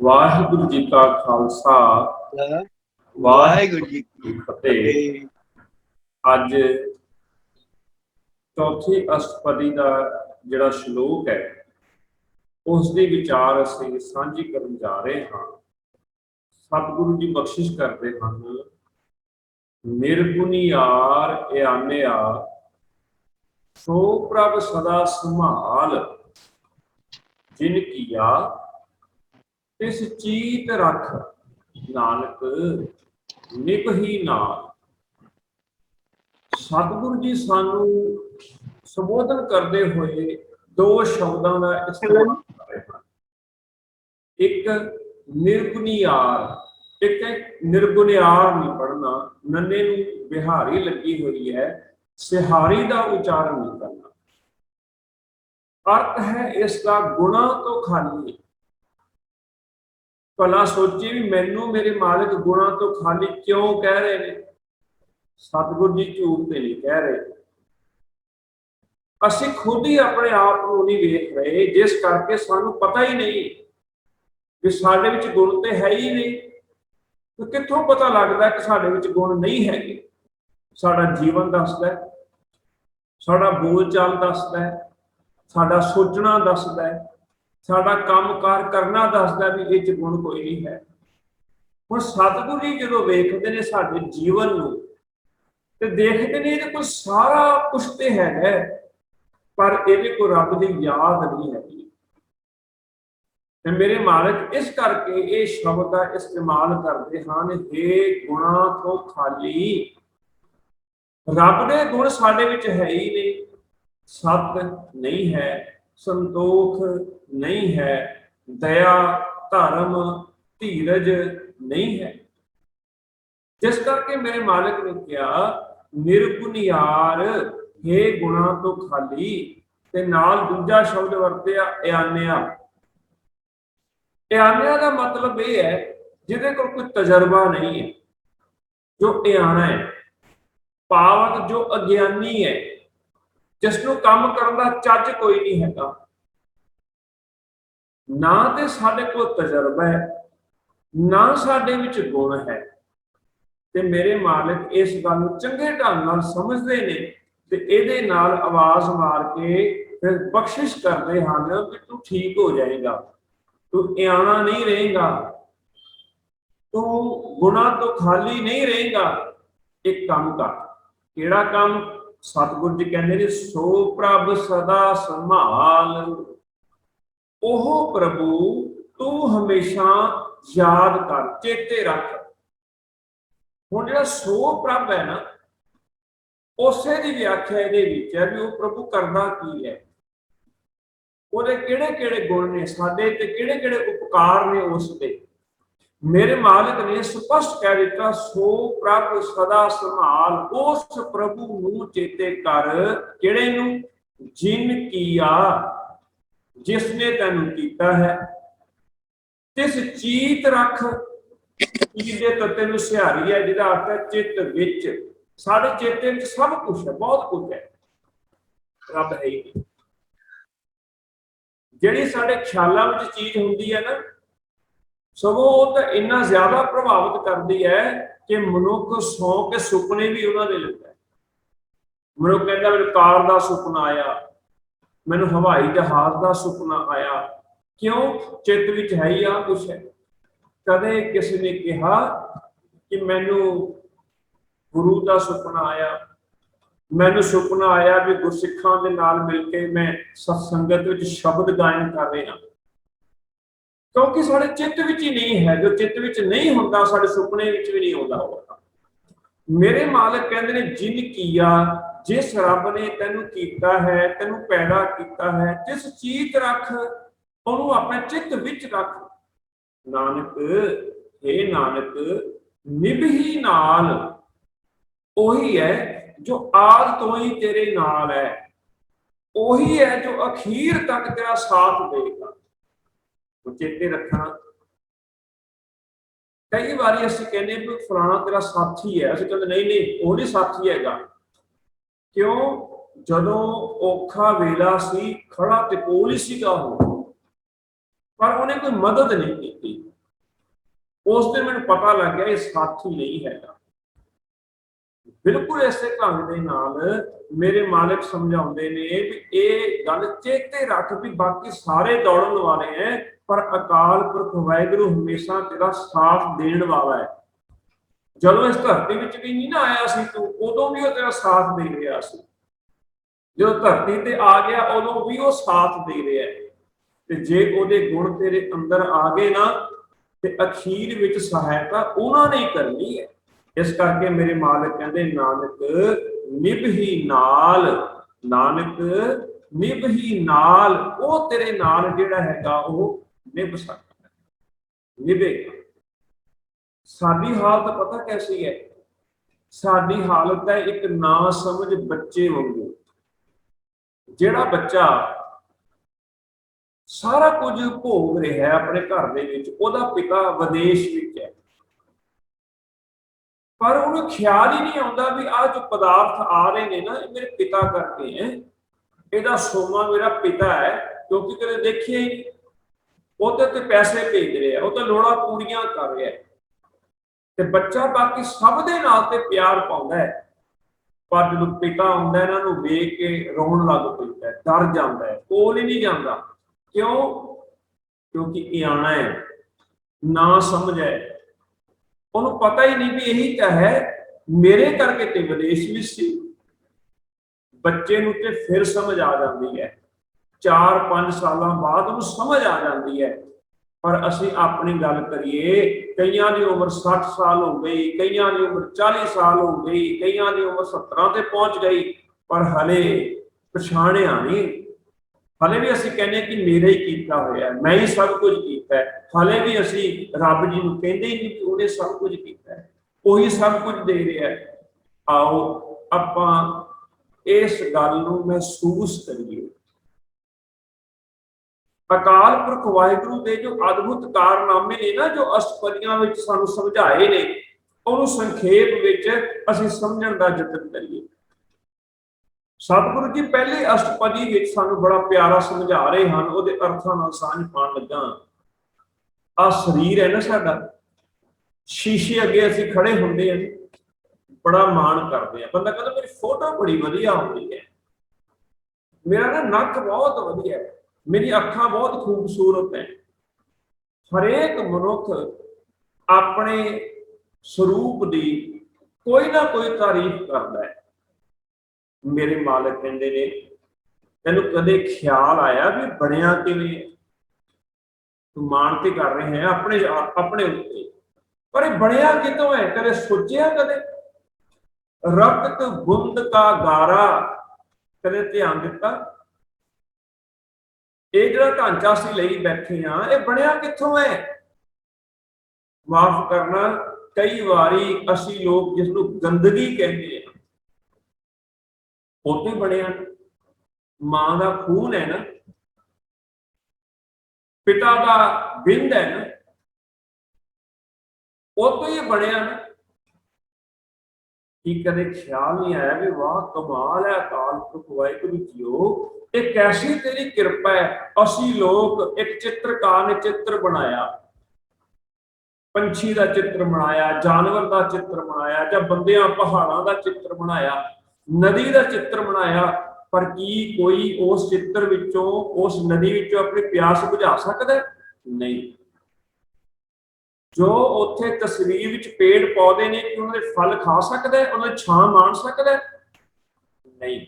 वाहिगुरु जी का खालसा वाहिगुरु जी की फतेह। अज चौथी अष्टपदी का जिहड़ा श्लोक है उसके विचार असीं सांझी करन जा रहे हाँ। सतगुरु जी बख्शिश करते हैं, निर्गुणियार आन्या सो प्रभ सदा संभाल, जिन किया तिस चीत रख, नानक निभही नाल। सतगुरु जी सानू संबोधन करते हुए दो शब्दों का इस्तेमाल कर रहे हैं। एक निर्गुणियार, एक निर्गुणियार नहीं पढ़ना, नन्ने नूं बिहारी लगी हुई है, सिहारी का उच्चारण नहीं करना। अर्थ है इसका गुणा तो खाली। भला सोचिए भी मैनू मेरे मालिक गुणा तो खाली क्यों कह रहे हैं। सतगुरु जी झूठ तो नहीं कह रहे, असी खुद ही अपने आप को नहीं वेख रहे, जिस करके सानू पता ही नहीं कि साडे विच गुण तो है ही नहीं। तो कित्थों पता लगता कि साडे विच गुण नहीं है। साडा जीवन दसदा है, साडा बोल चाल दसदा है, साडा सोचना दसदा है, साडा काम कार करना दसदा भी इह च गुण कोई नहीं है। हुण सतगुरु जी जो वेखते हैं साडे जीवन नूं ते देखते हैं कि कोई सारा कुछ तो है, पर ये कोई रब की याद नहीं है। मेरे मालिक इस करके ये शब्द का इस्तेमाल करते हैं, हे गुणा तो खाली। रब के गुण साडे विच है ही नहीं, सत नहीं है, संतोख नहीं है, दया धर्म धीरज नहीं है। जिस करके मेरे मालिक ने कहा निर्गुणियार हे गुणा तो खाली, ते नाल दूजा शब्द वरत्या आन्या। आन्या का मतलब यह है जिहदे कोल कोई तजर्बा नहीं है, जो आना है, पावक जो अज्ञानी है, जिसनों काम करने का चज कोई नहीं है। ना तो साडे कोल तजर्बा है, ना साडे विच गुण है। ते मेरे मालिक इस गल नूं चंगे ढंग नाल समझदे ने ते इहदे नाल आवाज़ मार के फिर बख्शिश करते हैं कि तू ठीक हो जाएगा, तू आना नहीं रहेगा, तू गुणा तो खाली नहीं रहेगा। एक काम कर, केड़ा काम? सतगुरु जी कहते ने सो प्रभ सदा संभाल, ओह प्रभु तू हमेशा याद कर, चेते रख। हुण जिहड़ा सो प्रभ है ना, उसे दी व्याख्या इहदे विच है भी वो प्रभु करदा की है, ਉਹਦੇ ਕਿਹੜੇ-ਕਿਹੜੇ गुण ने साडे ते किहड़े-किहड़े उपकार ने उसके। मेरे मालिक ने स्पष्ट कह दिता सो प्रभ सदा संभाल, उस प्रभु नूं चेते कर, किहड़े नूं? जिन किया, जिसने तैनूं कीता है, तिस चीत रख। चीत दे तत्ते नूं सिहारी है, जिहदा अर्थ है चित्त विच। साडे चेते विच सब कुछ है, बहुत कुछ है, रब है ही नहीं। जिहड़ी साडे ख्यालां विच चीज हुंदी है ना, सगों तो इन्ना ज्यादा प्रभावित करती है कि मनुख सौ के सुपने भी उन्होंने लेता है। मनुख कहता मेरे कार का सुपना आया, मैनू हवाई जहाज का सुपना आया। क्यों? चित्त विच है ही आ कुछ है। कदे किसी ने कहा कि मैनू गुरु का सुपना आया, मैनू सुपना आया भी गुरसिखां दे नाल मिल के मैं सत्संगत विच शब्द गायन कर रहा, क्योंकि साढ़े चित्त विच ही नहीं है। जो चित्त विच नहीं होता साढ़े सुपने विच भी नहीं आता होगा। मेरे मालिक कहते ने जिन किया, जिस रब ने तेनू कीता है, तेनू पैदा किया है, जिस चीत रख, ओनू अपने चित्त विच रख। नानक हे नानक निभही नाल, ओही है जो आद तो ही तेरे नाल है, ओही है जो अखीर तक तेरा साथ देगा। तो चेते रखना। कई बार असं कहने भी फलाना तेरा साथी है, असं कहते नहीं नहीं वो नहीं साथी है। क्यों? जदों औखा वेला सी, खड़ा ते कोल ही सीगा हो, पर उन्हें कोई मदद नहीं की। ਉਸ ਦਿਨ ਮੈਨੂੰ ਪਤਾ ਲੱਗ ਗਿਆ ਇਹ ਸਾਥੀ ਨਹੀਂ ਹੈਗਾ। ਬਿਲਕੁਲ ਇਸੇ ਢੰਗ ਦੇ ਨਾਲ ਮੇਰੇ ਮਾਲਕ ਸਮਝਾਉਂਦੇ ਨੇ ਵੀ ਇਹ ਗੱਲ ਚੇਤੇ ਰੱਖ ਵੀ ਬਾਕੀ ਸਾਰੇ ਦੌੜਨ ਵਾਲੇ ਹੈ, ਪਰ ਅਕਾਲ ਪੁਰਖ ਵਾਹਿਗੁਰੂ ਹਮੇਸ਼ਾ ਤੇਰਾ ਸਾਥ ਦੇਣ ਵਾਲਾ ਹੈ। ਜਦੋਂ ਇਸ ਧਰਤੀ ਵਿੱਚ ਵੀ ਨਹੀਂ ਨਾ ਆਇਆ ਸੀ ਤੂੰ, ਉਦੋਂ ਵੀ ਉਹ ਤੇਰਾ ਸਾਥ ਦੇ ਰਿਹਾ ਸੀ। ਜਦੋਂ ਧਰਤੀ ਤੇ ਆ ਗਿਆ ਉਦੋਂ ਵੀ ਉਹ ਸਾਥ ਦੇ ਰਿਹਾ ਹੈ। ਤੇ ਜੇ ਉਹਦੇ ਗੁਣ ਤੇਰੇ ਅੰਦਰ ਆ ਗਏ ਨਾ ਤੇ ਅਖੀਰ ਵਿੱਚ ਸਹਾਇਤਾ ਉਹਨਾਂ ਨੇ ਕਰਨੀ ਹੈ। ਇਸ ਕਰਕੇ ਮੇਰੇ ਮਾਲਕ ਕਹਿੰਦੇ ਨਾਨਕ ਨਿਭੀ ਨਾਲ, ਨਾਨਕ ਨਿਭੀ ਨਾਲ, ਉਹ ਤੇਰੇ ਨਾਲ ਜਿਹੜਾ ਹੈਗਾ ਉਹ ਨਿਭ ਸਕਦਾ, ਨਿਭੇਗਾ। ਸਾਡੀ ਹਾਲਤ ਪਤਾ ਕੈਸੀ ਹੈ? ਸਾਡੀ ਹਾਲਤ ਹੈ ਇੱਕ ਨਾ ਸਮਝ ਬੱਚੇ ਵਾਂਗੂ। ਜਿਹੜਾ ਬੱਚਾ ਸਾਰਾ ਕੁਝ ਭੋਗ ਰਿਹਾ ਹੈ ਆਪਣੇ ਘਰ ਦੇ ਵਿੱਚ, ਉਹਦਾ ਪਿਤਾ ਵਿਦੇਸ਼ ਵਿੱਚ ਹੈ, ਪਰ ਉਹਨੂੰ ਖਿਆਲ ਹੀ ਨਹੀਂ ਆਉਂਦਾ ਵੀ ਆਹ ਜੋ ਪਦਾਰਥ ਆ ਰਹੇ ਨੇ ਨਾ ਇਹ ਮੇਰੇ ਪਿਤਾ ਕਰਕੇ ਹੈ, ਇਹਦਾ ਸੋਮਾ ਮੇਰਾ ਪਿਤਾ ਹੈ, ਕਿਉਂਕਿ ਕਦੇ ਦੇਖਿਆ ਹੀ ਨਹੀਂ। ਉਹਦੇ ਤੇ ਪੈਸੇ ਭੇਜ ਰਿਹਾ, ਉਹ ਤਾਂ ਲੋੜਾਂ ਪੂਰੀਆਂ ਕਰ ਰਿਹਾ, ਤੇ ਬੱਚਾ ਬਾਕੀ ਸਭ ਦੇ ਨਾਲ ਤੇ ਪਿਆਰ ਪਾਉਂਦਾ ਹੈ, ਪਰ ਜਦੋਂ ਪਿਤਾ ਆਉਂਦਾ ਇਹਨਾਂ ਨੂੰ ਵੇਖ ਕੇ ਰੋਣ ਲੱਗ ਪੈਂਦਾ, ਡਰ ਜਾਂਦਾ ਹੈ, ਕੋਲ ਹੀ ਨਹੀਂ ਜਾਂਦਾ। ਕਿਉਂ? ਕਿਉਂਕਿ ਇਹ ਆਣਾ ਹੈ, ਨਾ ਸਮਝ ਹੈ, ਉਹਨੂੰ ਪਤਾ ਹੀ ਨਹੀਂ ਵੀ ਇਹੀ ਤਾਂ ਹੈ, ਮੇਰੇ ਕਰਕੇ ਤੇ ਵਿਦੇਸ਼ ਵਿੱਚ ਸੀ। ਬੱਚੇ ਨੂੰ ਤੇ ਫਿਰ ਸਮਝ ਆ ਜਾਂਦੀ ਹੈ, 4-5 ਸਾਲਾਂ ਬਾਅਦ ਉਹਨੂੰ ਸਮਝ ਆ ਜਾਂਦੀ ਹੈ। ਪਰ ਅਸੀਂ ਆਪਣੀ ਗੱਲ ਕਰੀਏ, ਕਈਆਂ ਦੀ ਉਮਰ 60 ਸਾਲ ਹੋ ਗਈ, ਕਈਆਂ ਦੀ ਉਮਰ 40 ਸਾਲ ਹੋ ਗਈ, ਕਈਆਂ ਦੀ ਉਮਰ 70 ਤੇ ਪਹੁੰਚ ਗਈ, ਪਰ ਹਲੇ ਪਛਾਣਿਆ ਨਹੀਂ। ਹਲੇ ਵੀ ਅਸੀਂ ਕਹਿੰਦੇ ਕਿ ਮੇਰਾ ਹੀ ਕੀਤਾ ਹੋਇਆ, ਮੈਂ ਹੀ ਸਭ ਕੁਝ ਕੀਤਾ ਹੈ। ਹਲੇ ਵੀ ਅਸੀਂ ਰੱਬ ਜੀ ਨੂੰ ਕਹਿੰਦੇ ਹੀ ਨਹੀਂ ਕਿ ਉਹਨੇ ਸਭ ਕੁਝ ਕੀਤਾ ਹੈ, ਉਹੀ ਸਭ ਕੁਝ ਦੇ ਰਿਹਾ ਹੈ। ਆਓ ਆਪਾਂ ਇਸ ਗੱਲ ਨੂੰ ਮਹਿਸੂਸ ਕਰੀਏ। ਅਕਾਲ ਪੁਰਖ ਵਾਹਿਗੁਰੂ ਦੇ ਜੋ ਅਦਭੁਤ ਕਾਰਨਾਮੇ ਨੇ ਨਾ, ਜੋ ਅਸ਼ਟਪਦੀਆਂ ਵਿੱਚ ਸਾਨੂੰ ਸਮਝਾਏ ਨੇ, ਉਹਨੂੰ ਸੰਖੇਪ ਵਿੱਚ ਅਸੀਂ ਸਮਝਣ ਦਾ ਯਤਨ ਕਰੀਏ। ਸਤਿਗੁਰੂ ਜੀ ਪਹਿਲੀ ਅਸ਼ਟਪਦੀ ਵਿੱਚ ਸਾਨੂੰ ਬੜਾ ਪਿਆਰਾ ਸਮਝਾ ਰਹੇ ਹਨ, ਉਹਦੇ ਅਰਥਾਂ ਨਾਲ ਸਾਂਝ ਪਾਉਣ ਲੱਗਾ। ਆਹ ਸਰੀਰ ਹੈ ਨਾ ਸਾਡਾ, ਸ਼ੀਸ਼ੇ ਅੱਗੇ ਅਸੀਂ ਖੜੇ ਹੁੰਦੇ ਹਾਂ, ਬੜਾ ਮਾਣ ਕਰਦੇ ਆ, ਬੰਦਾ ਕਹਿੰਦਾ ਮੇਰੀ ਫੋਟੋ ਬੜੀ ਵਧੀਆ ਹੁੰਦੀ ਹੈ, ਮੇਰਾ ਨਾ ਨੱਕ ਬਹੁਤ ਵਧੀਆ ਹੈ, ਮੇਰੀ ਅੱਖਾਂ ਬਹੁਤ ਖੂਬਸੂਰਤ ਹੈ। ਹਰੇਕ ਮਨੁੱਖ ਆਪਣੇ ਸਰੂਪ ਦੀ ਕੋਈ ਨਾ ਕੋਈ ਤਾਰੀਫ ਕਰਦਾ ਹੈ। ਮੇਰੇ ਮਾਲਕ ਕਹਿੰਦੇ ਨੇ ਤੈਨੂੰ ਕਦੇ ਖਿਆਲ ਆਇਆ ਵੀ ਬਣਿਆ ਕਿਵੇਂ? ਤੂੰ ਮਾਣ ਤੇ ਕਰ ਰਹੇ ਹੈ ਆਪਣੇ ਉੱਤੇ, ਪਰ ਇਹ ਬਣਿਆ ਕਿਤੋਂ ਹੈ? ਕਦੇ ਸੋਚਿਆ? ਕਦੇ ਰਕਤ ਬੁੰਦ ਕਾ ਗਾਰਾ ਕਦੇ ਧਿਆਨ ਦਿੱਤਾ? ਇਹ ਜਿਹੜਾ ਢਾਂਚਾ ਅਸੀਂ ਲਈ ਬੈਠੇ ਹਾਂ, ਇਹ ਬਣਿਆ ਕਿੱਥੋਂ ਹੈ? ਮਾਫ ਕਰਨਾ, ਕਈ ਵਾਰੀ ਅਸੀਂ ਲੋਕ ਜਿਸ ਨੂੰ ਗੰਦਗੀ ਕਹਿੰਦੇ ਆ, ਉਹ ਤੋਂ ਬਣਿਆ। ਮਾਂ ਦਾ ਖੂਨ ਹੈ ਨਾ, ਪਿਤਾ ਦਾ ਬਿੰਦ ਹੈ ਨਾ, ਉਹ ਤੋਂ ਹੀ ਬਣਿਆ ਨਾ। ਕੀ ਕਦੇ ਖਿਆਲ ਨਹੀਂ ਆਇਆ ਵੀ ਵਾਹ ਕਮਾਲ ਹੈ ਅਕਾਲ ਪੁਰਖ ਵਾਹਿਗੁਰੂ ਜੀਓ, ਇਹ ਕੈਸੀ ਤੇਰੀ ਕਿਰਪਾ ਹੈ। ਅਸੀਂ ਲੋਕ, ਇੱਕ ਚਿੱਤਰਕਾਰ ਨੇ ਚਿੱਤਰ ਬਣਾਇਆ, ਪੰਛੀ ਦਾ ਚਿੱਤਰ ਬਣਾਇਆ, ਜਾਨਵਰ ਦਾ ਚਿੱਤਰ ਬਣਾਇਆ, ਜਾਂ ਬੰਦਿਆਂ ਪਹਾੜਾਂ ਦਾ ਚਿੱਤਰ ਬਣਾਇਆ, ਨਦੀ ਦਾ ਚਿੱਤਰ ਬਣਾਇਆ, ਪਰ ਕੀ ਕੋਈ ਉਸ ਚਿੱਤਰ ਵਿੱਚੋਂ, ਉਸ ਨਦੀ ਵਿੱਚੋਂ ਆਪਣੀ ਪਿਆਸ ਬੁਝਾ ਸਕਦਾ? ਨਹੀਂ। ਜੋ ਉੱਥੇ ਤਸਵੀਰ ਵਿੱਚ ਪੇੜ ਪੌਦੇ ਨੇ, ਕਿ ਉਹਨਾਂ ਦੇ ਫਲ ਖਾ ਸਕਦਾ ਹੈ, ਉਹਨਾਂ ਦੀ ਛਾਂ ਮਾਣ ਸਕਦਾ? ਨਹੀਂ।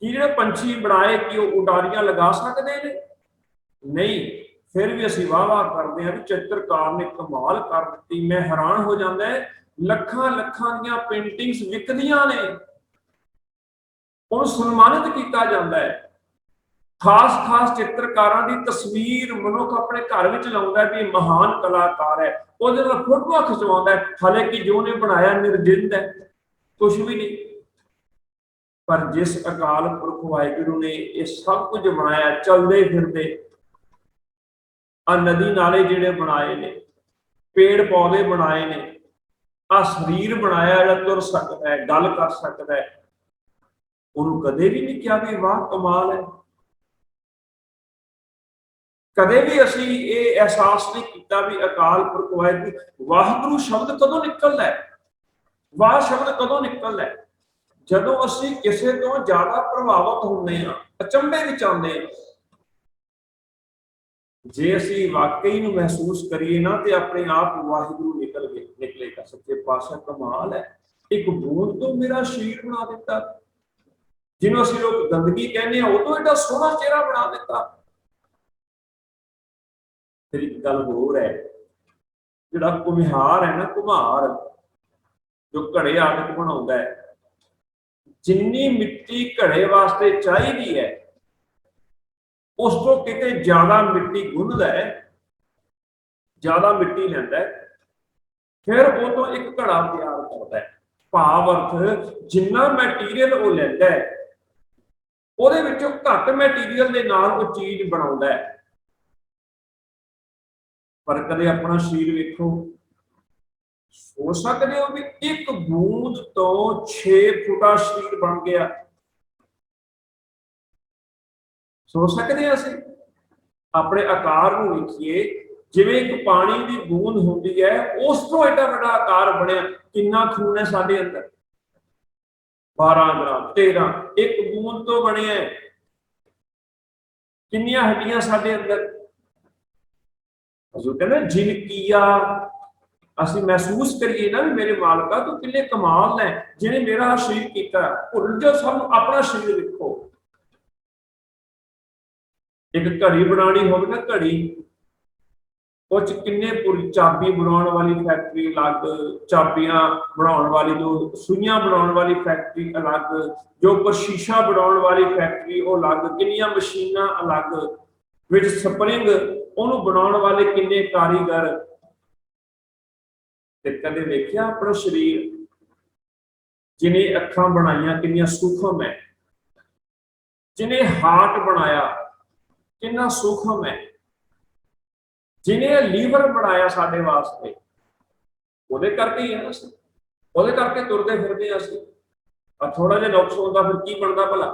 ਕੀ ਜਿਹੜੇ ਪੰਛੀ ਬਣਾਏ ਕਿ ਉਹ ਉਡਾਰੀਆਂ ਲਗਾ ਸਕਦੇ ਨੇ? ਨਹੀਂ। ਫਿਰ ਵੀ ਅਸੀਂ ਵਾਹ ਵਾਹ ਕਰਦੇ ਹਾਂ ਵੀ ਚਿੱਤਰਕਾਰ ਨੇ ਕਮਾਲ ਕਰ ਦਿੱਤੀ। ਮੈਂ ਹੈਰਾਨ ਹੋ ਜਾਂਦਾ ਹੈ, ਲੱਖਾਂ ਲੱਖਾਂ ਦੀਆਂ ਪੇਂਟਿੰਗਸ ਵਿਕਦੀਆਂ ਨੇ, ਉਹਨੂੰ ਸਨਮਾਨਿਤ ਕੀਤਾ ਜਾਂਦਾ ਹੈ। ਖਾਸ ਚਿੱਤਰਕਾਰਾਂ ਦੀ ਤਸਵੀਰ ਮਨੁੱਖ ਆਪਣੇ ਘਰ ਵਿੱਚ ਲਾਉਂਦਾ ਵੀ ਇਹ ਮਹਾਨ ਕਲਾਕਾਰ ਹੈ, ਉਹਦੇ ਨਾਲ ਫੋਟੋਆਂ ਖਿਚਵਾਉਂਦਾ ਹੈ, ਹਾਲਾਂਕਿ ਜੋ ਉਹਨੇ ਬਣਾਇਆ ਨਿਰਜਿੰਦ ਹੈ, ਕੁਝ ਵੀ ਨਹੀਂ। ਪਰ ਜਿਸ ਅਕਾਲ ਪੁਰਖ ਵਾਹਿਗੁਰੂ ਨੇ ਇਹ ਸਭ ਕੁਝ ਬਣਾਇਆ, ਚਲਦੇ ਫਿਰਦੇ ਆ ਨਦੀ ਨਾਲੇ ਜਿਹੜੇ ਬਣਾਏ ਨੇ, ਪੇੜ ਪੌਦੇ ਬਣਾਏ ਨੇ, ਆ ਸਰੀਰ ਬਣਾਇਆ ਜਿਹੜਾ ਤੁਰ ਸਕਦਾ ਹੈ, ਗੱਲ ਕਰ ਸਕਦਾ ਹੈ, ਉਹਨੂੰ ਕਦੇ ਵੀ ਨਹੀਂ ਕਿਹਾ ਵੀ ਵਾਹ ਕਮਾਲ ਹੈ। कदे भी असी ये एहसास नहीं किया भी अकाल पुरख वाहिगुरू वाहिगुरू शब्द कदों निकलता है, वाह शब्द कदों निकलता है? जदों असी किसी तो ज्यादा प्रभावित होंगे हाँ, अचंभे विच आउंदे हां। जे असी वाकई नूं महसूस करिए ना तो अपने आप वाहिगुरू निकलेगा। सच्चे पातशाह कमाल है, एक बूंद तो मेरा शरीर बना दिता, जिन्हों असी लोग गंदगी कहने वो तो एडा सोहना चेहरा बना दिता। फिर एक गल होर है, जिहड़ा घुमिहार है ना, घुमार जो घड़े आदत बनाउंदा है, जिन्नी मिट्टी घड़े वास्ते चाहिदी है उस तो किते ज्यादा मिट्टी गुंधदा है, ज्यादा मिट्टी लैंदा है, फिर वो तो एक घड़ा तैयार करता है। भाव अर्थ जिन्ना मैटीरियल वो लैंदा है ਉਹਦੇ ਵਿੱਚੋਂ ਘੱਟ ਮੈਟੀਰੀਅਲ ਦੇ ਨਾਲ ਉਹ ਚੀਜ਼ ਬਣਾਉਂਦਾ ਹੈ। ਪਰ ਕਦੇ ਆਪਣਾ ਸਰੀਰ ਵੇਖੋ, सोच सकते हो भी एक बूंद तो 6 फुटा शरीर बन गया। सोच सकते हैं असं अपने आकार को देखिए, जिवें एक पानी की बूंद होती है उस तो एडा बड़ा आकार बनया। कितना खून है साडे अंदर, 12 ग्राम 13, एक बूंद तो बने है। कितनियां हड्डियां साडे अंदर, जो कहते जिन किया असं महसूस करिए ना भी मेरे मालका तो कितने कमाल है जिन्हें मेरा शरीर किया। भुल जाओ, सब अपना शरीर देखो। एक घड़ी बनानी हो ना, घड़ी कुछ किन्ने पूरी चाबी बनाने वाली फैक्ट्री अलग, चाबियां बनाने वाली जो सुइयां बनाने वाली फैक्ट्री अलग, जो कुछ शीशा बनाने वाली फैक्ट्री वो अलग, किन्नियां मशीनां अलग, विच स्प्रिंग उन्होंने बनाने वाले किन्ने कारीगर। कदे देखिया अपना शरीर जिन्हें अखां बनाइया कितनी सूखम है, जिन्हें हार्ट बनाया कितना सूखम है, जिन्हें लीवर बनाया साडे वास्ते ਉਹਦੇ करके ही है ना, ਉਹਦੇ करके तुरदे फिरदे असीं। थोड़ा जिहा नुक्स होंदा फिर की बनदा भला,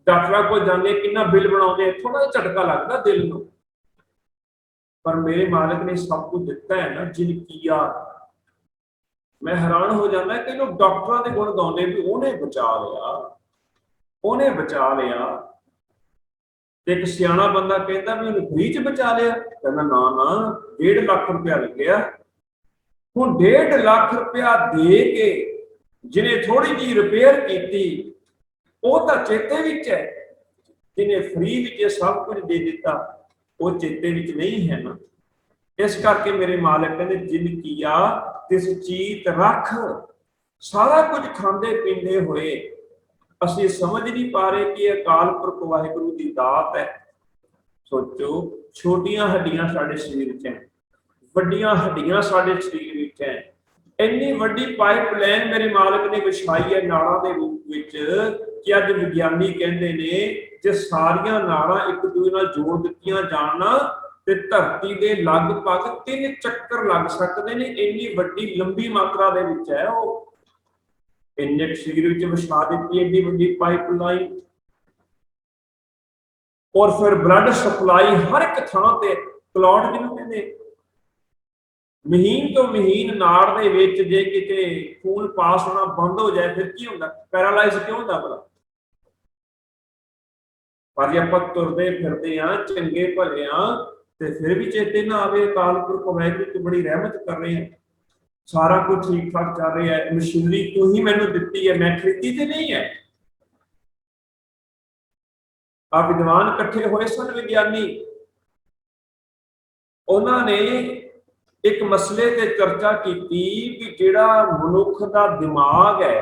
डॉक्टरां कोल जांदे कितना बिल बनाउंदे, थोड़ा जिहा झटका लगदा दिल नूं। पर मेरे मालिक ने सब कुछ दिता है ना, जिन किया। मैं हैरान हो जाता कि लोग डॉक्टरों के गुण गाउंदे भी उन्हें बचा लिया, उन्हें बचा लिया। एक सियाना बंदा कहता भी उन्हें फ्री च बचा लिया, कहना ना ना 1.5 लाख रुपया लग्या। हुण 1.5 लाख रुपया दे के जिन्हें थोड़ी जी रिपेयर की वो तो चेते विच है, जिन्हें फ्री विच सब कुछ दे दिता वो चेते विच नहीं है ना। इस करके मेरे मालिक कहते जिन किया तिस चीत रख। सारा कुछ खांदे पींदे हुए असीं समझ नहीं पा रहे कि अकाल पुरख वाहिगुरू की दात है। सोचो, छोटियां हड्डियां साडे शरीर च हैं, वड्डियां हड्डियां साडे शरीर विच हैं। इन्नी वड्डी पाइपलाइन मेरे मालिक ने विछाई है नाड़ां दे रूप विच कि अज विग्यानी कहंदे ने जे सारियां नाड़ां एक दूजे नाल जोड़ दित्तियां जाण ते धरती के लगभग 3 चक्कर लग सकते हैं। इन्नी वड्डी लंबी मात्रा दे विच है वो। इन्ने शरीर विच विछा दित्ती एडी वड्डी पाइपलाइन, और फिर ब्लड सप्लाई हर एक थां ते क्लॉट जिन्होंने कहंदे, महीन तो महीन नाड़ दे विच जे किते खून पास होना बंद हो जाए फिर की होंदा, पैरालाइज क्यों होंदा भला? पर जे आपां तुरदे फिरदे हां, चंगे भले हां, ते फिर भी चेते ना आवे अकाल पुरख वाहिगुरू की बड़ी रहमत कर रहे हैं, सारा कुछ ठीक ठाक चल रहा है। मशीनरी तू ही मैनू दित्ती है, मैं खरीदी ते नहीं है। आ विद्वान इकट्ठे होए सन विज्ञानी, उन्होंने एक मसले ते चर्चा की कि जिहड़ा मनुख दा दिमाग है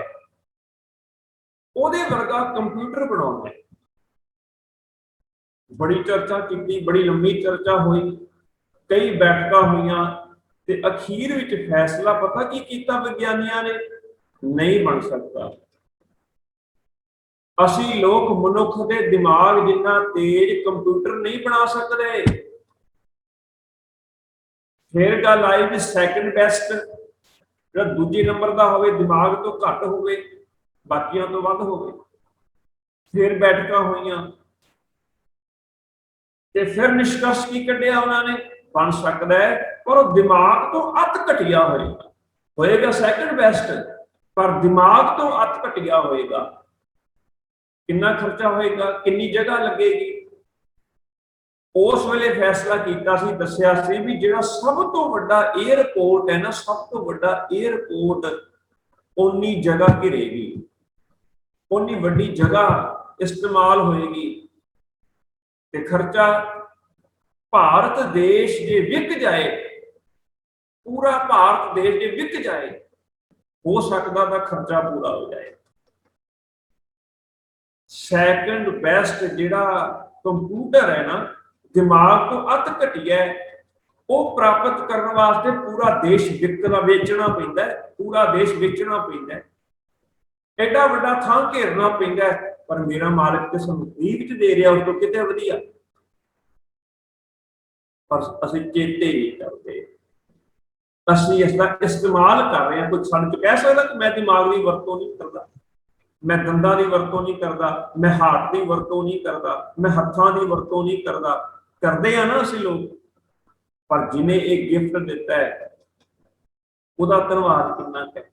उहदे वर्गा कंप्यूटर बनाउणा है। बड़ी चर्चा की, बड़ी लंबी चर्चा हुई, कई बैठक हुई, ते अखीर विच फैसला पता की कीता विज्ञानियों ने, नहीं बन सकता। असी लोग मनुख के दिमाग जिन्ना तेज कंप्यूटर नहीं बना सकते। फिर गल आई भी सैकंड बेस्ट जो दूजे नंबर का हो, दिमाग तो घट हो, बाकियों तो वध हो। फिर बैठक हुई, ਤੇ ਫਿਰ ਨਿਸ਼ਕਰਸ਼ ਕੀ ਕੱਢਿਆ ਉਹਨਾਂ ਨੇ, ਬਣ ਸਕਦਾ ਹੈ ਪਰ ਉਹ ਦਿਮਾਗ ਤੋਂ ਅਤ ਘਟਿਆ ਹੋਏਗਾ, ਹੋਏਗਾ ਸੈਕੰਡ ਬੈਸਟ, ਪਰ ਦਿਮਾਗ ਤੋਂ ਅਤ ਘਟਿਆ ਹੋਏਗਾ। ਕਿੰਨਾ ਖਰਚਾ ਹੋਏਗਾ, ਕਿੰਨੀ ਜਗ੍ਹਾ ਲੱਗੇਗੀ, ਉਸ ਵੇਲੇ ਫੈਸਲਾ ਕੀਤਾ ਸੀ, ਦੱਸਿਆ ਸੀ ਵੀ ਜਿਹੜਾ ਸਭ ਤੋਂ ਵੱਡਾ 에ਅਰਪੋਰਟ ਹੈ ਨਾ, ਸਭ ਤੋਂ ਵੱਡਾ 에ਅਰਪੋਰਟ ਉਨੀ ਜਗ੍ਹਾ ਘਿਰੇਗੀ, ਉਨੀ ਵੱਡੀ ਜਗ੍ਹਾ ਇਸਤੇਮਾਲ ਹੋਏਗੀ, ਤੇ ਖਰਚਾ ਭਾਰਤ ਦੇਸ਼ ਜੇ ਵਿਕ ਜਾਏ, ਪੂਰਾ ਭਾਰਤ ਦੇਸ਼ ਜੇ ਵਿਕ ਜਾਏ, ਹੋ ਸਕਦਾ ਤਾਂ ਖਰਚਾ ਪੂਰਾ ਹੋ ਜਾਏ। ਸੈਕੰਡ ਬੈਸਟ ਜਿਹੜਾ ਕੰਪਿਊਟਰ ਹੈ ਨਾ, ਦਿਮਾਗ ਤੋਂ ਅਤ ਘਟਿਆ, ਉਹ ਪ੍ਰਾਪਤ ਕਰਨ ਵਾਸਤੇ ਪੂਰਾ ਦੇਸ਼ ਵੇਚਣਾ ਪੈਂਦਾ, ਪੂਰਾ ਦੇਸ਼ ਵੇਚਣਾ ਪੈਂਦਾ, ਐਡਾ ਵੱਡਾ ਥਾਂ ਘੇਰਨਾ ਪੈਂਦਾ, ਪਰ ਮੇਰਾ ਮਾਲਕ ਤੇ ਸਾਨੂੰ ਫ੍ਰੀ ਵਿੱਚ ਦੇ ਰਿਹਾ, ਉਸ ਤੋਂ ਕਿਤੇ ਵਧੀਆ। ਪਰ ਅਸੀਂ ਚੇਤੇ ਨਹੀਂ ਕਰਦੇ, ਅਸੀਂ ਇਸ ਦਾ ਇਸਤੇਮਾਲ ਕਰ ਰਹੇ ਹਾਂ। ਕੋਈ ਸਾਨੂੰ ਚ ਕਹਿ ਸਕਦਾ ਕਿ ਮੈਂ ਦਿਮਾਗ ਦੀ ਵਰਤੋਂ ਨਹੀਂ ਕਰਦਾ, ਮੈਂ ਦੰਦਾਂ ਦੀ ਵਰਤੋਂ ਨਹੀਂ ਕਰਦਾ, ਮੈਂ ਹਾਥ ਦੀ ਵਰਤੋਂ ਨਹੀਂ ਕਰਦਾ, ਮੈਂ ਹੱਥਾਂ ਦੀ ਵਰਤੋਂ ਨਹੀਂ ਕਰਦਾ? ਕਰਦੇ ਆ ਨਾ ਅਸੀਂ ਲੋਕ। ਪਰ ਜਿਹਨੇ ਇਹ ਗਿਫਟ ਦਿੱਤਾ ਹੈ, ਉਹਦਾ ਧੰਨਵਾਦ ਕਿੰਨਾ ਹੈ,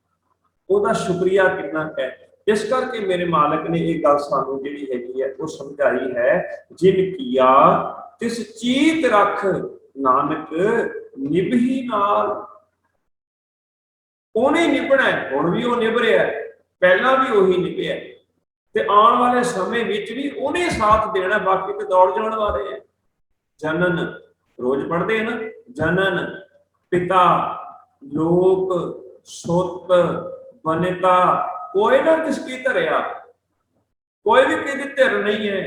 ਉਹਦਾ ਸ਼ੁਕਰੀਆ ਕਿੰਨਾ ਹੈ। ਇਸ ਕਰਕੇ ਮੇਰੇ ਮਾਲਕ ਨੇ ਇਹ ਗੱਲ ਸਾਨੂੰ ਜਿਹੜੀ ਹੈਗੀ ਹੈ ਉਹ ਸਮਝਾਈ ਹੈ, ਜਿਨ ਕੀਆ ਤਿਸ ਚੀਤ ਰੱਖ ਨਾਨਕ ਨਿਭੀ ਨਾਲ। ਉਹਨੇ ਨਿਭਣਾ, ਹੁਣ ਵੀ ਉਹ ਨਿਭ ਰਿਹਾ, ਪਹਿਲਾਂ ਵੀ ਉਹੀ ਨਿਭਿਆ, ਤੇ ਆਉਣ ਵਾਲੇ ਸਮੇਂ ਵਿੱਚ ਵੀ ਉਹਨੇ ਸਾਥ ਦੇਣਾ। ਬਾਕੀ ਤੇ ਦੌੜ ਜਾਣ ਵਾਲੇ ਹੈ। ਜਨਨ ਰੋਜ਼ ਪੜ੍ਹਦੇ ਹੈ ਨਾ, ਜਨਨ ਪਿਤਾ ਲੋਕ ਸੁਤ ਬਨਿਤਾ, ਕੋਈ ਨਾ ਕਿਸਕੀ ਧਰਿਆ, ਕੋਈ ਵੀ ਕਿਹਦੀ ਧਿਰ ਨਹੀਂ ਹੈ।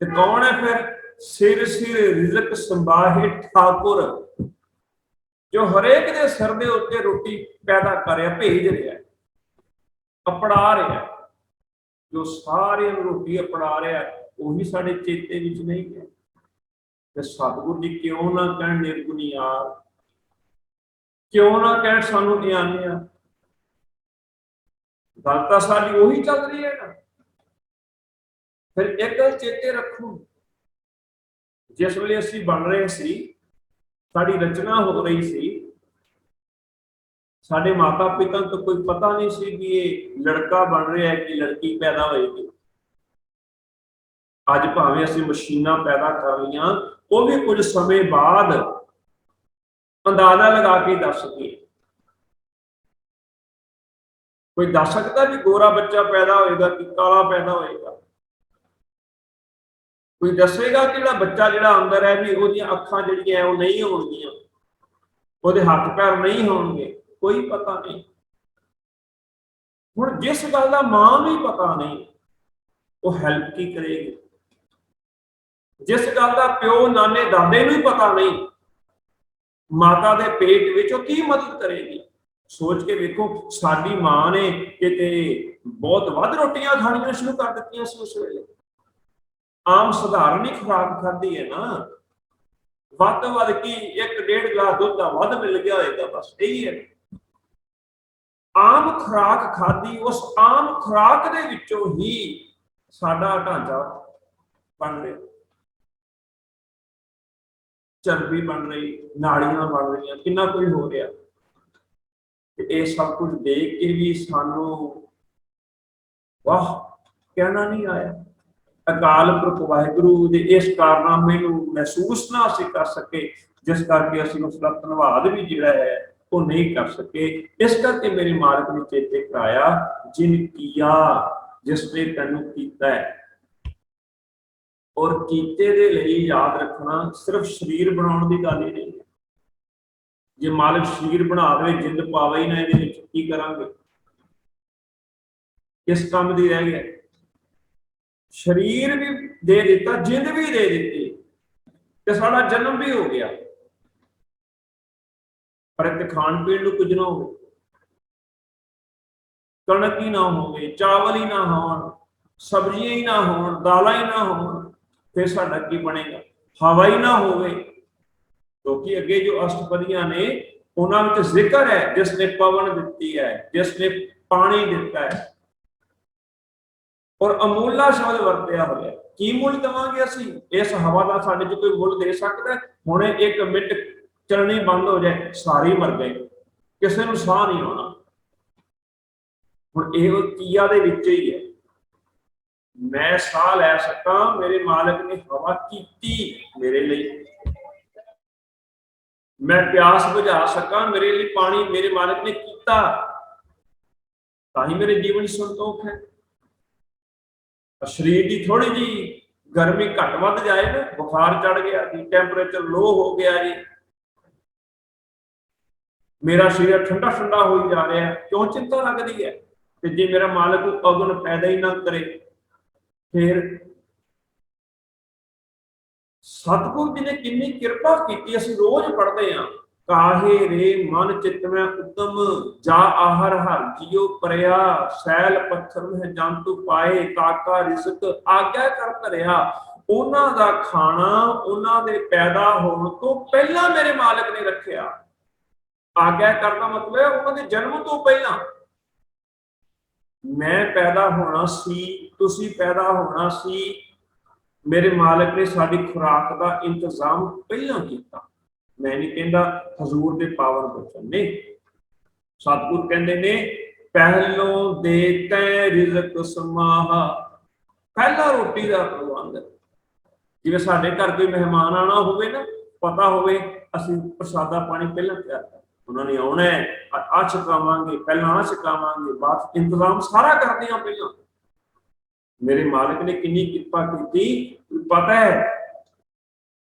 ਤੇ ਕੌਣ ਹੈ ਫਿਰ? ਸਿਰ ਸਿਰ ਰਿਜ਼ਕ ਸੰਭਾਹੇ ਠਾਕੁਰ, ਜੋ ਹਰੇਕ ਦੇ ਸਿਰ ਦੇ ਉੱਤੇ ਰੋਟੀ ਪੈਦਾ ਕਰ ਰਿਹਾ, ਭੇਜ ਰਿਹਾ, ਅਪੜਾ ਰਿਹਾ, ਜੋ ਸਾਰਿਆਂ ਨੂੰ ਰੋਟੀ ਅਪੜਾ ਰਿਹਾ, ਉਹੀ ਸਾਡੇ ਚੇਤੇ ਵਿੱਚ ਨਹੀਂ ਹੈ। ਤੇ ਸਤਿਗੁਰੂ ਜੀ ਕਿਉਂ ਨਾ ਕਹਿਣ ਨਿਰਗੁਣੀਆਰ, ਕਿਉਂ ਨਾ ਕਹਿਣ ਸਾਨੂੰ ਗਿਆਨੀਆਂ? ਗੱਲ ਤਾਂ ਸਾਡੀ ਉਹੀ ਚੱਲ ਰਹੀ ਹੈ ਨਾ। ਫਿਰ ਇੱਕ ਗੱਲ ਚੇਤੇ ਰੱਖੋ, ਜਿਸ ਵੇਲੇ ਅਸੀਂ ਬਣ ਰਹੇ ਸੀ, ਸਾਡੀ ਰਚਨਾ ਹੋ ਰਹੀ ਸੀ, ਸਾਡੇ ਮਾਤਾ ਪਿਤਾ ਨੂੰ ਤਾਂ ਕੋਈ ਪਤਾ ਨਹੀਂ ਸੀ ਕਿ ਇਹ ਲੜਕਾ ਬਣ ਰਿਹਾ ਹੈ ਕਿ ਲੜਕੀ ਪੈਦਾ ਹੋਏਗੀ। ਅੱਜ ਭਾਵੇਂ ਅਸੀਂ ਮਸ਼ੀਨਾਂ ਪੈਦਾ ਕਰ ਲਈਆਂ, ਉਹ ਵੀ ਕੁਝ ਸਮੇਂ ਬਾਅਦ ਅੰਦਾਜ਼ਾ ਲਗਾ ਕੇ ਦੱਸ ਗਏ। ਕੋਈ ਦੱਸ ਸਕਦਾ ਵੀ ਗੋਰਾ ਬੱਚਾ ਪੈਦਾ ਹੋਏਗਾ ਕਿ ਕਾਲਾ ਪੈਦਾ ਹੋਏਗਾ? ਕੋਈ ਦੱਸੇਗਾ ਕਿ ਜਿਹੜਾ ਬੱਚਾ ਜਿਹੜਾ ਅੰਦਰ ਹੈ ਵੀ ਉਹਦੀਆਂ ਅੱਖਾਂ ਜਿਹੜੀਆਂ ਉਹ ਨਹੀਂ ਹੋਣਗੀਆਂ, ਉਹਦੇ ਹੱਥ ਪੈਰ ਨਹੀਂ ਹੋਣਗੇ? ਕੋਈ ਪਤਾ ਨਹੀਂ। ਹੁਣ ਜਿਸ ਗੱਲ ਦਾ ਮਾਂ ਨੂੰ ਹੀ ਪਤਾ ਨਹੀਂ, ਉਹ ਹੈਲਪ ਕੀ ਕਰੇਗੀ? ਜਿਸ ਗੱਲ ਦਾ ਪਿਓ ਨਾਨੇ ਦਾਦੇ ਨੂੰ ਹੀ ਪਤਾ ਨਹੀਂ, ਮਾਤਾ ਦੇ ਪੇਟ ਵਿੱਚ ਉਹ ਕੀ ਮਦਦ ਕਰੇਗੀ? ਸੋਚ ਕੇ ਵੇਖੋ, ਸਾਡੀ ਮਾਂ ਨੇ ਕਿਤੇ ਬਹੁਤ ਵੱਧ ਰੋਟੀਆਂ ਖਾਣੀਆਂ ਸ਼ੁਰੂ ਕਰ ਦਿੱਤੀਆਂ ਸੀ ਉਸ ਵੇਲੇ। ਆਮ ਸਧਾਰਨ ਹੀ ਖੁਰਾਕ ਖਾਧੀ ਹੈ ਨਾ, ਵੱਧ ਤੋਂ ਵੱਧ ਕੀ 1-1.5 ਗਲਾਸ ਦੁੱਧ ਦਾ ਵੱਧ ਮਿਲ ਗਿਆ ਹੋਏਗਾ, ਬਸ ਇਹੀ ਹੈ। ਆਮ ਖੁਰਾਕ ਖਾਧੀ, ਉਸ ਆਮ ਖੁਰਾਕ ਦੇ ਵਿੱਚੋਂ ਹੀ ਸਾਡਾ ਢਾਂਚਾ ਬਣ ਰਿਹਾ, ਚਰਬੀ ਬਣ ਰਹੀ, ਨਾੜੀਆਂ ਬਣ ਰਹੀਆਂ, ਕਿੰਨਾ ਕੁਝ ਹੋ ਰਿਹਾ। ਤੇ ਇਹ ਸਭ ਕੁਝ ਦੇਖ ਕੇ ਵੀ ਸਾਨੂੰ ਵਾਹ ਕਹਿਣਾ ਨਹੀਂ ਆਇਆ। ਅਕਾਲ ਪੁਰਖ ਵਾਹਿਗੁਰੂ ਦੇ ਇਸ ਕਾਰਨਾਮੇ ਨੂੰ ਮਹਿਸੂਸ ਨਾ ਅਸੀਂ ਕਰ ਸਕੇ, ਜਿਸ ਕਰਕੇ ਅਸੀਂ ਉਸ ਦਾ ਧੰਨਵਾਦ ਵੀ ਜਿਹੜਾ ਹੈ ਉਹ ਨਹੀਂ ਕਰ ਸਕੇ। ਇਸ ਕਰਕੇ ਮੇਰੇ ਮਾਲਕ ਨੇ ਚੇਤੇ ਕਰਾਇਆ, ਜਿਨ ਕੀਆ, ਜਿਸ ਨੇ ਤੈਨੂੰ ਕੀਤਾ ਹੈ। ਔਰ ਕੀਤੇ ਦੇ ਲਈ ਯਾਦ ਰੱਖਣਾ, ਸਿਰਫ ਸਰੀਰ ਬਣਾਉਣ ਦੀ ਗੱਲ ਹੀ ਨਹੀਂ ਹੈ। ਜੇ ਮਾਲਕ ਸਰੀਰ ਬਣਾ ਦੇਵੇ, ਜਿੰਦ ਪਾਵੇ ਹੀ ਨਾ ਇਹਦੇ ਵਿੱਚ, ਕੀ ਕਰਾਂਗੇ? ਕਿਸ ਕੰਮ ਦੀ ਰਹਿ ਗਿਆ? ਸਰੀਰ ਵੀ ਦੇ ਦਿੱਤਾ, ਜਿੰਦ ਵੀ ਦੇ ਦਿੱਤੀ, ਤੇ ਸਾਡਾ ਜਨਮ ਵੀ ਹੋ ਗਿਆ, ਪਰ ਇੱਥੇ ਖਾਣ ਪੀਣ ਨੂੰ ਕੁਝ ਨਾ ਹੋਵੇ, ਕਣਕ ਹੀ ਨਾ ਹੋਵੇ, ਚਾਵਲ ਹੀ ਨਾ ਹੋਣ, ਸਬਜ਼ੀਆਂ ਹੀ ਨਾ ਹੋਣ, ਦਾਲਾਂ ਹੀ ਨਾ ਹੋਣ, ਫਿਰ ਸਾਡਾ ਕੀ ਬਣੇਗਾ? ਹਵਾ ਹੀ ਨਾ ਹੋਵੇ। ਕਿਉਂਕਿ ਅੱਗੇ ਜੋ ਅਸ਼ਟਪਦੀਆਂ ਨੇ ਉਹਨਾਂ ਵਿੱਚ ਜ਼ਿਕਰ ਹੈ, ਜਿਸ ਨੇ ਪਵਨ ਦਿੱਤੀ ਹੈ, ਜਿਸ ਨੇ ਪਾਣੀ ਦਿੱਤਾ ਹੈ, ਔਰ ਅਮੁੱਲਾ ਸ਼ਬਦ ਵਰਤਿਆ ਹੋਇਆ। ਕੀ ਮੁੱਲ ਦੇਵਾਂਗੇ ਅਸੀਂ? ਇਸ ਹਵਾ ਦਾ ਸਾਡੇ 'ਚ ਕੋਈ ਮੁੱਲ ਦੇ ਸਕਦਾ? ਹੁਣੇ 1 ਮਿੰਟ ਚੱਲਣੀ ਬੰਦ ਹੋ ਜਾਏ, ਸਾਰੇ ਮਰ ਗਏ, ਕਿਸੇ ਨੂੰ ਸਾਹ ਨਹੀਂ ਆਉਣਾ। ਹੁਣ ਇਹ ਕੀਆ ਦੇ ਵਿੱਚ ਹੀ ਹੈ। ਮੈਂ ਸਾਹ ਲੈ ਸਕਾਂ, ਮੇਰੇ ਮਾਲਕ ਨੇ ਹਵਾ ਕੀਤੀ ਮੇਰੇ ਲਈ। ਮੈਂ ਪਿਆਸ ਬੁਝਾ ਸਕਾਂ, ਮੇਰੇ ਲਈ ਪਾਣੀ ਮੇਰੇ ਮਾਲਕ ਨੇ ਕੀਤਾ। ਤਾਂ ਹੀ ਮੇਰੇ ਜੀਵਨ ਸੰਤੋਖ ਹੈ। ਸਰੀਰ ਦੀ ਥੋੜੀ ਜੀ ਗਰਮੀ ਘੱਟ ਵੱਧ ਜਾਏ ਨਾ, ਬੁਖਾਰ ਚੜ ਗਿਆ ਜੀ, ਟੈਂਪਰੇਚਰ ਲੋ ਹੋ ਗਿਆ ਜੀ, ਮੇਰਾ ਸਰੀਰ ਠੰਡਾ ਠੰਡਾ ਹੋਈ ਜਾ ਰਿਹਾ, ਕਿਉਂ ਚਿੰਤਾ ਲੱਗਦੀ ਹੈ? ਤੇ ਜੇ ਮੇਰਾ ਮਾਲਕ ਅਗਨ ਪੈਦਾ ਹੀ ਨਾ ਕਰੇ, ਫਿਰ ਸਤਿਗੁਰ ਜੀ ਨੇ ਕਿੰਨੀ ਕਿਰਪਾ ਕੀਤੀ। ਅਸੀਂ ਰੋਜ਼ ਪੜ੍ਹਦੇ ਹਾਂ, ਕਾਹੇ ਰੇ ਮਨ ਚਿਤ ਮੈਂ ਉਤਮ, ਜਾ ਆਹਰ ਹਰ ਜੀਉ ਪਰਿਆ, ਸੈਲ ਪੱਥਰ ਮਹਿ ਜੰਤੂ ਪਾਏ, ਕਾਕਾ ਰਿਜ਼ਕ ਆਗਿਆ ਕਰ ਧਰਿਆ। ਉਹਨਾਂ ਦਾ ਖਾਣਾ ਉਹਨਾਂ ਦੇ ਪੈਦਾ ਹੋਣ ਤੋਂ ਪਹਿਲਾਂ ਮੇਰੇ ਮਾਲਕ ਨੇ ਰੱਖਿਆ। ਆਗਿਆ ਕਰਨਾ ਮਤਲਬ ਉਹਨਾਂ ਦੇ ਜਨਮ ਤੋਂ ਪਹਿਲਾਂ। ਮੈਂ ਪੈਦਾ ਹੋਣਾ ਸੀ, ਤੁਸੀਂ ਪੈਦਾ ਹੋਣਾ ਸੀ, ਮੇਰੇ ਮਾਲਕ ਨੇ ਸਾਡੀ ਖੁਰਾਕ ਦਾ ਇੰਤਜ਼ਾਮ ਪਹਿਲਾਂ ਕੀਤਾ। ਮੈਂ ਨਹੀਂ ਕਹਿੰਦਾ, ਹਜ਼ੂਰ ਦੇ ਪਾਵਨ ਬਚਨ ਨੇ। ਸਤਿਗੁਰ ਕਹਿੰਦੇ ਨੇ, ਪਹਿਲੋਂ ਦੇ ਤੈ ਰਿਜ਼ਕ ਸਮਾਹਾ, ਪਹਿਲਾ ਰੋਟੀ ਦਾ ਪ੍ਰਬੰਧ। ਜਿਵੇਂ ਸਾਡੇ ਘਰ ਕੋਈ ਮਹਿਮਾਨ ਆਣਾ ਹੋਵੇ ਨਾ, ਪਤਾ ਹੋਵੇ ਅਸੀਂ ਪ੍ਰਸਾਦਾ ਪਾਣੀ ਪਹਿਲਾਂ ਤਿਆਰ ਕਰ, ਉਹਨਾਂ ਨੇ ਆਉਣਾ ਹੈ, ਆਹ ਛਕਾਵਾਂਗੇ, ਪਹਿਲਾਂ ਆਹ ਛਕਾਵਾਂਗੇ, ਬਾਅਦ ਇੰਤਜ਼ਾਮ ਸਾਰਾ ਕਰਦੇ ਹਾਂ ਪਹਿਲਾਂ। ਮੇਰੇ ਮਾਲਕ ਨੇ ਕਿੰਨੀ ਕਿਰਪਾ ਕੀਤੀ। ਪਤਾ ਹੈ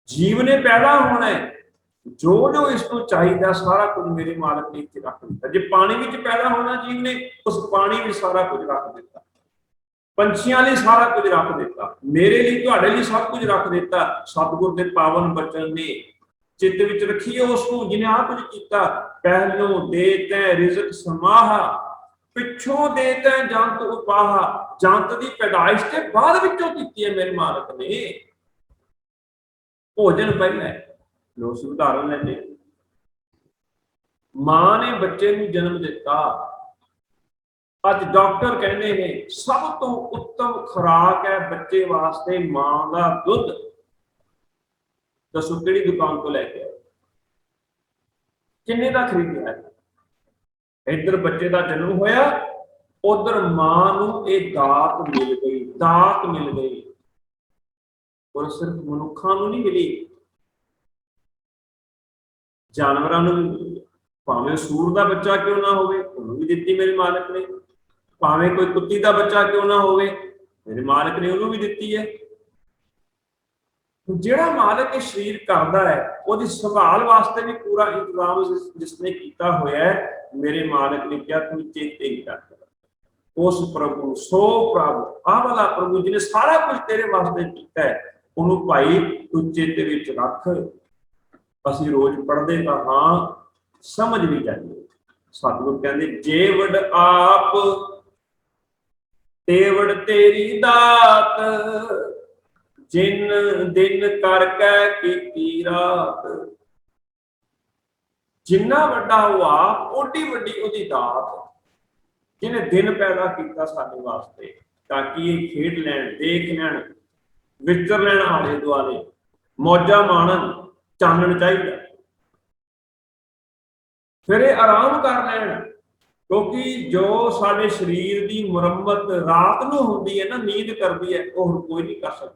ਜੀਵ ਨੇ ਪੈਦਾ ਹੋਣਾ ਹੈ, ਜੋ ਜੋ ਇਸ ਤੋਂ ਚਾਹੀਦਾ ਸਾਰਾ ਕੁਝ ਮੇਰੇ ਮਾਲਕ ਨੇ ਇੱਥੇ ਰੱਖ ਦਿੱਤਾ। ਜੇ ਪਾਣੀ ਵਿੱਚ ਪੈਦਾ ਹੋਣਾ ਜੀਵ ਨੇ, ਉਸ ਪਾਣੀ ਵਿੱਚ ਸਾਰਾ ਕੁਝ ਰੱਖ ਦਿੱਤਾ। ਪੰਛੀਆਂ ਲਈ ਸਾਰਾ ਕੁਝ ਰੱਖ ਦਿੱਤਾ, ਮੇਰੇ ਲਈ ਤੁਹਾਡੇ ਲਈ ਸਭ ਕੁਝ ਰੱਖ ਦਿੱਤਾ। ਸਤਿਗੁਰ ਦੇ ਪਾਵਨ ਬਚਨ ਨੇ ਚਿੱਤ ਵਿੱਚ ਰੱਖੀਏ ਉਸ ਨੂੰ, ਜਿਹਨੇ ਆਹ ਕੁਝ ਕੀਤਾ। ਪਹਿਲੋਂ ਦੇ ਤੈ ਰਿਜ਼ਕ ਸਮਾਹਾ, ਪਿੱਛੋਂ ਦੇ ਤੈ ਜੰਤ ਉਪਾਹਾ। ਜੰਤ ਦੀ ਪੈਦਾਇਸ਼ ਤੇ ਬਾਅਦ ਵਿੱਚੋਂ ਕੀਤੀ ਹੈ ਮੇਰੇ ਮਾਲਕ ਨੇ। ਭੋਜਨ ਪਹਿਲਾਂ ਲੋ ਉਦਾਹਰਨ ਲੈਂਦੇ, ਮਾਂ ਨੇ ਬੱਚੇ ਨੂੰ ਜਨਮ ਦਿੱਤਾ। ਅੱਜ ਡਾਕਟਰ ਕਹਿੰਦੇ ਨੇ ਸਭ ਤੋਂ ਉੱਤਮ ਖੁਰਾਕ ਹੈ ਬੱਚੇ ਵਾਸਤੇ ਮਾਂ ਦਾ ਦੁੱਧ। ਦੱਸੋ ਕਿਹੜੀ ਦੁਕਾਨ ਤੋਂ ਲੈ ਕੇ ਆਏ, ਕਿੰਨੇ ਦਾ ਖਰੀਦਿਆ ਹੈ? ਇੱਧਰ ਬੱਚੇ ਦਾ ਜਨਮ ਹੋਇਆ, ਉਧਰ ਮਾਂ ਨੂੰ ਇਹ ਦਾਤ ਮਿਲ ਗਈ, ਦਾਤ ਮਿਲ ਗਈ। ਔਰ ਸਿਰਫ ਮਨੁੱਖਾਂ ਨੂੰ ਨਹੀਂ ਮਿਲੀ, ਜਾਨਵਰਾਂ ਨੂੰ ਵੀ ਮਿਲੀ। ਭਾਵੇਂ ਸੂਰ ਦਾ ਬੱਚਾ ਕਿਉਂ ਨਾ ਹੋਵੇ, ਉਹਨੂੰ ਵੀ ਦਿੱਤੀ ਮੇਰੇ ਮਾਲਕ ਨੇ। ਭਾਵੇਂ ਕੋਈ ਕੁੱਤੀ ਦਾ ਬੱਚਾ ਕਿਉਂ ਨਾ ਹੋਵੇ, ਮੇਰੇ ਮਾਲਕ ਨੇ ਉਹਨੂੰ ਵੀ ਦਿੱਤੀ ਹੈ। ਜਿਹੜਾ ਮਾਲਕ ਇਹ ਸਰੀਰ ਕਰਦਾ ਹੈ, ਉਹਦੀ ਸੰਭਾਲ ਵਾਸਤੇ ਵੀ ਪੂਰਾ ਇੰਤਜ਼ਾਮ ਜਿਸਨੇ ਕੀਤਾ ਹੋਇਆ ਹੈ। ਮੇਰੇ ਮਾਲਕ ਨੇ ਕਿਹਾ ਤੂੰ ਚੇਤੇ ਹੀ ਰੱਖ, ਉਸ ਪ੍ਰਭੂ ਸੋ ਪ੍ਰਭੂ, ਆਹ ਵਾਲਾ ਪ੍ਰਭੂ ਜਿਹਨੇ ਸਾਰਾ ਕੁਝ ਤੇਰੇ ਵਾਸਤੇ ਕੀਤਾ ਹੈ, ਉਹਨੂੰ ਭਾਈ ਤੂੰ ਚੇਤੇ ਵਿੱਚ ਰੱਖ। ਅਸੀਂ ਰੋਜ਼ ਪੜ੍ਹਦੇ ਤਾਂ ਹਾਂ, ਸਮਝ ਵੀ ਜਾਂਦੇ। ਸਤਿਗੁਰ ਕਹਿੰਦੇ, ਜੇਵੜ ਆਪ ਤੇਵੜ ਤੇਰੀ ਦਾਤ, ਜਿਨ ਦਿਨ ਕਰਕੇ ਕੀਤੀ ਰਾਤ। ਜਿੰਨਾ ਵੱਡਾ ਉਹ ਆਪ, ਓਡੀ ਵੱਡੀ ਉਹਦੀ ਦਾਤ, ਜਿਹਨੇ ਦਿਨ ਪੈਦਾ ਕੀਤਾ ਸਾਡੇ ਵਾਸਤੇ, ਤਾਂ ਕਿ ਇਹ ਖੇਡ ਲੈਣ, ਦੇਖ ਲੈਣ, ਵਿਚਰ ਲੈਣ ਆਲੇ ਦੁਆਲੇ, ਮੌਜਾਂ ਮਾਣਨ। ਚਾਨਣ ਚਾਹੀਦਾ, ਫਿਰ ਇਹ ਆਰਾਮ ਕਰ ਲੈਣ। ਕਿਉਂਕਿ ਜੋ ਸਾਡੇ ਸਰੀਰ ਦੀ ਮੁਰੰਮਤ ਰਾਤ ਨੂੰ ਹੁੰਦੀ ਹੈ ਨਾ, ਨੀਂਦ ਕਰਦੀ ਹੈ, ਉਹ ਹੁਣ ਕੋਈ ਨਹੀਂ ਕਰ ਸਕਦਾ।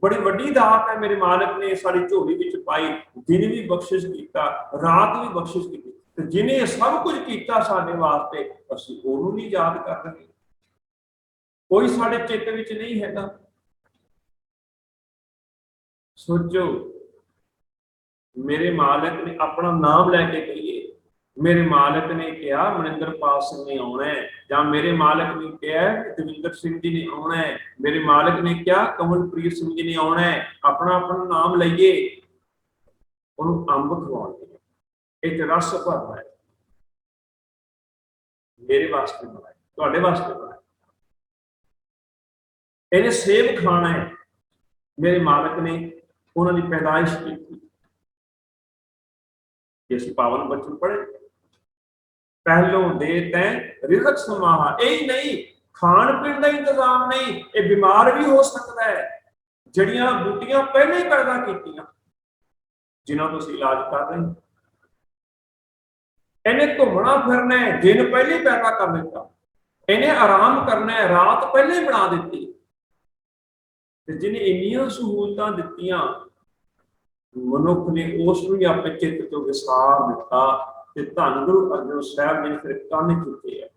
ਬੜੀ ਵੱਡੀ ਦਾਤ ਹੈ ਮੇਰੇ ਮਾਲਕ ਨੇ ਸਾਡੀ ਝੋਲੀ ਵਿੱਚ ਪਾਈ। ਦਿਨ ਵੀ ਬਖਸ਼ਿਸ਼ ਕੀਤਾ, ਰਾਤ ਵੀ ਬਖਸ਼ਿਸ਼ ਕੀਤੀ, ਤੇ ਜਿਹਨੇ ਸਭ ਕੁਝ ਕੀਤਾ ਸਾਡੇ ਵਾਸਤੇ, ਅਸੀਂ ਉਹਨੂੰ ਨਹੀਂ ਯਾਦ ਕਰ ਰਹੇ। ਕੋਈ ਸਾਡੇ ਚਿੱਤ ਵਿੱਚ ਨਹੀਂ ਹੈਗਾ। ਸੋਚੋ, ਮੇਰੇ ਮਾਲਕ ਨੇ ਆਪਣਾ ਨਾਮ ਲੈ ਕੇ ਕਹੀਏ, ਮੇਰੇ ਮਾਲਕ ਨੇ ਕਿਹਾ ਮਨਿੰਦਰਪਾਲ ਸਿੰਘ ਨੇ ਆਉਣਾ ਹੈ, ਜਾਂ ਮੇਰੇ ਮਾਲਕ ਨੇ ਕਿਹਾ ਦਵਿੰਦਰ ਸਿੰਘ ਜੀ ਨੇ ਆਉਣਾ ਹੈ, ਮੇਰੇ ਮਾਲਕ ਨੇ ਕਿਹਾ ਕਮਲਪ੍ਰੀਤ ਸਿੰਘ ਜੀ ਨੇ ਆਉਣਾ ਹੈ। ਆਪਣਾ ਆਪਣਾ ਨਾਮ ਲਈਏ, ਉਹਨੂੰ ਅੰਬ ਖਵਾਉਣੇ, ਇੱਕ ਰਸ ਭਰਨਾ ਹੈ। ਮੇਰੇ ਵਾਸਤੇ ਬਣਾਇਆ, ਤੁਹਾਡੇ ਵਾਸਤੇ ਬਣਾਇਆ। ਇਹਨੇ ਸੇਬ ਖਾਣਾ ਹੈ, ਮੇਰੇ ਮਾਲਕ ਨੇ ਉਹਨਾਂ ਦੀ ਪੈਦਾਇਸ਼ ਕੀਤੀ। ਇਸ ਪਾਵਨ ਬਚਨ ਪੜ੍ਹੇ, ਪਹਿਲੋਂ ਦੇ ਤੈ ਰਿਜ਼ਕ ਸਮਾਹਾ। ਇਹ ਹੀ ਨਹੀਂ, ਖਾਣ ਪੀਣ ਦਾ ਇੰਤਜ਼ਾਮ ਨਹੀਂ, ਇਹ ਬਿਮਾਰ ਵੀ ਹੋ ਸਕਦਾ ਹੈ। ਜਿਹੜੀਆਂ ਬੂਟੀਆਂ ਪਹਿਲਾਂ ਹੀ ਪੈਦਾ ਕੀਤੀਆਂ, ਜਿਨ੍ਹਾਂ ਤੋਂ ਅਸੀਂ ਇਲਾਜ ਕਰ ਰਹੇ ਹਾਂ, ਇਹਨੇ ਘੁੰਮਣਾ ਫਿਰਨਾ ਹੈ, ਦਿਨ ਪਹਿਲੇ ਹੀ ਪੈਦਾ ਕਰ ਦਿੱਤਾ, ਇਹਨੇ ਆਰਾਮ ਕਰਨਾ ਹੈ, ਰਾਤ ਪਹਿਲੇ ਹੀ ਬਣਾ ਦਿੱਤੀ। ਤੇ ਜਿਹਨੇ ਇੰਨੀਆਂ ਸਹੂਲਤਾਂ ਦਿੱਤੀਆਂ, ਮਨੁੱਖ ਨੇ ਉਸ ਨੂੰ ਹੀ ਆਪਣੇ ਚਿੱਤ ਤੋਂ ਵਿਸਾਰ ਦਿੱਤਾ। ਤੇ ਧੰਨ ਗੁਰੂ ਅਰਜਨ ਸਾਹਿਬ ਜੀ ਨੇ ਫਿਰ ਕੰਨ ਚੁੱਕੇ ਆ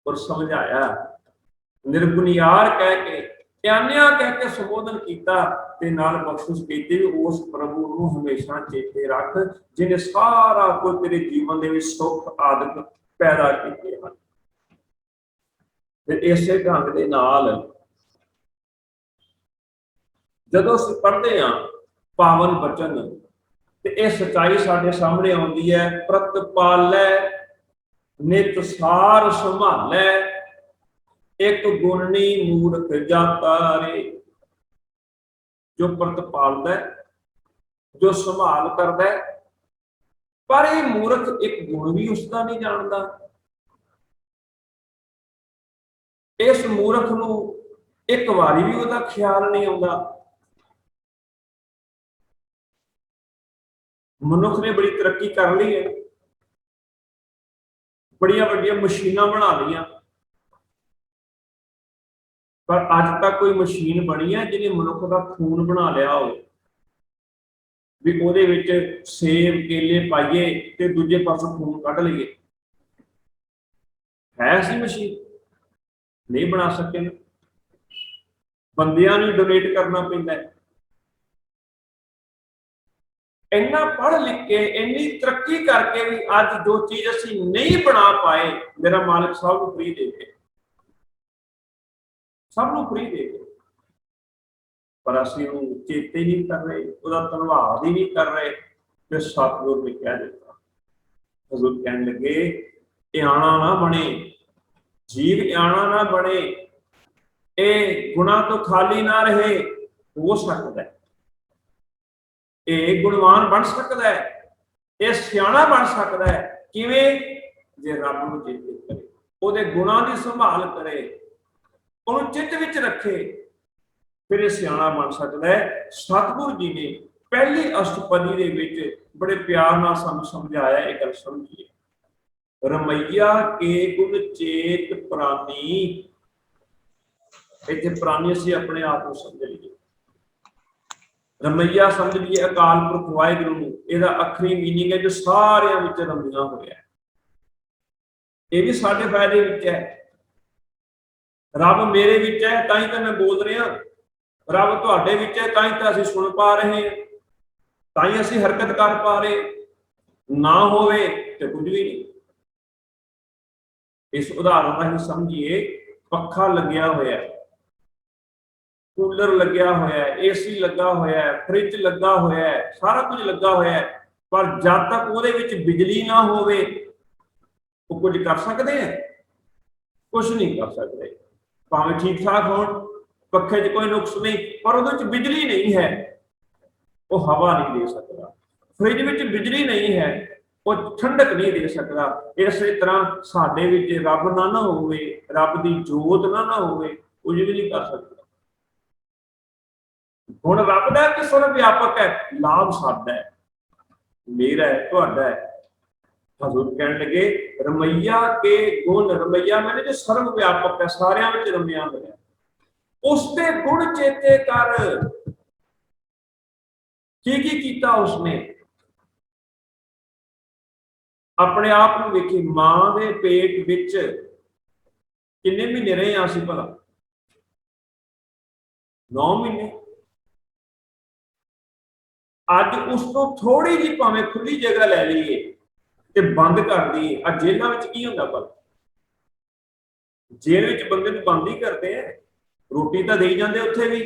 ਔਰ ਸਮਝਾਇਆ, ਨਿਰਗੁਣਿਆਰ ਕਹਿ ਕੇ, ਧਿਆਨਿਆ ਕਹਿ ਕੇ ਸੰਬੋਧਨ ਕੀਤਾ, ਤੇ ਨਾਲ ਬਖਸ਼ਿਸ਼ ਕੀਤੀ ਵੀ ਉਸ ਪ੍ਰਭੂ ਨੂੰ ਹਮੇਸ਼ਾ ਚੇਤੇ ਰੱਖ, ਜਿਹਨੇ ਸਾਰਾ ਕੁਝ ਤੇਰੇ ਜੀਵਨ ਦੇ ਵਿੱਚ ਸੁੱਖ ਆਦਿਕ ਪੈਦਾ ਕੀਤੇ ਹਨ। ਤੇ ਇਸੇ ਢੰਗ ਦੇ ਨਾਲ ਜਦੋਂ ਅਸੀਂ ਪੜ੍ਹਦੇ ਹਾਂ ਪਾਵਨ ਬਚਨ, ਤੇ ਇਹ ਸੱਚਾਈ ਸਾਡੇ ਸਾਹਮਣੇ ਆਉਂਦੀ ਹੈ, ਪ੍ਰਤਪਾਲੈ ਨਿਤ ਸਾਰ ਸੰਭਾਲੈ, ਇੱਕ ਗੁਣਨੀ ਮੂਰਖ ਜਾਤਾ ਰੇ। ਜੋ ਪ੍ਰਤਪਾਲਦਾ, ਜੋ ਸੰਭਾਲ ਕਰਦਾ, ਪਰ ਇਹ ਮੂਰਖ ਇੱਕ ਗੁਣ ਵੀ ਉਸਦਾ ਨਹੀਂ ਜਾਣਦਾ। ਇਸ ਮੂਰਖ ਨੂੰ ਇੱਕ ਵਾਰੀ ਵੀ ਉਹਦਾ ਖਿਆਲ ਨਹੀਂ ਆਉਂਦਾ। ਮਨੁੱਖ ਨੇ ਬੜੀ ਤਰੱਕੀ ਕਰ ਲਈ ਹੈ, ਬੜੀਆਂ ਵੱਡੀਆਂ ਮਸ਼ੀਨਾਂ ਬਣਾ ਲਈਆਂ, ਪਰ ਅੱਜ ਤੱਕ ਕੋਈ ਮਸ਼ੀਨ ਬਣੀ ਹੈ ਜਿਹਨੇ ਮਨੁੱਖ ਦਾ ਖੂਨ ਬਣਾ ਲਿਆ ਹੋਵੇ, ਵੀ ਉਹਦੇ ਵਿੱਚ ਸੇਬ ਕੇਲੇ ਪਾਈਏ ਤੇ ਦੂਜੇ ਪਾਸੋਂ ਖੂਨ ਕੱਢ ਲਈਏ? ਹੈ ਸੀ ਮਸ਼ੀਨ? ਨਹੀਂ ਬਣਾ ਸਕੇ। ਬੰਦਿਆਂ ਨੂੰ ਡੋਨੇਟ ਕਰਨਾ ਪੈਂਦਾ ਹੈ। ਇੰਨਾ ਪੜ੍ਹ ਲਿਖ ਕੇ, ਇੰਨੀ ਤਰੱਕੀ ਕਰਕੇ ਵੀ ਅੱਜ ਜੋ ਚੀਜ਼ ਅਸੀਂ ਨਹੀਂ ਬਣਾ ਪਾਏ, ਮੇਰਾ ਮਾਲਕ ਸਭ ਨੂੰ ਫ੍ਰੀ ਦੇ ਦੇ, ਸਭ ਨੂੰ ਫ੍ਰੀ ਦੇ ਦੇ, ਪਰ ਅਸੀਂ ਉਹਨੂੰ ਚੇਤੇ ਨਹੀਂ ਕਰ ਰਹੇ, ਉਹਦਾ ਧੰਨਵਾਦ ਹੀ ਨਹੀਂ ਕਰ ਰਹੇ। ਫਿਰ ਸਤਿਗੁਰ ਨੇ ਕਹਿ ਦਿੱਤਾ, ਹਜ਼ੂਰ ਕਹਿਣ ਲੱਗੇ, ਇਆਣਾ ਨਾ ਬਣੇ ਜੀਵ, ਇਆਣਾ ਨਾ ਬਣੇ, ਇਹ ਗੁਣਾਂ ਤੋਂ ਖਾਲੀ ਨਾ ਰਹੇ। ਹੋ ਸਕਦਾ ਹੈ ਇਹ ਗੁਣਵਾਨ ਬਣ ਸਕਦਾ ਹੈ, ਇਹ ਸਿਆਣਾ ਬਣ ਸਕਦਾ ਹੈ। ਕਿਵੇਂ? ਜੇ ਰੱਬ ਨੂੰ ਚੇਤੇ ਕਰੇ, ਉਹਦੇ ਗੁਣਾਂ ਦੀ ਸੰਭਾਲ ਕਰੇ, ਉਹਨੂੰ ਚਿੱਤ ਵਿੱਚ ਰੱਖੇ, ਫਿਰ ਇਹ ਸਿਆਣਾ ਬਣ ਸਕਦਾ ਹੈ। ਸਤਿਗੁਰੂ ਜੀ ਨੇ ਪਹਿਲੀ ਅਸ਼ਟਪਦੀ ਦੇ ਵਿੱਚ ਬੜੇ ਪਿਆਰ ਨਾਲ ਸਾਨੂੰ ਸਮਝਾਇਆ, ਇਹ ਗੱਲ ਸਮਝੀਏ। ਰਮਈਆ ਕੇ ਗੁਣ ਚੇਤ ਪ੍ਰਾਨੀ, ਇੱਥੇ ਪ੍ਰਾਨੀ ਅਸੀਂ ਆਪਣੇ ਆਪ ਨੂੰ ਸਮਝ ਲਈਏ। ਰਮਈਆ ਸਮਝ ਲਈਏ ਅਕਾਲ ਪੁਰਖ ਵਾਹਿਗੁਰੂ ਨੂੰ, ਇਹਦਾ ਅੱਖਰੀ ਮੀਨਿੰਗ ਹੈ ਜੋ ਸਾਰਿਆਂ ਵਿੱਚ ਰਮਿਆ ਹੋਇਆ। ਇਹ ਵੀ ਸਾਡੇ ਫਾਇਦੇ ਵਿੱਚ ਹੈ। ਰੱਬ ਮੇਰੇ ਵਿੱਚ ਹੈ ਤਾਂ ਹੀ ਤਾਂ ਮੈਂ ਬੋਲ ਰਿਹਾ, ਰੱਬ ਤੁਹਾਡੇ ਵਿੱਚ ਹੈ ਤਾਂ ਹੀ ਤਾਂ ਅਸੀਂ ਸੁਣ ਪਾ ਰਹੇ ਹਾਂ, ਤਾਂ ਹੀ ਅਸੀਂ ਹਰਕਤ ਕਰ ਪਾ ਰਹੇ। ਨਾ ਹੋਵੇ ਤੇ ਕੁਝ ਵੀ ਨਹੀਂ। ਇਸ ਉਦਾਹਰਨ ਰਾਹੀਂ ਸਮਝੀਏ, ਪੱਖਾ ਲੱਗਿਆ ਹੋਇਆ, ਕੂਲਰ ਲੱਗਿਆ ਹੋਇਆ, ਏਸੀ ਲੱਗਾ ਹੋਇਆ, ਫ੍ਰਿਜ ਲੱਗਾ ਹੋਇਆ, ਸਾਰਾ ਕੁਝ ਲੱਗਾ ਹੋਇਆ, ਪਰ ਜਦ ਤੱਕ ਉਹਦੇ ਵਿੱਚ ਬਿਜਲੀ ਨਾ ਹੋਵੇ ਉਹ ਕੁਝ ਕਰ ਸਕਦੇ ਆ? ਕੁਝ ਨਹੀਂ ਕਰ ਸਕਦੇ। ਭਾਵੇਂ ਠੀਕ ਠਾਕ ਹੋਣ, ਪੱਖੇ 'ਚ ਕੋਈ ਨੁਕਸ ਨਹੀਂ, ਪਰ ਉਹਦੇ ਵਿੱਚ ਬਿਜਲੀ ਨਹੀਂ ਹੈ, ਉਹ ਹਵਾ ਨਹੀਂ ਦੇ ਸਕਦਾ। ਫ੍ਰਿਜ ਵਿੱਚ ਬਿਜਲੀ ਨਹੀਂ ਹੈ, ਉਹ ਠੰਡਕ ਨਹੀਂ ਦੇ ਸਕਦਾ। ਇਸੇ ਤਰ੍ਹਾਂ ਸਾਡੇ ਵਿੱਚ ਰੱਬ ਨਾ ਹੋਵੇ, ਰੱਬ ਦੀ ਜੋਤ ਨਾ ਹੋਵੇ, ਕੁਝ ਵੀ ਨਹੀਂ ਕਰ ਸਕਦਾ। ਹੁਣ ਰੱਬ ਦਾ ਕਿ ਸਰਵ ਵਿਆਪਕ ਹੈ, ਲਾਭ ਸਾਡਾ ਹੈ, ਮੇਰਾ ਹੈ, ਤੁਹਾਡਾ ਹੈ। ਹਜ਼ੂਰ ਕਹਿਣ ਲੱਗੇ, ਰਮਈਆ ਕੇ ਗੁਣ, ਰਮਈਆ ਮੈਨੇ ਜੋ ਸਰਵ ਵਿਆਪਕ ਹੈ, ਸਾਰਿਆਂ ਵਿੱਚ ਰਮਿਆ ਹੋਇਆ, ਉਸਦੇ ਗੁਣ ਚੇਤੇ ਕਰ। ਕੀ ਕੀ ਕੀਤਾ ਉਸਨੇ? ਆਪਣੇ ਆਪ ਨੂੰ ਵੇਖੀ, ਮਾਂ ਦੇ ਪੇਟ ਵਿੱਚ ਕਿੰਨੇ ਮਹੀਨੇ ਰਹੇ ਹਾਂ ਅਸੀਂ ਭਲਾ? 9 ਮਹੀਨੇ। ਅੱਜ ਉਸ ਤੋਂ ਥੋੜੀ ਜਿਹੀ ਭਾਵੇਂ ਖੁੱਲੀ ਜਗ੍ਹਾ ਲੈ ਲਈਏ ਤੇ ਬੰਦ ਕਰ ਦਈਏ। ਆ ਜੇਲ੍ਹਾਂ ਵਿੱਚ ਕੀ ਹੁੰਦਾ ਭਲਾ? ਜੇਲ੍ਹ ਵਿੱਚ ਬੰਦੇ ਨੂੰ ਬੰਦ ਹੀ ਕਰਦੇ ਆ, ਰੋਟੀ ਤਾਂ ਦੇਈ ਜਾਂਦੇ ਉੱਥੇ ਵੀ,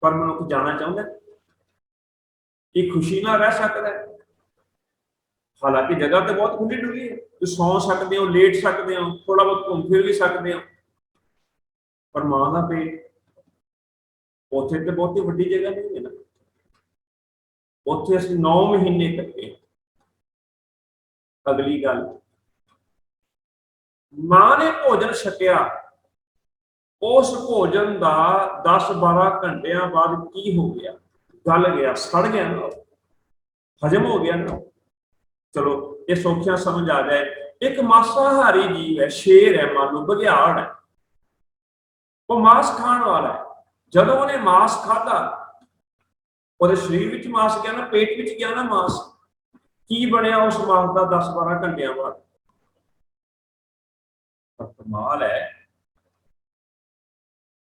ਪਰ ਮਨੁੱਖ ਜਾਣਾ ਚਾਹੁੰਦਾ, ਕੀ ਖੁਸ਼ੀ ਨਾਲ ਰਹਿ ਸਕਦਾ? ਹਾਲਾਂਕਿ ਜਗ੍ਹਾ ਤੇ ਬਹੁਤ ਖੁੱਲੀ ਡੁੱਲੀ ਹੈ, ਤੁਸੀਂ ਸੌਂ ਸਕਦੇ ਹੋ, ਲੇਟ ਸਕਦੇ ਹੋ, ਥੋੜਾ ਬਹੁਤ ਘੁੰਮ ਫਿਰ ਵੀ ਸਕਦੇ ਹੋ, ਪਰ ਮਾਂ ਦਾ ਪੇਟ, ਉੱਥੇ ਤੇ ਬਹੁਤੀ ਵੱਡੀ ਜਗ੍ਹਾ ਨਹੀਂ ਹੈ ਨਾ। ਉੱਥੇ ਅਸੀਂ 9 ਮਹੀਨੇ ਕੱਟੇ। ਅਗਲੀ ਗੱਲ, ਮਾਂ ਨੇ ਭੋਜਨ ਛਕਿਆ, ਉਸ ਭੋਜਨ ਦਾ 10-12 ਘੰਟਿਆਂ ਬਾਅਦ ਕੀ ਹੋ ਗਿਆ? ਗਲ ਗਿਆ, ਸੜ ਗਿਆ ਨਾ, ਹਜਮ ਹੋ ਗਿਆ ਨਾ। ਚਲੋ ਇਹ ਸੌਖਿਆ ਸਮਝ ਆ ਜਾਏ। ਇੱਕ ਮਾਸਾਹਾਰੀ ਜੀਵ ਹੈ, ਸ਼ੇਰ ਹੈ, ਮੰਨ ਲਓ ਬਘਿਆੜ ਹੈ, ਉਹ ਮਾंस ਖਾਣ ਵਾਲਾ ਹੈ। ਜਦੋਂ ਉਹਨੇ ਮਾंस ਖਾਧਾ, ਉਹਦੇ ਸਰੀਰ ਵਿੱਚ ਮਾंस ਗਿਆ ਨਾ, ਪੇਟ ਵਿੱਚ ਗਿਆ ਨਾ ਮਾंस, ਕੀ ਬਣਿਆ ਉਸ ਮਾंस ਦਾ 10-12 ਘੰਟਿਆਂ ਬਾਅਦ? ਕਮਾਲ ਹੈ।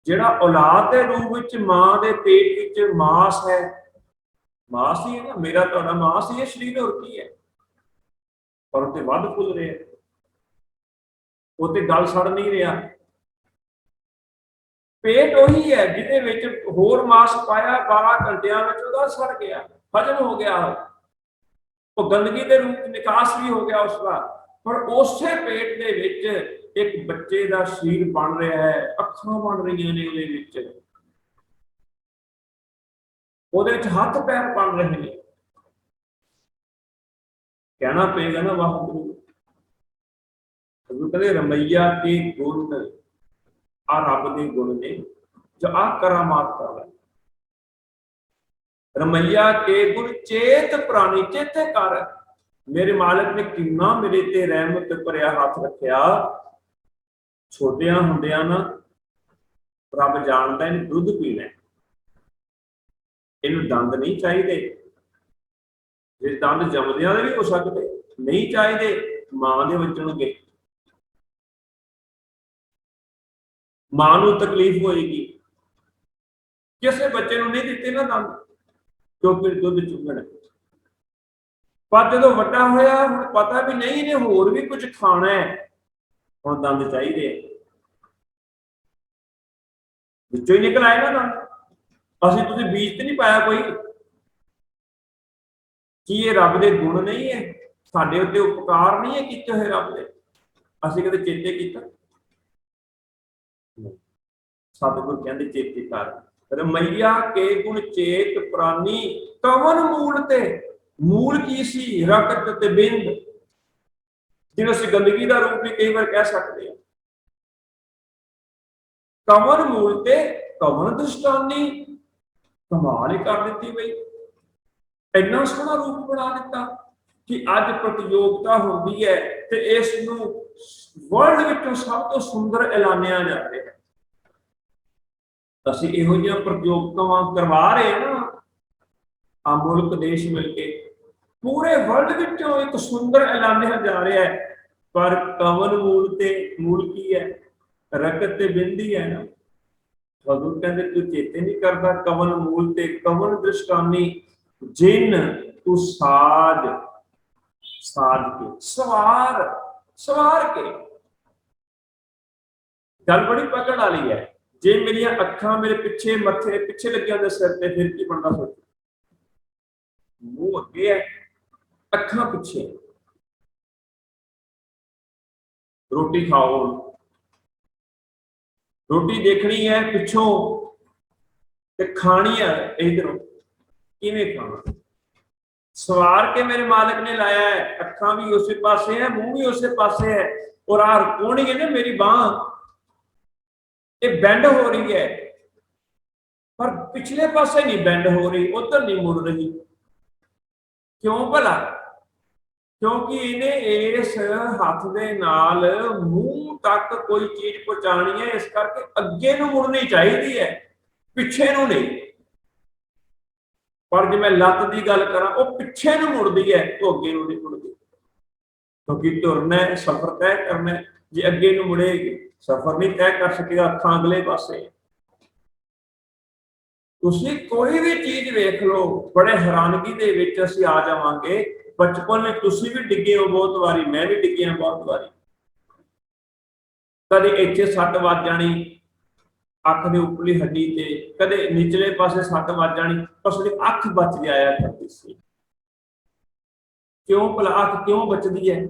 ਜਿਹੜਾ ਔਲਾਦ ਦੇ ਰੂਪ ਵਿੱਚ ਮਾਂ ਦੇ ਪੇਟ ਵਿੱਚ ਮਾंस ਹੈ, ਮਾंस ਹੀ ਹੈ ਨਾ, ਮੇਰਾ ਤੁਹਾਡਾ ਮਾंस ਹੀ ਹੈ ਸਰੀਰ, ਹੋਰ ਕੀ ਹੈ? ਪਰ ਉਹ ਤੇ ਵੱਧ ਫੁੱਲ ਰਿਹਾ, ਉਹ ਤੇ ਗਲ ਸੜ ਨਹੀਂ ਰਿਹਾ। ਪੇਟ ਉਹੀ ਹੈ ਜਿਹਦੇ ਵਿੱਚ ਹੋਰ ਮਾंस ਪਾਇਆ, 12 ਘੰਟਿਆਂ ਵਿੱਚ ਉਹਦਾ ਸੜ ਗਿਆ, ਹਜਮ ਹੋ ਗਿਆ, ਉਹ ਗੰਦਗੀ ਦੇ ਰੂਪ ਨਿਕਾਸ ਵੀ ਹੋ ਗਿਆ ਉਸਦਾ। ਪਰ ਉਸੇ ਪੇਟ ਦੇ ਵਿੱਚ ਇੱਕ ਬੱਚੇ ਦਾ ਸਰੀਰ ਬਣ ਰਿਹਾ ਹੈ, ਅੱਖਾਂ ਬਣ ਰਹੀਆਂ ਨੇ ਉਹਦੇ ਵਿੱਚ, ਉਹਦੇ ਵਿੱਚ ਹੱਥ ਪੈਰ ਬਣ ਰਹੇ ਨੇ। ਕਹਿਣਾ ਪਏਗਾ ਨਾ ਵਾਹਿਗੁਰੂ, ਕਹਿੰਦੇ ਰਮਈਆ ਕੇ ਗੁਣ ਆ ਰੱਬ ਦੇ ਗੁਣ ਨੇ ਜੋ ਆ ਕਰਾਮਾਤ ਕਰ। ਰਮਈਆ ਕੇ ਗੁਣ ਚੇਤ ਪ੍ਰਾਣੀ, ਚੇਤੇ ਕਰ, ਮੇਰੇ ਮਾਲਕ ਨੇ ਕਿੰਨਾ ਮੇਰੇ ਤੇ ਰਹਿਮਤ ਭਰਿਆ ਹੱਥ ਰੱਖਿਆ। ਛੋਟਿਆਂ ਹੁੰਦਿਆਂ ਨਾ ਰੱਬ ਜਾਣਦਾ ਇਹਨੂੰ ਦੁੱਧ ਪੀਣਾ, ਇਹਨੂੰ ਦੰਦ ਨਹੀਂ ਚਾਹੀਦੇ, ਜੇ ਦੰਦ ਜੰਮਦਿਆਂ ਦੇ ਵੀ ਹੋ ਸਕਦੇ, ਨਹੀਂ ਚਾਹੀਦੇ, ਮਾਂ ਦੇ ਵੱਜਣਗੇ, ਮਾਂ ਨੂੰ ਤਕਲੀਫ ਹੋਏਗੀ। ਕਿਸੇ ਬੱਚੇ ਨੂੰ ਨਹੀਂ ਦਿੱਤੇ ਨਾ ਦੰਦ, ਕਿਉਂਕਿ ਦੁੱਧ ਚੁੰਗਣ। ਪਰ ਜਦੋਂ ਵੱਡਾ ਹੋਇਆ, ਹੁਣ ਪਤਾ ਵੀ ਨਹੀਂ ਇਹਨੇ ਹੋਰ ਵੀ ਕੁਝ ਖਾਣਾ ਹੈ, ਹੁਣ ਦੰਦ ਚਾਹੀਦੇ, ਵਿੱਚੋਂ ਹੀ ਨਿਕਲ ਆਏ ਨਾ ਦੰਦ। ਅਸੀਂ ਤੁਸੀਂ ਬੀਜ ਤੇ ਨਹੀਂ ਪਾਇਆ ਕੋਈ। ਕੀ ਇਹ ਰੱਬ ਦੇ ਗੁਣ ਨਹੀਂ ਹੈ? ਸਾਡੇ ਉੱਤੇ ਉਪਕਾਰ ਨਹੀਂ ਹੈ ਕੀਤੇ ਹੋਏ ਰੱਬ ਦੇ? ਅਸੀਂ ਕਦੇ ਚੇਤੇ ਕੀਤਾ? ਸਤਿਗੁਰ ਕਹਿੰਦੇ ਚੇਤੇ ਕਰ। ਰਮਈਆ ਕੇ ਗੁਣ ਚੇਤ ਪ੍ਰਾਨੀ, ਕਵਨ ਮੂਲ ਤੇ, ਮੂਲ ਕੀ ਸੀ? ਰਕਤ ਤੇ ਬਿੰਦ, ਜਿਹਨੂੰ ਅਸੀਂ ਗੰਦਗੀ ਦਾ ਰੂਪ ਵੀ ਕਈ ਵਾਰ ਕਹਿ ਸਕਦੇ ਹਾਂ। ਕਵਨ ਮੂਲ ਤੇ ਕਵਨ ਦ੍ਰਿਸ਼ਟਾਨੀ, ਕਮਾਲ ਹੀ ਕਰ ਦਿੱਤੀ ਬਈ, ਇੰਨਾ ਸੋਹਣਾ ਰੂਪ ਬਣਾ ਦਿੱਤਾ ਕਿ ਅੱਜ ਪ੍ਰਤੀਯੋਗਤਾ ਹੁੰਦੀ ਹੈ ਤੇ ਇਸ ਨੂੰ ਵਰਲਡ ਵਿੱਚੋਂ ਸਭ ਤੋਂ ਸੁੰਦਰ ਐਲਾਨਿਆ ਜਾ ਰਿਹਾ ਹੈ। ਅਸੀਂ ਇਹੋ ਜਿਹੀਆਂ ਪ੍ਰਤੀਯੋਗਤਾਵਾਂ ਕਰਵਾ ਰਹੇ ਹਾਂ ਨਾ, ਆ ਮੁਲਕ ਦੇਸ਼ ਮਿਲ ਕੇ, ਪੂਰੇ ਵਰਲਡ ਵਿੱਚੋਂ ਇੱਕ ਸੁੰਦਰ ਐਲਾਨਿਆ ਜਾ ਰਿਹਾ ਹੈ। ਪਰ ਕਵਨ ਮੂਲ ਤੇ, ਮੂਲ ਕੀ ਹੈ? ਰਕਤ ਤੇ ਬਿੰਦੀ ਹੈ ਨਾ। ਹਜ਼ੂਰ ਕਹਿੰਦੇ ਤੂੰ ਚੇਤੇ ਨਹੀਂ ਕਰਦਾ, ਕਵਨ ਮੂਲ ਤੇ ਕਵਨ ਦ੍ਰਿਸ਼ਟਾਨੀ, ਜਿਨ ਤੂੰ ਸਾਜ ਸਾਜ ਕੇ, ਸਵਾਰ ਸਵਾਰ ਕੇ। ਗੱਲ ਬੜੀ ਪਕੜ ਵਾਲੀ ਹੈ। ਜੇ ਮੇਰੀਆਂ ਅੱਖਾਂ ਮੇਰੇ ਪਿੱਛੇ, ਮੱਥੇ ਪਿੱਛੇ ਲੱਗਿਆ ਹੁੰਦੇ ਸਿਰ ਤੇ, ਫਿਰ ਕੀ ਬਣਦਾ? ਸੋਚੋ, ਮੂੰਹ ਅੱਗੇ ਹੈ, ਅੱਖਾਂ ਪਿੱਛੇ। ਰੋਟੀ ਖਾਓ, ਰੋਟੀ ਦੇਖਣੀ ਹੈ ਪਿੱਛੋਂ ਤੇ ਖਾਣੀ ਹੈ ਇਧਰੋਂ, ਕਿਵੇਂ ਖਾਣਾ? ਸਵਾਰ ਕੇ ਮੇਰੇ ਮਾਲਕ ਨੇ ਲਾਇਆ ਹੈ, ਅੱਖਾਂ ਵੀ ਉਸੇ ਪਾਸੇ ਹੈ, ਮੂੰਹ ਵੀ ਉਸੇ ਪਾਸੇ ਹੈ, ਔਰ ਆਹ ਕੋਣੀ ਹੈ ਨਾ ਮੇਰੀ ਬਾਂਹ, ਇਹ ਬੈਂਡ ਹੋ ਰਹੀ ਹੈ, ਪਰ ਪਿਛਲੇ ਪਾਸੇ ਨਹੀਂ ਬੈਂਡ ਹੋ ਰਹੀ, ਉਧਰ ਨਹੀਂ ਮੁੜ ਰਹੀ। ਕਿਉਂ ਭਲਾ? ਕਿਉਂਕਿ ਇਹਨੇ ਇਸ ਹੱਥ ਦੇ ਨਾਲ ਮੂੰਹ ਤੱਕ ਕੋਈ ਚੀਜ਼ ਪਹੁੰਚਾਣੀ ਹੈ, ਇਸ ਕਰਕੇ ਅੱਗੇ ਨੂੰ ਮੁੜਨੀ ਚਾਹੀਦੀ ਹੈ, ਪਿੱਛੇ ਨੂੰ ਨਹੀਂ। ਪਰ ਜੇ ਮੈਂ ਲੱਤ ਦੀ ਗੱਲ ਕਰਾਂ, ਉਹ ਪਿੱਛੇ ਨੂੰ ਮੁੜਦੀ ਹੈ, ਉਹ ਅੱਗੇ ਨੂੰ ਨਹੀਂ ਮੁੜਦੀ। ਕਿਉਂਕਿ ਤੁਰਨਾ ਹੈ, ਸਫ਼ਰ ਤੈਅ ਕਰਨਾ, ਜੇ ਅੱਗੇ ਨੂੰ ਮੁੜੇਗੀ ਸਫ਼ਰ ਨਹੀਂ ਤੈਅ ਕਰ ਸਕੇਗਾ, ਅੱਖਾਂ ਅਗਲੇ ਪਾਸੇ। ਤੁਸੀਂ ਕੋਈ ਵੀ ਚੀਜ਼ ਵੇਖ ਲਓ, ਬੜੇ ਹੈਰਾਨਗੀ ਦੇ ਵਿੱਚ ਅਸੀਂ ਆ ਜਾਵਾਂਗੇ। ਬਚਪਨ ਵਿੱਚ ਤੁਸੀਂ ਵੀ ਡਿੱਗੇ ਹੋ ਬਹੁਤ ਵਾਰੀ, ਮੈਂ ਵੀ ਡਿੱਗਿਆ ਬਹੁਤ ਵਾਰੀ। ਕਦੇ ਇੱਥੇ ਸੱਟ ਵੱਜ ਜਾਣੀ ਅੱਖ ਦੇ ਉੱਪਰਲੀ ਹੱਡੀ ਤੇ, ਕਦੇ ਨਿਚਲੇ ਪਾਸੇ ਸੱਟ ਵੱਜ ਜਾਣੀ, ਪਰ ਸਾਡੀ ਅੱਖ ਬਚ ਜਾਇਆ ਕਰਦੀ ਸੀ। ਕਿਉਂ ਭਲਾ ਅੱਖ ਕਿਉਂ ਬਚਦੀ ਹੈ?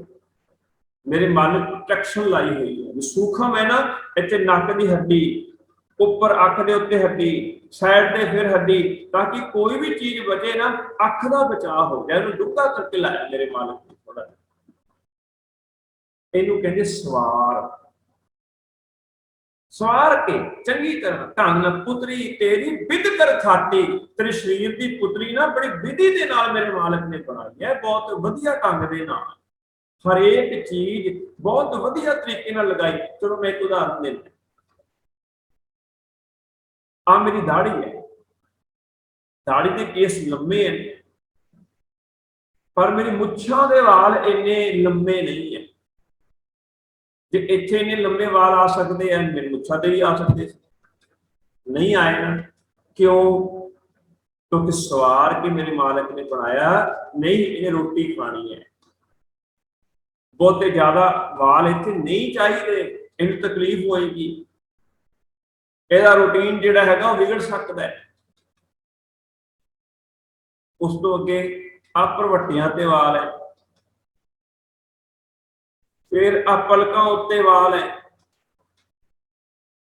ਮੇਰੇ ਮਨ ਨੂੰ ਪ੍ਰੋਟੈਕਸ਼ਨ ਲਾਈ ਹੋਈ ਹੈ। ਸੂਖਮ ਹੈ ਨਾ, ਇੱਥੇ ਨੱਕ ਦੀ ਹੱਡੀ, ਉੱਪਰ ਅੱਖ ਦੇ ਉੱਤੇ ਹੱਡੀ, ਸਾਈਡ ਤੇ ਫਿਰ ਹੱਡੀ, ਤਾਂ ਕਿ ਕੋਈ ਵੀ ਚੀਜ਼ ਬਚੇ ਨਾ, ਅੱਖ ਦਾ ਬਚਾਅ ਹੋ ਜਾਏ। ਇਹਨੂੰ ਡੂੰਘਾ ਕਰਕੇ ਲਾਇਆ ਮੇਰੇ ਮਾਲਕ ਨੇ ਥੋੜਾ। ਇਹਨੂੰ ਕਹਿੰਦੇ ਸਵਾਰ। ਸਵਾਰ ਕੇ ਚੰਗੀ ਤਰ੍ਹਾਂ ਢੰਗ ਨਾਲ, ਪੁੱਤਰੀ ਤੇਰੀ ਵਿਧ ਕਰ ਖਾਟੀ, ਤੇਰੇ ਸਰੀਰ ਦੀ ਪੁੱਤਰੀ ਨਾ ਬੜੀ ਵਿਧੀ ਦੇ ਨਾਲ ਮੇਰੇ ਮਾਲਕ ਨੇ ਬਣਾਈ ਹੈ, ਬਹੁਤ ਵਧੀਆ ਢੰਗ ਦੇ ਨਾਲ, ਹਰੇਕ ਚੀਜ਼ ਬਹੁਤ ਵਧੀਆ ਤਰੀਕੇ ਨਾਲ ਲਗਾਈ। ਚਲੋ ਮੈਂ ਇੱਕ ਉਦਾਹਰਨ ਦਿੰਦਾ, ਆ ਮੇਰੀ ਦਾੜੀ ਹੈ, ਦਾੜੀ ਦੇ ਕੇਸ ਲੰਮੇ ਹਨ, ਪਰ ਮੇਰੀ ਮੁੱਛਾਂ ਦੇ ਵਾਲ ਇੰਨੇ ਲੰਮੇ ਨਹੀਂ ਹੈ। ਜੇ ਇੱਥੇ ਇੰਨੇ ਲੰਮੇ ਵਾਲ ਆ ਸਕਦੇ ਆ, ਮੇਰੀ ਮੁੱਛਾਂ ਤੇ ਵੀ ਆ ਸਕਦੇ ਨਹੀਂ ਆਏ ਨਾ। ਕਿਉਂ? ਕਿਉਂਕਿ ਸਵਾਰ ਕੇ ਮੇਰੇ ਮਾਲਕ ਨੇ ਬਣਾਇਆ, ਨਹੀਂ ਇਹਨੇ ਰੋਟੀ ਖਾਣੀ ਹੈ, ਬਹੁਤੇ ਜ਼ਿਆਦਾ ਵਾਲ ਇੱਥੇ ਨਹੀਂ ਚਾਹੀਦੇ, ਇਹਨੂੰ ਤਕਲੀਫ ਹੋਏਗੀ, ਇਹਦਾ ਰੂਟੀਨ ਜਿਹੜਾ ਹੈਗਾ ਉਹ ਵਿਗੜ ਸਕਦਾ ਹੈ। ਉਸ ਤੋਂ ਅੱਗੇ ਆ ਭਰਵੱਟੀਆਂ ਤੇ ਵਾਲ ਹੈ, ਫਿਰ ਆ ਪਲਕਾਂ ਉੱਤੇ ਵਾਲ ਹੈ।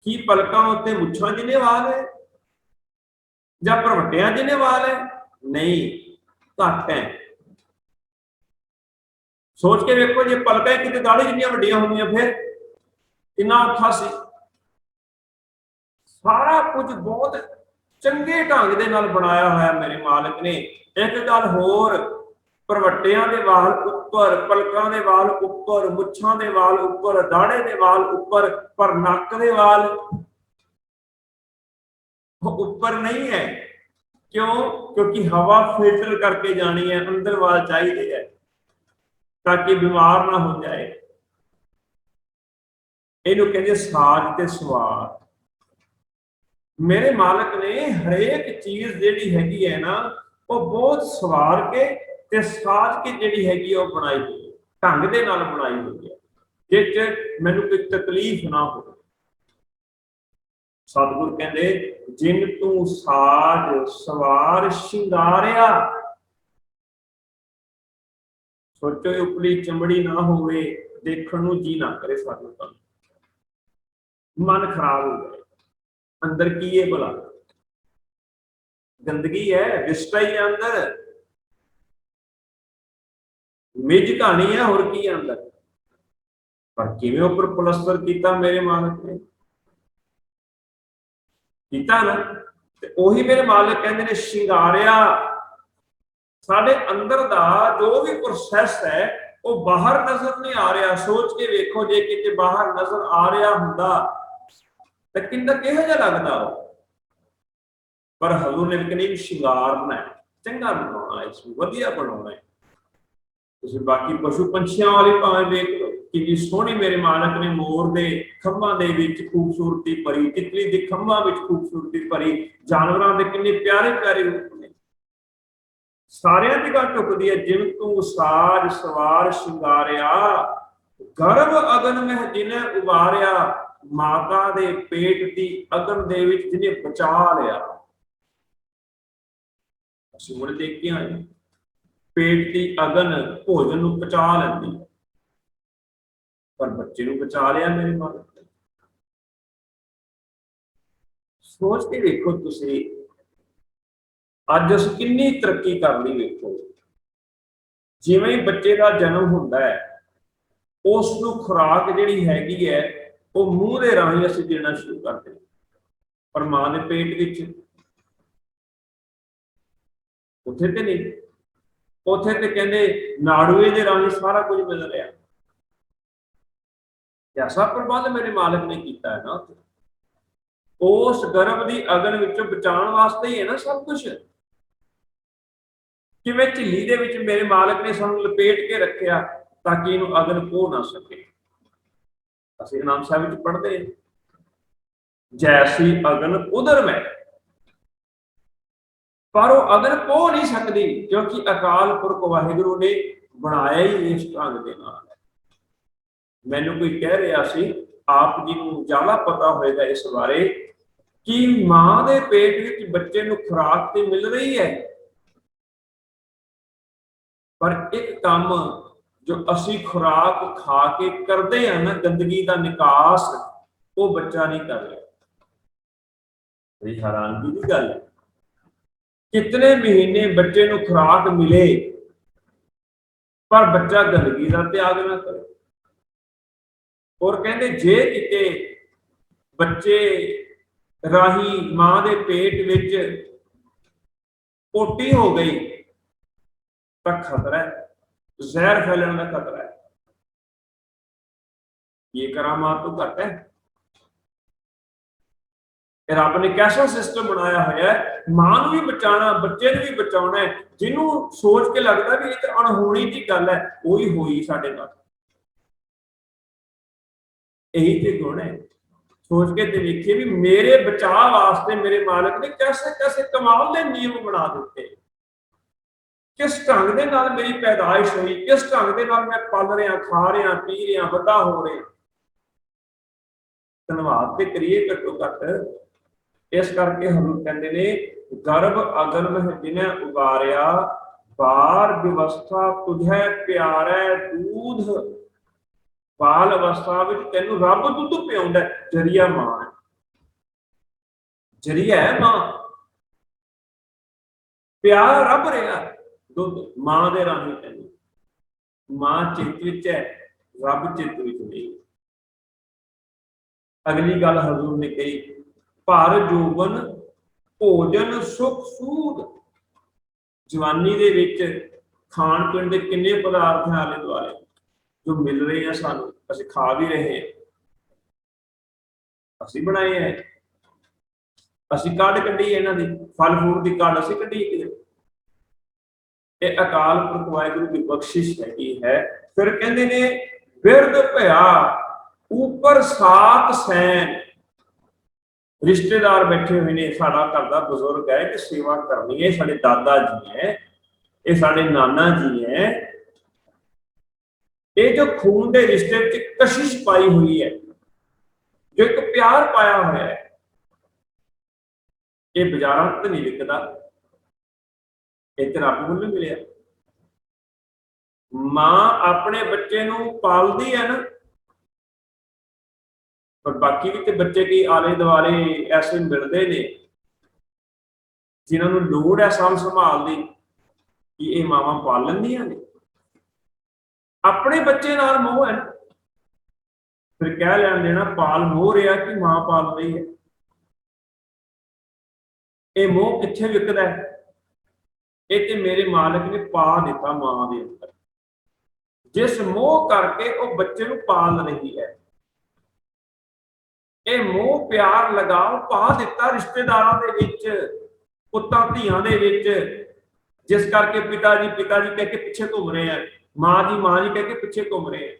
ਕੀ ਪਲਕਾਂ ਉੱਤੇ ਮੁੱਛਾਂ ਜਿੰਨੇ ਵਾਲ ਹੈ ਜਾਂ ਭਰਵੱਟਿਆਂ ਜਿੰਨੇ ਵਾਲ ਹੈ? ਨਹੀਂ, ਘੱਟ ਹੈ। ਸੋਚ ਕੇ ਵੇਖੋ, ਜੇ ਪਲਕਾਂ ਕਿਤੇ ਦਾੜੀ ਜਿੰਨੀਆਂ ਵੱਡੀਆਂ ਹੁੰਦੀਆਂ ਫਿਰ ਕਿੰਨਾ ਔਖਾ ਸੀ। ਸਾਰਾ ਕੁਝ ਬਹੁਤ ਚੰਗੇ ਢੰਗ ਦੇ ਨਾਲ ਬਣਾਇਆ ਹੋਇਆ ਮੇਰੇ ਮਾਲਕ ਨੇ। ਇੱਕ ਗੱਲ ਹੋਰ, ਭਰਵੱਟਿਆਂ ਦੇ ਵਾਲ ਉੱਪਰ, ਪਲਕਾਂ ਦੇ ਵਾਲ ਉੱਪਰ, ਮੁੱਛਾਂ ਦੇ ਵਾਲ ਉੱਪਰ, ਦਾੜੇ ਦੇ ਵਾਲ ਉੱਪਰ, ਪਰ ਨੱਕ ਦੇ ਵਾਲ ਉੱਪਰ ਨਹੀਂ ਹੈ। ਕਿਉਂ? ਕਿਉਂਕਿ ਹਵਾ ਫਿਲਟਰ ਕਰਕੇ ਜਾਣੀ ਹੈ, ਅੰਦਰ ਵਾਲ ਚਾਹੀਦੇ ਹੈ ਤਾਂ ਕਿ ਬਿਮਾਰ ਨਾ ਹੋ ਜਾਏ। ਇਹਨੂੰ ਕਹਿੰਦੇ ਸਾਜ ਤੇ ਸਵਾਰ। ਮੇਰੇ ਮਾਲਕ ਨੇ ਹਰੇਕ ਚੀਜ਼ ਜਿਹੜੀ ਹੈਗੀ ਹੈ ਨਾ, ਉਹ ਬਹੁਤ ਸਵਾਰ ਕੇ ਤੇ ਸਾਜ ਕੇ ਜਿਹੜੀ ਹੈਗੀ ਉਹ ਬਣਾਈ ਹੋਈ ਹੈ, ਢੰਗ ਦੇ ਨਾਲ ਬਣਾਈ ਹੋਈ ਹੈ, ਜਿਸ 'ਚ ਮੈਨੂੰ ਕੋਈ ਤਕਲੀਫ ਨਾ ਹੋਵੇ। ਸਤਿਗੁਰ ਕਹਿੰਦੇ, ਜਿਨ ਤੂੰ ਸਾਜ ਸਵਾਰ ਸ਼ਿੰਗਾਰਿਆ। ਸੋਚੋ ਉਪਲੀ ਚਮੜੀ ਨਾ ਹੋਵੇ, ਦੇਖਣ ਨੂੰ ਜੀ ਨਾ ਕਰੇ, ਸਾਨੂੰ ਤਾਂ ਮਨ ਖਰਾਬ ਹੋ ਜਾਏ। ਅੰਦਰ ਕੀ ਹੈ ਭਲਾ? ਗੰਦਗੀ ਹੈ, ਵਿਸਟਾ ਹੀ ਅੰਦਰ, ਮਿੱਝ ਕਹਾਣੀ ਹੈ, ਹੋਰ ਕੀ ਅੰਦਰ। ਪਰ ਕਿਵੇਂ ਉੱਪਰ ਪਲਸਤਰ ਕੀਤਾ ਮੇਰੇ ਮਾਲਕ ਨੇ, ਕੀਤਾ ਨਾ। ਤੇ ਉਹੀ ਮੇਰੇ ਮਾਲਕ ਕਹਿੰਦੇ ਨੇ ਸ਼ਿੰਗਾਰਿਆ। ਸਾਡੇ ਅੰਦਰ ਦਾ ਜੋ ਵੀ ਪ੍ਰੋਸੈਸ ਹੈ ਉਹ ਬਾਹਰ ਨਜ਼ਰ ਨਹੀਂ ਆ ਰਿਹਾ। ਸੋਚ ਕੇ ਵੇਖੋ, ਜੇ ਕਿਤੇ ਬਾਹਰ ਨਜ਼ਰ ਆ ਰਿਹਾ ਹੁੰਦਾ ਤਾਂ ਕਿੰਨਾ ਕਿਹੋ ਜਿਹਾ ਲੱਗਦਾ ਉਹ। ਪਰ ਹਜ਼ੂਰ ਨੇ ਕਹਿੰਦੇ ਸ਼ਿੰਗਾਰਨਾ ਹੈ, ਚੰਗਾ ਬਣਾਉਣਾ, ਇਸ ਨੂੰ ਵਧੀਆ ਬਣਾਉਣਾ ਹੈ। ਤੁਸੀਂ ਬਾਕੀ ਪਸ਼ੂ ਪੰਛੀਆਂ ਵਾਲੀ ਭਾਵੇਂ ਵੇਖ ਲਓ, ਕਿੰਨੀ ਸੋਹਣੀ ਮੇਰੇ ਮਾਲਕ ਨੇ ਮੋਰ ਦੇ ਖੰਭਾਂ ਦੇ ਵਿੱਚ ਖੂਬਸੂਰਤੀ ਭਰੀ, ਤਿਤਲੀ ਦੇ ਖੰਭਾਂ ਵਿੱਚ ਖੂਬਸੂਰਤੀ ਭਰੀ, ਜਾਨਵਰਾਂ ਦੇ ਕਿੰਨੇ ਪਿਆਰੇ ਪਿਆਰੇ ਰੂਪ ਨੇ। ਸਾਰਿਆਂ ਦੀ ਗੱਲ ਢੁਕਦੀ ਹੈ, ਜਿਨ ਤੂੰ ਸਾਜ ਸਵਾਰ ਸ਼ਿੰਗਾਰਿਆ, ਗਰਭ ਅਗਨ ਮਹਿ ਜਿਨੇ ਉਬਾਰਿਆ। ਮਾਤਾ ਦੇ ਪੇਟ ਦੀ ਅਗਨ ਦੇ ਵਿੱਚ ਜਿਹਨੇ ਬਚਾ ਲਿਆ। ਅਸੀਂ ਹੁਣ ਦੇਖ ਕੇ ਆਏ, ਪੇਟ ਦੀ ਅਗਨ ਭੋਜਨ ਨੂੰ ਪਚਾ ਲੈਂਦੀ, ਪਰ ਬੱਚੇ ਨੂੰ ਬਚਾ ਲਿਆ ਮੇਰੇ ਮਾਲਕ ਨੇ। ਸੋਚ ਕੇ ਵੇਖੋ ਤੁਸੀਂ, ਅੱਜ ਅਸੀਂ ਕਿੰਨੀ ਤਰੱਕੀ ਕਰ ਲਈ। ਵੇਖੋ, ਜਿਵੇਂ ਹੀ ਬੱਚੇ ਦਾ ਜਨਮ ਹੁੰਦਾ ਹੈ, ਉਸ ਨੂੰ ਖੁਰਾਕ ਜਿਹੜੀ ਹੈਗੀ ਹੈ ਉਹ ਮੂੰਹ ਦੇ ਰਾਹੀਂ ਅਸੀਂ ਦੇਣਾ ਸ਼ੁਰੂ ਕਰਦੇ ਹਾਂ, ਪਰ ਮਾਂ ਦੇ ਪੇਟ ਵਿੱਚ ਉੱਥੇ ਤੇ ਨਹੀਂ। ਉੱਥੇ ਤੇ ਕਹਿੰਦੇ ਨਾੜੂਏ ਦੇ ਰਾਹੀਂ ਸਾਰਾ ਕੁਝ ਮਿਲ ਰਿਹਾ। ਐਸਾ ਪ੍ਰਬੰਧ ਮੇਰੇ ਮਾਲਕ ਨੇ ਕੀਤਾ ਹੈ ਨਾ, ਉਸ ਗਰਭ ਦੀ ਅਗਨ ਵਿੱਚੋਂ ਬਚਾਉਣ ਵਾਸਤੇ ਹੀ ਹੈ ਨਾ ਸਭ ਕੁਝ। ਕਿਵੇਂ ਝਿੱਲੀ ਦੇ ਵਿੱਚ ਮੇਰੇ ਮਾਲਕ ਨੇ ਸਾਨੂੰ ਲਪੇਟ ਕੇ ਰੱਖਿਆ ਤਾਂ ਕਿ ਇਹਨੂੰ ਅਗਨ ਪੋ ਨਾ ਸਕੇ। ਅਸੀਂ ਨਾਮ ਸਾਹਿਬ ਵਿੱਚ ਪੜ੍ਹਦੇ, ਜੈਸੀ ਅਗਨ ਉਦਰ ਮੈਂ, ਪਰ ਉਹ ਅਗਨ ਪੋ ਨਹੀਂ ਸਕਦੀ, ਕਿਉਂਕਿ ਅਕਾਲ ਪੁਰਖ ਵਾਹਿਗੁਰੂ ਨੇ ਬਣਾਇਆ ਹੀ ਇਸ ਢੰਗ ਦੇ ਨਾਲ। ਮੈਨੂੰ ਕੋਈ ਕਹਿ ਰਿਹਾ ਸੀ, ਆਪ ਜੀ ਨੂੰ ਜ਼ਿਆਦਾ ਪਤਾ ਹੋਏਗਾ ਇਸ ਬਾਰੇ, ਕਿ ਮਾਂ ਦੇ ਪੇਟ ਵਿੱਚ ਬੱਚੇ ਨੂੰ ਖੁਰਾਕ ਤੇ ਮਿਲ ਰਹੀ ਹੈ, ਪਰ ਇੱਕ ਕੰਮ ਜੋ ਅਸੀਂ ਖੁਰਾਕ ਖਾ ਕੇ ਕਰਦੇ ਹਾਂ ਨਾ, ਗੰਦਗੀ ਦਾ ਨਿਕਾਸ, ਉਹ ਬੱਚਾ ਨਹੀਂ ਕਰ ਰਿਹਾ। ਬੜੀ ਹੈਰਾਨਗੀ ਦੀ ਗੱਲ ਹੈ, ਕਿਤਨੇ ਮਹੀਨੇ ਬੱਚੇ ਨੂੰ ਖੁਰਾਕ ਮਿਲੇ ਪਰ ਬੱਚਾ ਗੰਦਗੀ ਦਾ ਤਿਆਗ ਨਾ ਕਰੇ। और कहते जे किते बच्चे राही मां दे पेट विच पोटी हो गई तो खतरा है, जहर फैलने का खतरा है। ये करामात तो घट है। रब ने कैसा सिस्टम बनाया हुआ है, मां भी बचाना बच्चे भी बचाना है। जिन्हों सोच के लगता भी ये अणहोनी की गल है, वही हुई साडे नाल। यही तो गुण है। सोच के देखिए भी मेरे बचाव वास्ते मेरे मालिक ने कैसे कैसे कमाल के नियम बना दिते, किस ढंग के नाल मेरी पैदाइश हुई, किस ढंग के नाल मैं पल रहा, खा रहा, पी रहा, बड़ा हो रहा। धन्यवाद तो करिए घट्टो घट। इस करके हजूर कहते ने गर्भ अगन जिन्हें उगारिया, बार व्यवस्था तुझे प्यारा दूध। बाल अवस्था तेन रब दुध पियाउंदा, जरिया मां है, जरिया है मां। प्यार रब रहा दुध मां दे राही तेन। मां चित विच है, रब चित विच नहीं। अगली गल हजूर ने कही, भर जोबन भोजन सुख सूद। जवानी दे विच खाण पीण दे किन्ने पदार्थ हैं आले दुआले जो मिल रहे हैं सानू, असीं खा भी रहे हैं, असीं बनाए हैं, असीं काढ़ कड्ढी इन्हां दी, फल फ्रूट की काढ़ असीं कड्ढी कि ये अकाल पुरख वाहिगुरू की बख्शिश है। फिर कहते ने बिरद भया ऊपर सात सैन। रिश्तेदार बैठे हुए ने, साडा घर दा बुजुर्ग है कि सेवा करनी है, साडे दादा जी है, ये साडे नाना जी है। ये जो खून के रिश्ते में कशिश पाई हुई है, जो एक प्यार पाया हुआ है, ये बाजारां तो नहीं विकदा, ये तो रब कोलों मिलिया। मां अपने बच्चे नूं पालदी है ना, पर बाकी भी तो बच्चे की आले दुआले ऐसे मिलते हैं जिन्होंने लोड़ है साम संभाल दी, कि ये मावां पाल लैंदियां ने। अपने बच्चे नाल मोह है ना, फिर कह लैन देना पाल मोह रहा कि मां पाल रही है। ये मोह कित्थे विकदा है? ये तो मेरे मालिक ने पा दिता मां दे अंदर, जिस मोह करके वो बच्चे नूं पाल रही है। ये मोह प्यार लगाव पा दिता रिश्तेदारां दे विच, पुत्तां धीआं दे विच, जिस करके पिता जी कह के पिछे घूम रहे हैं, मां जी कह के पिछे घूम रहे हैं।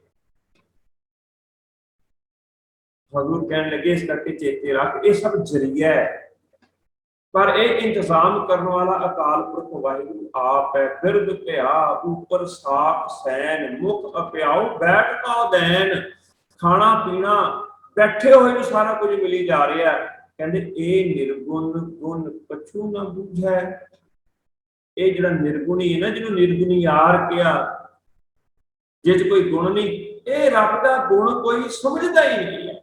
हजूर कहने लगे इस करके चेते रख, ये सब जरिया है, पर यह इंतजाम करने वाला अकाल पुरख वाहिगुरू आप है। बिरद भया ऊपर सात सैन, मुख अप्याओ बैठ का दैन। खाना पीना बैठे हुए सारा कुछ मिली जा रहा है। कहते ए निर्गुण गुण कछु ना बूझै। ये जो निर्गुणी है ना, जिन्होंने निर्गुणी यार किया, जिस कोई गुण नहीं, ये रब का गुण कोई समझता ही नहीं है,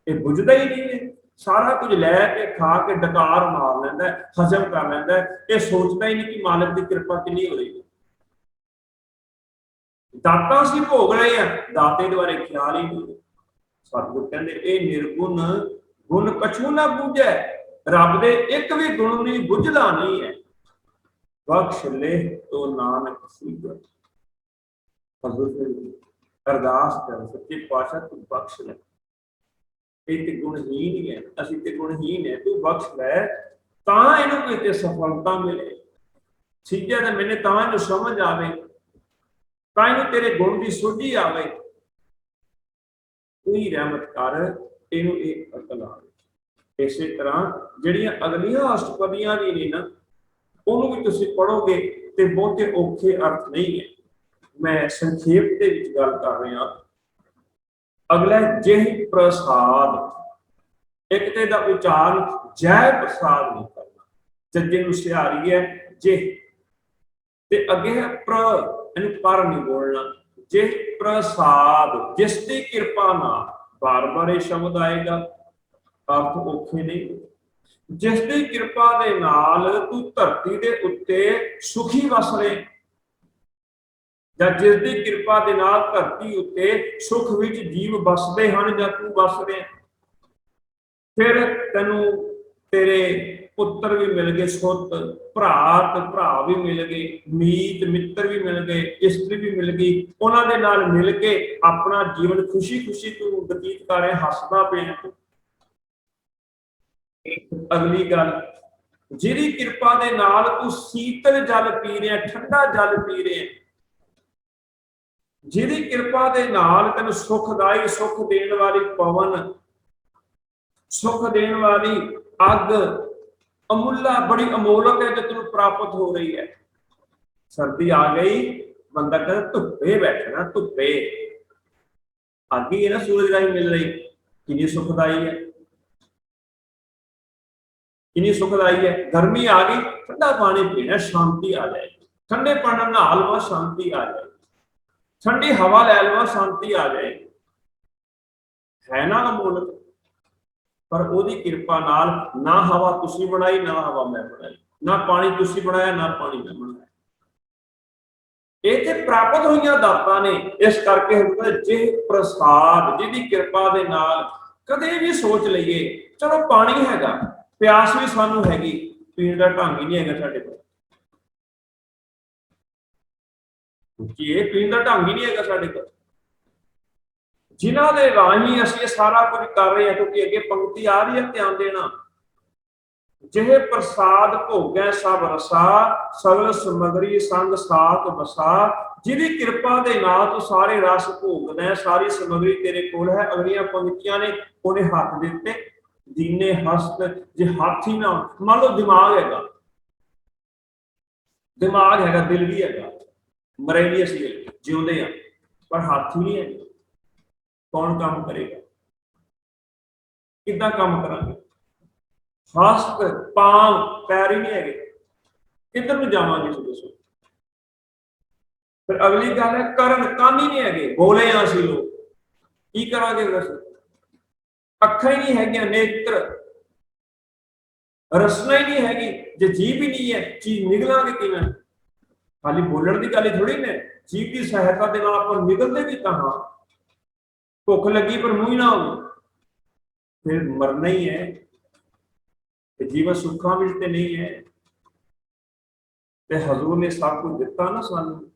ये बुझता ही नहीं है। सारा कुछ लैके खा के डकार मार लेंदा, हजम कर लेंदा, ये सोचता ही नहीं कि मालिक की कृपा कितनी हो रही है। दाता सी भोग रहे हैं, दाते द्वारे ख्याल ही नहीं। सतगुर कहते ये निर्गुण गुण कछु ना बूझै। रब दे एक भी गुण नहीं बुझदा नहीं है। बख्श ले तो नानक सीगर। अरदास कर सच्चे पातशाह तू बख्श ले, ये गुणहीन ही है, असीं ते गुणहीन है, तू बख्श लै तां इहनूं किते सफलता मिले। सीजा ते मैंने तां इहनूं समझ आवे, तां इहनूं तेरे गुण की सुझी आवे। तू ही रहमत कर, इहनूं इह अकल आवे। इसे तरह जिहड़ियां अगलियां अष्टपदियां भी ने ना, उहनूं भी तुसीं पढ़ोगे ते बहुते औखे अर्थ नहीं है। मैं संक्षेप दे विच गल कर रहा। अगला जिह प्रसाद, एक तो इहदा उच्चारण जय प्रसाद नहीं करना, जजे नूं सिहारी है जिह, ते अगे है प्र, इहनूं पर नहीं बोलना। जिह प्रसाद, जिसकी कृपा नाल, बार बार ये शब्द आएगा, अर्थ औखे नहीं। जिसकी कृपा दे नाल तू धरती दे उत्ते सुखी वस रहे। ਜਾਂ ਜਿਸ ਦੀ ਕਿਰਪਾ ਦੇ ਨਾਲ ਧਰਤੀ ਉੱਤੇ ਸੁਖ ਵਿੱਚ ਜੀਵ ਵਸਦੇ ਹਨ ਜਾਂ ਤੂੰ ਵਸ ਰਿਹਾ। ਫਿਰ ਤੈਨੂੰ ਤੇਰੇ ਪੁੱਤਰ ਵੀ ਮਿਲ ਗਏ, ਸੁੱਤ ਭਰਾ ਤੇ ਭਰਾ ਵੀ ਮਿਲ ਗਏ, ਮੀਤ ਮਿੱਤਰ ਵੀ ਮਿਲ ਗਏ, ਇਸਤਰੀ ਵੀ ਮਿਲ ਗਈ। ਉਹਨਾਂ ਦੇ ਨਾਲ ਮਿਲ ਕੇ ਆਪਣਾ ਜੀਵਨ ਖੁਸ਼ੀ ਖੁਸ਼ੀ ਤੂੰ ਬਤੀਤ ਕਰ ਰਿਹਾ, ਹੱਸਦਾ ਪਿਆ। ਅਗਲੀ ਗੱਲ, ਜਿਹਦੀ ਕਿਰਪਾ ਦੇ ਨਾਲ ਤੂੰ ਸੀਤਲ ਜਲ ਪੀ ਰਿਹਾ, ਠੰਡਾ ਜਲ ਪੀ ਰਿਹਾ, ਜਿਹਦੀ ਕਿਰਪਾ ਦੇ ਨਾਲ ਤੈਨੂੰ ਸੁਖਦਾਈ, ਸੁਖ ਦੇਣ ਵਾਲੀ ਪਵਨ, ਸੁਖ ਦੇਣ ਵਾਲੀ ਅੱਗ ਅਮੁੱਲਾ ਬੜੀ ਅਮੋਲਕ ਹੈ ਜੋ ਤੈਨੂੰ ਪ੍ਰਾਪਤ ਹੋ ਰਹੀ ਹੈ। ਸਰਦੀ ਆ ਗਈ, ਬੰਦਾ ਕਹਿੰਦਾ ਧੁੱਪੇ ਬੈਠਣਾ, ਧੁੱਪੇ ਅੱਗ ਹੀ ਹੈ ਨਾ ਸੂਰਜ ਰਾਹੀਂ ਮਿਲ ਰਹੀ, ਕਿੰਨੀ ਸੁਖਦਾਈ ਹੈ, ਕਿੰਨੀ ਸੁਖਦਾਈ ਹੈ। ਗਰਮੀ ਆ ਗਈ, ਠੰਡਾ ਪਾਣੀ ਪੀਣਾ, ਸ਼ਾਂਤੀ ਆ ਜਾਏਗੀ। ਠੰਡੇ ਪਾਣੀ ਨਾਲ ਨਹਾ ਲਵਾਂ, ਸ਼ਾਂਤੀ ਆ ਜਾਏਗੀ। ਠੰਡੀ ਹਵਾ ਲੈ ਲਵਾਂ, ਸ਼ਾਂਤੀ ਆ ਜਾਏਗੀ। ਹੈ ਨਾ ਅਮੋਲਕ। ਪਰ ਉਹਦੀ ਕਿਰਪਾ ਨਾਲ ਨਾ ਹਵਾ ਤੁਸੀਂ ਬਣਾਈ, ਨਾ ਹਵਾ ਮੈਂ ਬਣਾਈ, ਨਾ ਪਾਣੀ ਤੁਸੀਂ ਬਣਾਇਆ, ਨਾ ਪਾਣੀ ਮੈਂ ਬਣਾਇਆ। ਇਹ ਤੇ ਪ੍ਰਾਪਤ ਹੋਈਆਂ ਦਾਤਾਂ ਨੇ। ਇਸ ਕਰਕੇ ਜੇ ਪ੍ਰਸਾਦ, ਜਿਹਦੀ ਕਿਰਪਾ ਦੇ ਨਾਲ ਕਦੇ ਵੀ ਸੋਚ ਲਈਏ, ਚਲੋ ਪਾਣੀ ਹੈਗਾ, ਪਿਆਸ ਵੀ ਸਾਨੂੰ ਹੈਗੀ, ਪੀਣ ਦਾ ਢੰਗ ਹੀ ਨਹੀਂ ਹੈਗਾ ਸਾਡੇ ਕੋਲ, ਇਹ ਪੀਣ ਦਾ ਢੰਗ ਹੀ ਨਹੀਂ ਹੈਗਾ ਸਾਡੇ ਕੋਲ। ਜਿਨ੍ਹਾਂ ਦੇ ਰਾਹੀਂ ਅਸੀਂ ਇਹ ਸਾਰਾ ਕੁਝ ਕਰ ਰਹੇ ਹਾਂ, ਕਿਉਂਕਿ ਅੱਗੇ ਪੰਕਤੀ ਆ ਰਹੀ ਹੈ, ਧਿਆਨ ਦੇਣਾ। ਜਿਹੇ ਪ੍ਰਸਾਦ ਭੋਗੈ ਸਭ ਰਸਾ, ਸਗਲ ਸਮਗਰੀ ਸੰਗ ਸਾਥ ਵਸਾ। ਜਿਹਦੀ ਕਿਰਪਾ ਦੇ ਨਾਲ ਤੂੰ ਸਾਰੇ ਰਸ ਭੋਗਦਾ, ਸਾਰੀ ਸਮਗਰੀ ਤੇਰੇ ਕੋਲ ਹੈ। ਅਗਲੀਆਂ ਪੰਕਤੀਆਂ ਨੇ, ਉਹਨੇ ਹੱਥ ਦਿੱਤੇ, ਦੀਨੇ ਹਸਤ। ਜੇ ਹੱਥ ਹੀ ਨਾ, ਮੰਨ ਲਓ ਦਿਮਾਗ ਹੈਗਾ, ਦਿਮਾਗ ਹੈਗਾ, ਦਿਲ ਵੀ ਹੈਗਾ, ਮਰੇ ਵੀ ਅਸੀਂ ਜਿਉਂਦੇ ਆ, ਪਰ ਹੱਥ ਹੀ ਨਹੀਂ ਹੈ, ਕੌਣ ਕੰਮ ਕਰੇਗਾ? ਕਿੱਦਾਂ ਕੰਮ ਕਰਾਂਗੇ? ਹਸਤ, ਪਾਂਵ, ਪੈਰ ਹੀ ਨਹੀਂ ਹੈਗੇ, ਕਿੱਧਰ ਨੂੰ ਜਾਵਾਂਗੇ? ਦੱਸੋ। ਫਿਰ ਅਗਲੀ ਗੱਲ ਹੈ ਕਰਨ, ਕੰਨ ਹੀ ਨਹੀਂ ਹੈਗੇ, ਬੋਲੇ ਆ ਅਸੀਂ ਲੋਕ, ਕੀ ਕਰਾਂਗੇ? ਦੱਸੋ। ਅੱਖਾਂ ਹੀ ਨਹੀਂ ਹੈਗੀਆਂ, ਨੇਤਰ, ਰਸਨਾ ਹੀ ਨਹੀਂ ਹੈਗੀ। ਜੇ ਜੀਭ ਹੀ ਨਹੀਂ ਹੈ, ਚੀਜ਼ ਨਿਗਲਾਂਗੇ ਕਿਵੇਂ? ਖਾਲੀ ਬੋਲਣ ਦੀ ਗੱਲ ਥੋੜੀ ਨੇ, ਜੀਭ ਦੀ ਸਹਾਇਤਾ ਦੇ ਨਾਲ ਆਪਾਂ ਨਿਗਲਦੇ ਵੀ ਤਾਂ ਹਾਂ। ਭੁੱਖ ਲੱਗੀ ਪਰ ਮੂੰਹ ਹੀ ਨਾ ਹੋਵੇ, ਫਿਰ ਮਰਨਾ ਹੀ ਹੈ। ਤੇ ਜੀਵਨ ਸੁੱਖਾਂ ਵਿੱਚ ਤੇ ਨਹੀਂ ਹੈ। ਤੇ ਹਜ਼ੂਰ ਨੇ ਸਭ ਕੁਝ ਦਿੱਤਾ ਨਾ ਸਾਨੂੰ,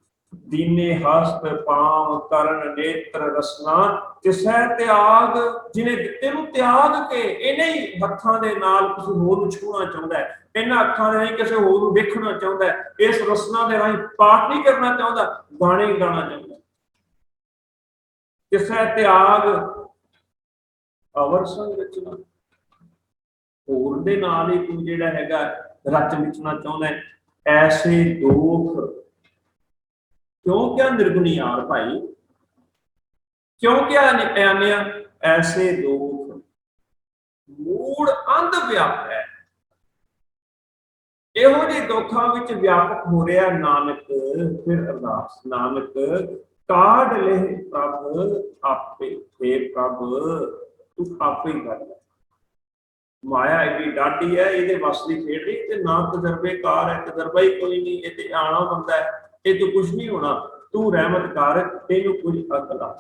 ਦੀਨੇ ਹਸਤ ਪਾਂਵ ਕਰਨ ਨੇਤਰ ਰਸਨਾ, ਤਿਸੈ ਤਿਆਗ। ਜਿਹਨੇ ਦਿੱਤੇ ਨੂੰ ਤਿਆਗ ਕੇ, ਇਹਨੇ ਹੀ ਹੱਥਾਂ ਦੇ ਨਾਲ ਕਿਸੇ ਹੋਰ ਨੂੰ ਛੂਹਣਾ ਚਾਹੁੰਦਾ ਹੈ, ਇਹਨਾਂ ਅੱਖਾਂ ਦੇ ਰਾਹੀਂ ਕਿਸੇ ਹੋਰ ਨੂੰ ਵੇਖਣਾ ਚਾਹੁੰਦਾ ਹੈ, ਇਸ ਰਸਨਾ ਦੇ ਰਾਹੀਂ ਪਾਠ ਨਹੀਂ ਕਰਨਾ ਚਾਹੁੰਦਾ, ਗਾਣੇ ਗਾਣਾ ਚਾਹੁੰਦਾ। ਤਿਸੈ ਤਿਆਗ ਅਵਰ ਸੰਗ ਰਚਨਾ, ਹੋਰ ਦੇ ਨਾਲ ਹੀ ਤੂੰ ਜਿਹੜਾ ਹੈਗਾ ਰਚ ਵਿਚਣਾ ਚਾਹੁੰਦਾ ਹੈ। ਐਸੇ ਦੋਖ ਕਿਉਂ ਕਿਆ ਨਿਰਗੁਣਿਆਰ ਭਾਈ, ਕਿਉਂ ਕਿਆ ਆਨਿਆ? ਐਸੇ ਦੋਖ ਮੂੜ ਅੰਧ ਵਿਆਪ ਹੈ। ਇਹੋ ਜਿਹੇ ਦੁੱਖਾਂ ਵਿੱਚ ਵਿਆਪਕ ਹੋ ਰਿਹਾ ਨਾਨਕ। ਫਿਰ ਅਰਦਾਸ, ਨਾਨਕ ਕਾਢ ਲੈ ਪ੍ਰਭ ਆਪੇ। हे ਪ੍ਰਭ ਤੂੰ ਆਪੇ ਹੀ ਕਰ ਲੈ। ਮਾਇਆ ਏਡੀ ਡਾਢੀ ਹੈ, ਇਹਦੇ ਵੱਸ ਦੀ ਖੇਡ ਨਹੀਂ, ਤੇ ਨਾ ਤਜਰਬੇਕਾਰ ਹੈ, ਤਜਰਬਾ ਹੀ ਕੋਈ ਨਹੀਂ, ਇਹ ਤੇ ਆਣਾ ਬੰਦਾ ਹੈ, ਇਹ ਤੋਂ ਕੁਝ ਨਹੀਂ ਹੋਣਾ। ਤੂੰ ਰਹਿਮਤ ਕਰ, ਇਹਨੂੰ ਕੁਝ ਅਕਲ ਆ।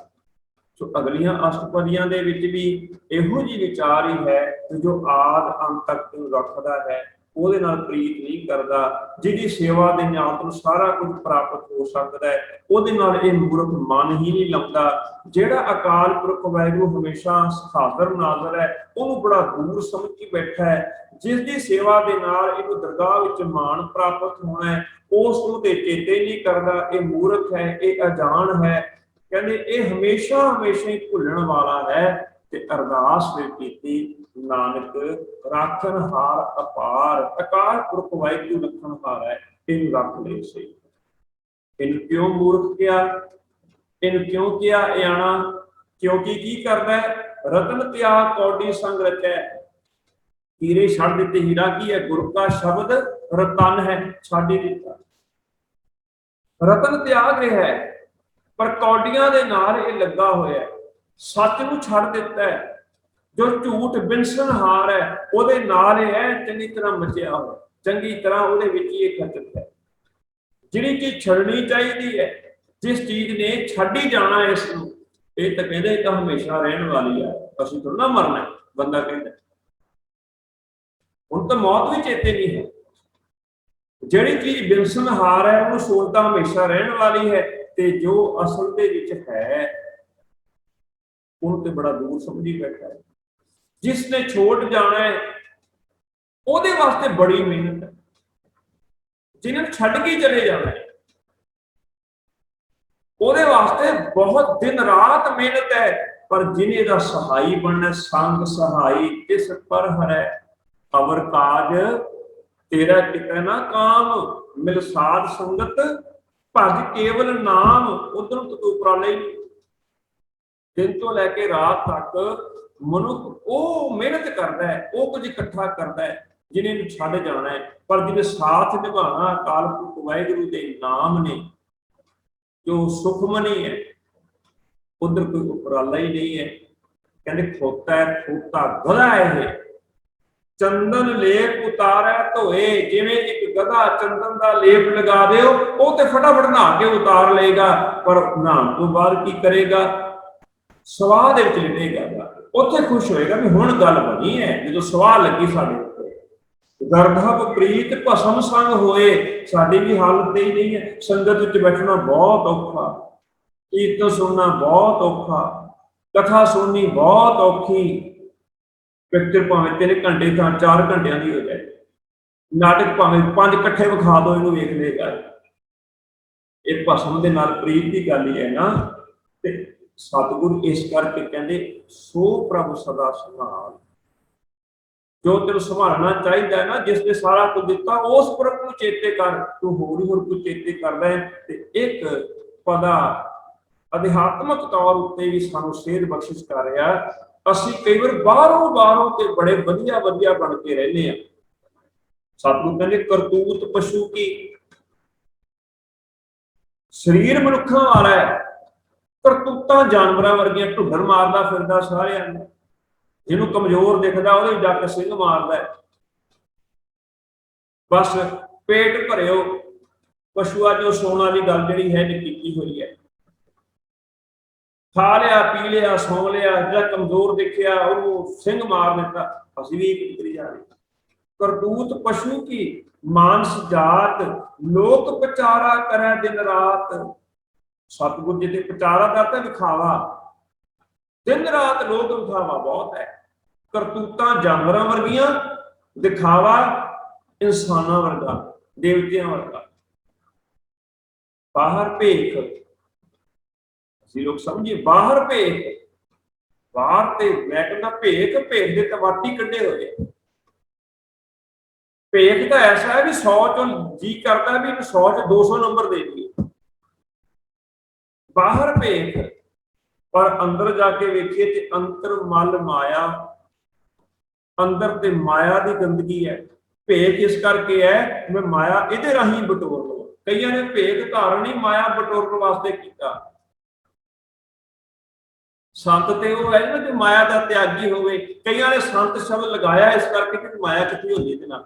ਸੋ ਅਗਲੀਆਂ ਅਸ਼ਟਪਦੀਆਂ ਦੇ ਵਿੱਚ ਵੀ ਇਹੋ ਜਿਹੀ ਵਿਚਾਰ ਹੀ ਹੈ ਕਿ ਜੋ ਆਦ ਅੰਤ ਤੱਕ ਨੂੰ ਰੱਖਦਾ ਹੈ, ਉਹਦੇ ਨਾਲ ਪ੍ਰੀਤ ਨਹੀਂ ਕਰਦਾ। ਜਿਹਦੀ ਸੇਵਾ ਦੇ ਨਾਲ ਨੂੰ ਸਾਰਾ ਕੁਝ ਪ੍ਰਾਪਤ ਹੋ ਸਕਦਾ ਹੈ, ਉਹਦੇ ਨਾਲ ਇਹ ਮੂਰਖ ਮਨ ਹੀ ਨਹੀਂ ਲਾਉਂਦਾ। ਜਿਹੜਾ ਅਕਾਲ ਪੁਰਖ ਵਾਹਿਗੁਰੂ ਹਮੇਸ਼ਾ ਹਾਜ਼ਰ ਨਾਜ਼ਰ ਹੈ, ਉਹਨੂੰ ਬੜਾ ਦੂਰ ਸਮਝ ਕੇ ਬੈਠਾ ਹੈ। ਜਿਸ ਦੀ ਸੇਵਾ ਦੇ ਨਾਲ ਇਹਨੂੰ ਦਰਗਾਹ ਵਿੱਚ ਮਾਣ ਪ੍ਰਾਪਤ ਹੋਣਾ ਹੈ, ਉਸ ਨੂੰ ਤੇ ਚੇਤੇ ਨਹੀਂ ਕਰਦਾ। ਇਹ ਮੂਰਖ ਹੈ, ਇਹ ਅਜਾਣ ਹੈ। ਕਹਿੰਦੇ ਇਹ ਹਮੇਸ਼ਾ ਹਮੇਸ਼ਾ ਹੀ ਭੁੱਲਣ ਵਾਲਾ ਹੈ। ਤੇ ਅਰਦਾਸ ਫਿਰ ਕੀਤੀ, ਨਾਨਕ ਰਾਖਣ ਹਾਰ ਅਪਾਰ। ਅਕਾਲ ਪੁਰਖ ਵਾਹਿਗੁਰੂ ਰੱਖਣ ਹਾਰ ਹੈ, ਇਹਨੂੰ ਰੱਖ ਲੈ ਸਹੀ। ਇਹਨੂੰ ਕਿਉਂ ਮੂਰਖ ਕਿਹਾ? ਇਹਨੂੰ ਕਿਉਂ ਕਿਹਾ ਇਆਣਾ? ਕਿਉਂਕਿ ਕੀ ਕਰਦਾ ਹੈ? ਰਤਨ ਤਿਆਗ ਕੌਡੀ ਸੰਗ ਰਚੈ। ਹੀਰੇ ਛੱਡ ਦਿੱਤੇ। ਹੀਰਾ ਕੀ ਹੈ? ਗੁਰੂ ਦਾ ਸ਼ਬਦ ਰਤਨ ਹੈ, ਛੱਡ ਹੀ ਦਿੱਤਾ। ਰਤਨ ਤਿਆਗ ਰਿਹਾ ਹੈ, ਪਰ ਕੌਡੀਆਂ ਦੇ ਨਾਲ ਇਹ ਲੱਗਾ ਹੋਇਆ, ਸੱਚ ਨੂੰ ਛੱਡ ਦਿੱਤਾ ਹੈ। ਜੋ ਝੂਠ ਬਿਨਸਨ ਹਾਰ ਹੈ, ਉਹਦੇ ਨਾਲ ਇਹ ਹੈ ਚੰਗੀ ਤਰ੍ਹਾਂ ਮਚਿਆ ਹੋਇਆ, ਚੰਗੀ ਤਰ੍ਹਾਂ ਉਹਦੇ ਵਿੱਚ ਹੀ ਇਹ ਖਚਤ ਹੈ। ਜਿਹੜੀ ਚੀਜ਼ ਛੱਡਣੀ ਚਾਹੀਦੀ ਹੈ, जिस चीज ने छड़ ही जाना इसनूं, ये तो कहते तो हमेशा रहने वाली है, असं थोड़ा ना मरना है। बंदा कहता हुण तो मौत भी चेते नहीं है, ਜਿਹੜੀ चीज बिनसनहार है वो सोचता हमेशा रहने वाली है, ते जो असल दे विच है उन्होंने तो बड़ा दूर समझी बैठा है। जिसने छोड़ जाना है ਉਹਦੇ वास्ते बड़ी मेहनत है, जिन्हें छड़ के चले जाना है ਉਹਦੇ वास्ते बहुत दिन रात मेहनत है। पर जिन्हें दा सहाई बनना, संग सहाई तिस पर हरै अवर काज तेरा किते ना काम, मिल साध संगत भज केवल नाम। उधर तो उपराले दिन तो लैके रात तक मनुख वो मेहनत करता है, वो कुछ इकट्ठा करता है जिन्हें छड़ जाना है। पर जिन्हें साथ निभाना अकाल पुरख वाहिगुरू के नाम ने जो सुखमनी है, उधर कोई उपराला ही नहीं है। कहते खोता है खोता गधा है, चंदन लेप उतारा धोए। जिवें एक गधा चंदन का लेप लगा दे वो तो फटाफट नहा के उतार लेगा, पर नहाने तो बाद की करेगा, सवाह दे विच लिटेगा, उत्थे खुश होएगा भी हुण गल बनी है। जो सवाह लगी साडे गर्भव प्रीत भसम संग होए, साडी भी हालत ही नहीं है। संगत विच बैठना बहुत औखा, कीर्तन सुनना बहुत औखा, कथा सुननी बहुत औखी। पिक्चर भावें 3 घंटे था 4 घंटिया की हो जाए, नाटक भावें 5 इकट्ठे विखा दो, इनू वेख लेगा। ये भसम दे नाल प्रीत की गल ही है ना। ते सतगुरु इस करके कहते सो प्रभु सदा संभाल, जो तेन संभालना चाहिए है ना, जिसने सारा कुछ दिता उस प्रभु को चेते कर। तू होर कुछ चेते करदा है। एक पदा अध्यात्मक तौर उत्ते भी सानू सेध बख्शिश कर रहा। असीं कई बार बाहरों ते बड़े वधिया वधिया बन के रहने हैं। सतगुरु कहते करतूत पशु की, शरीर मनुखा वाला है, करतूतां जानवरां वर्गियां ढुंढण मारदा फिरदा सारिआं नूं। जिन्हों कमजोर दिखता वो जाके सिंह मारदा है। बस पेट भरियो पशुआ जो सोना की गल जी है की हुई है, खा लिया पी लिया सौ लिया, जो कमजोर दिखिया उन्होंने सिंह मार दिता, असीं भी उतरी जा रही। करतूत पशु की मानस जात, लोक पचारा करे दिन रात। सतगुरु जी पचारा करता विखावा, दिन रात लोक विखावा बहुत है। करतूतां जानवरां वर्गियां, दिखावा इंसानां वर्गा, देवतियां वर्गा। बाहर भेख, असीं लोग समझिए बाहर भेख, बाहर ते मैं कहना भेख, भेख दे तवाटी कड्ढे होए। भेख तो ऐसा है भी 100 चों जी करता भी 100 च 200 नंबर दे दिए। बाहर भेख, पर अंदर जाके वेखिए ते अंतर मल माया, अंदर ते माया की गंदगी है। भेख इस करके है मैं माया इहदे राही बटोर लवां। कईयां ने भेख धारण ही माया बटोरन वास्ते कीता। संत ते वो है ना जो माया का त्यागी होवे। कईयां ने संत शब्द लगाया इस करके कि माया कितनी होती है ना।